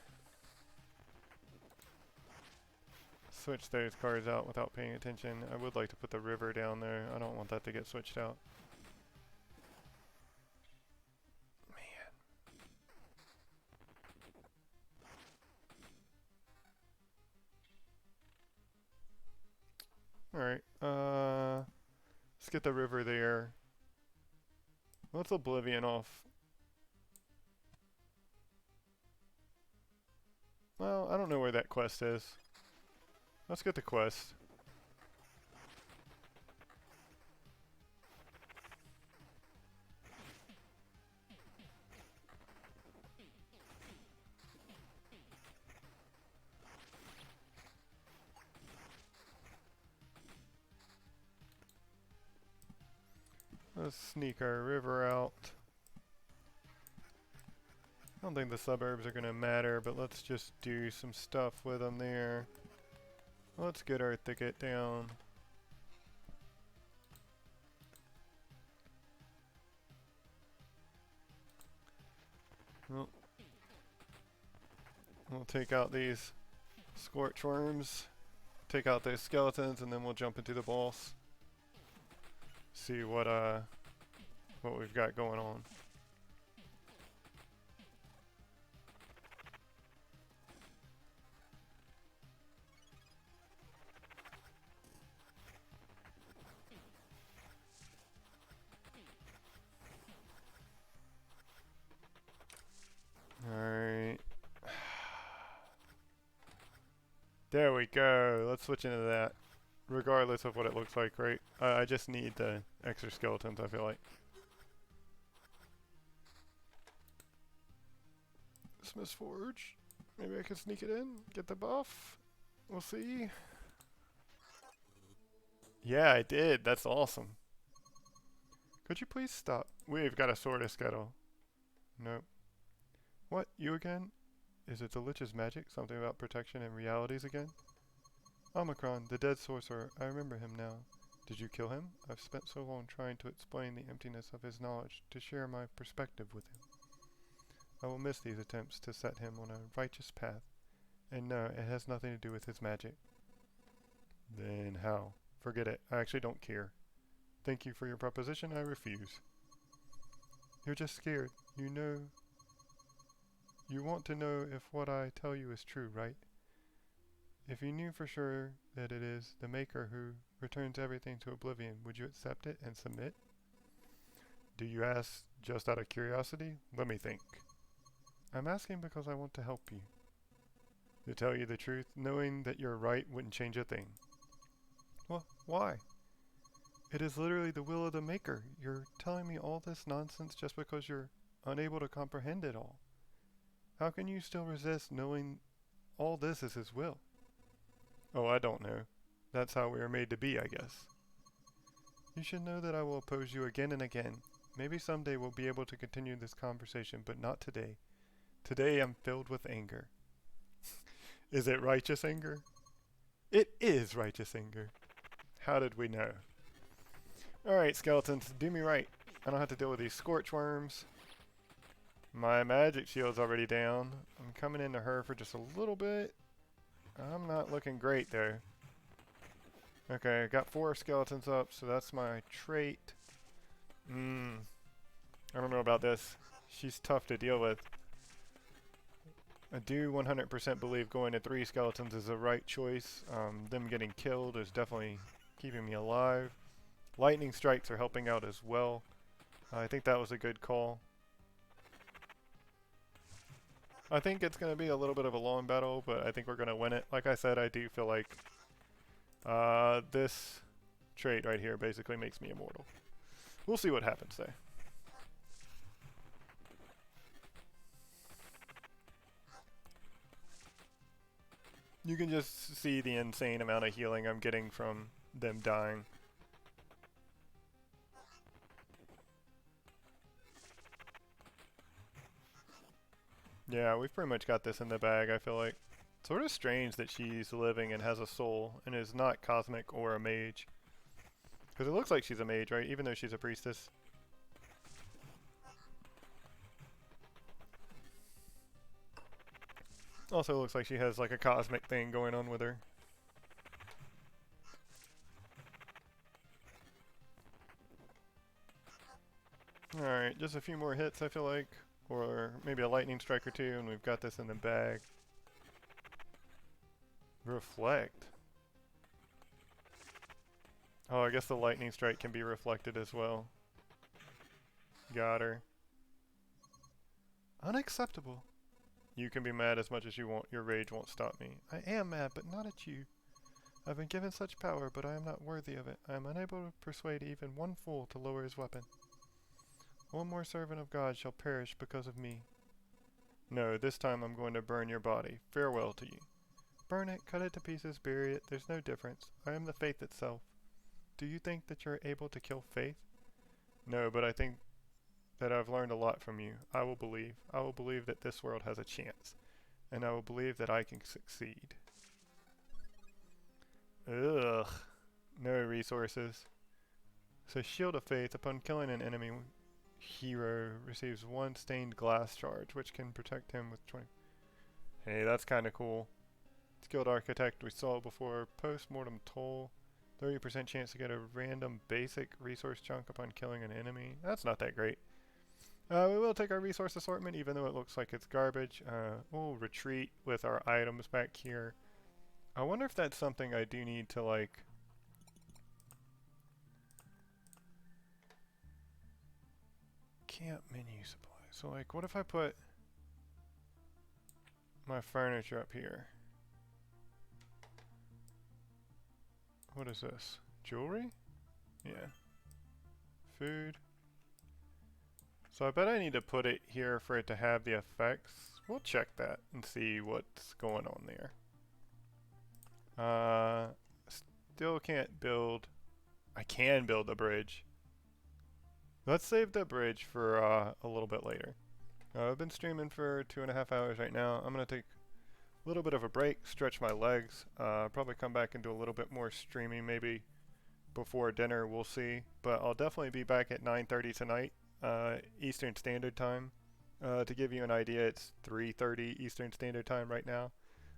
Switch those cards out without paying attention. I would like to put the river down there. I don't want that to get switched out. Man. Alright, Let's get the river there. Let's Oblivion off. Well, I don't know where that quest is. Let's get the quest. Let's sneak our river out. I don't think the suburbs are going to matter, but let's just do some stuff with them there. Let's get our thicket down. Well, we'll take out these scorch worms, take out those skeletons, and then we'll jump into the boss. See what we've got going on. Alright. There we go. Let's switch into that. Regardless of what it looks like, right? I just need the extra skeletons, I feel like. Smith's Forge. Maybe I can sneak it in, get the buff. We'll see. Yeah, I did. That's awesome. Could you please stop? We've got a sword of scuttle. Nope. What? You again? Is it the Lich's magic? Something about protection and realities again? Omicron, the dead sorcerer. I remember him now. Did you kill him? I've spent so long trying to explain the emptiness of his knowledge, to share my perspective with him. I will miss these attempts to set him on a righteous path. And no, it has nothing to do with his magic. Then how? Forget it. I actually don't care. Thank you for your proposition. I refuse. You're just scared. You want to know if what I tell you is true, right? If you knew for sure that it is the Maker who returns everything to oblivion, would you accept it and submit? Do you ask just out of curiosity? Let me think. I'm asking because I want to help you. To tell you the truth, knowing that you're right wouldn't change a thing. Well, why? It is literally the will of the Maker. You're telling me all this nonsense just because you're unable to comprehend it all. How can you still resist knowing all this is his will? Oh, I don't know. That's how we are made to be, I guess. You should know that I will oppose you again and again. Maybe someday we'll be able to continue this conversation, but not today. Today I'm filled with anger. Is it righteous anger? It is righteous anger. How did we know? Alright, skeletons, do me right. I don't have to deal with these scorch worms. My magic shield's already down. I'm coming into her for just a little bit. I'm not looking great there. Okay, I got 4 skeletons up, so that's my trait. I don't know about this. She's tough to deal with. I do 100% believe going to 3 skeletons is the right choice. Them getting killed is definitely keeping me alive. Lightning strikes are helping out as well. I think that was a good call. I think it's going to be a little bit of a long battle, but I think we're going to win it. Like I said, I do feel like this trait right here basically makes me immortal. We'll see what happens there. You can just see the insane amount of healing I'm getting from them dying. Yeah, we've pretty much got this in the bag, I feel like. Sort of strange that she's living and has a soul and is not cosmic or a mage. Because it looks like she's a mage, right? Even though she's a priestess. Also looks like she has like a cosmic thing going on with her. Alright, just a few more hits, I feel like. Or maybe a lightning strike or two, and we've got this in the bag. Reflect. Oh, I guess the lightning strike can be reflected as well. Got her. Unacceptable. You can be mad as much as you want. Your rage won't stop me. I am mad, but not at you. I've been given such power, but I am not worthy of it. I am unable to persuade even one fool to lower his weapon. One more servant of God shall perish because of me. No, this time I'm going to burn your body. Farewell to you. Burn it, cut it to pieces, bury it. There's no difference. I am the faith itself. Do you think that you're able to kill faith? No, but I think that I've learned a lot from you. I will believe. I will believe that this world has a chance. And I will believe that I can succeed. Ugh. No resources. So Shield of Faith, upon killing an enemy hero, receives 1 stained glass charge, which can protect him with 20. Hey, that's kind of cool. Skilled Architect, we saw it before. Post-mortem toll. 30% chance to get a random basic resource chunk upon killing an enemy. That's not that great. We will take our resource assortment, even though it looks like it's garbage. We'll retreat with our items back here. I wonder if that's something I do need to, like... Camp menu supplies. So, like, what if I put my furniture up here? What is this? Jewelry? Yeah. Food. So I bet I need to put it here for it to have the effects. We'll check that and see what's going on there. Still can't build. I can build the bridge. Let's save the bridge for a little bit later. I've been streaming for 2.5 hours right now. I'm going to take a little bit of a break, stretch my legs, probably come back and do a little bit more streaming maybe before dinner, we'll see. But I'll definitely be back at 9:30 tonight, Eastern Standard Time. To give you an idea, it's 3:30 Eastern Standard Time right now.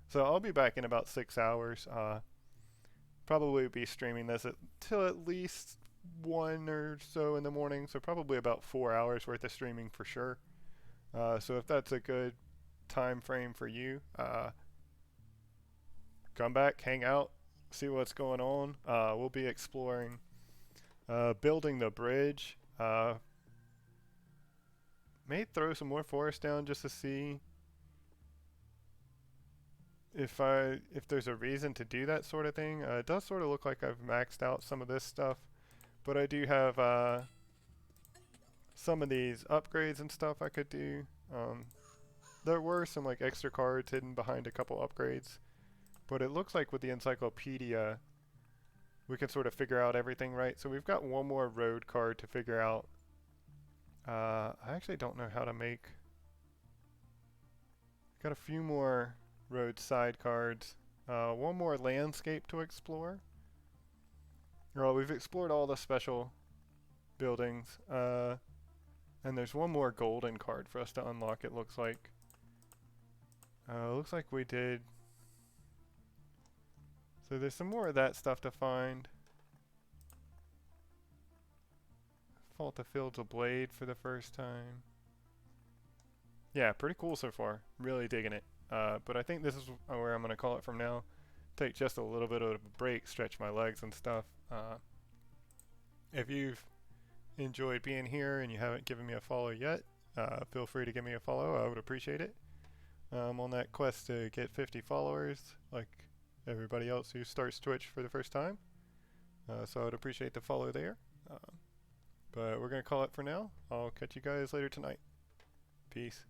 So I'll be back in about 6 hours. Probably be streaming this till at least 1 or so in the morning, so probably about 4 hours worth of streaming for sure. So if that's a good time frame for you, come back, hang out, see what's going on. We'll be exploring building the bridge. May throw some more forest down just to see if there's a reason to do that sort of thing. It does sort of look like I've maxed out some of this stuff, but I do have some of these upgrades and stuff I could do. There were some like extra cards hidden behind a couple upgrades, but it looks like with the encyclopedia we can sort of figure out everything, right? So we've got one more road card to figure out. I actually don't know how to make. Got a few more roadside cards. One more landscape to explore. Well, we've explored all the special buildings. And there's one more golden card for us to unlock, it looks like. Looks like we did. So there's some more of that stuff to find. Fault the Fields of Blade for the first time. Yeah, pretty cool so far. Really digging it. But I think this is where I'm going to call it from now. Take just a little bit of a break, stretch my legs and stuff. If you've enjoyed being here and you haven't given me a follow yet, feel free to give me a follow. I would appreciate it. I'm on that quest to get 50 followers, like everybody else who starts Twitch for the first time. So I would appreciate the follow there. But we're going to call it for now. I'll catch you guys later tonight. Peace.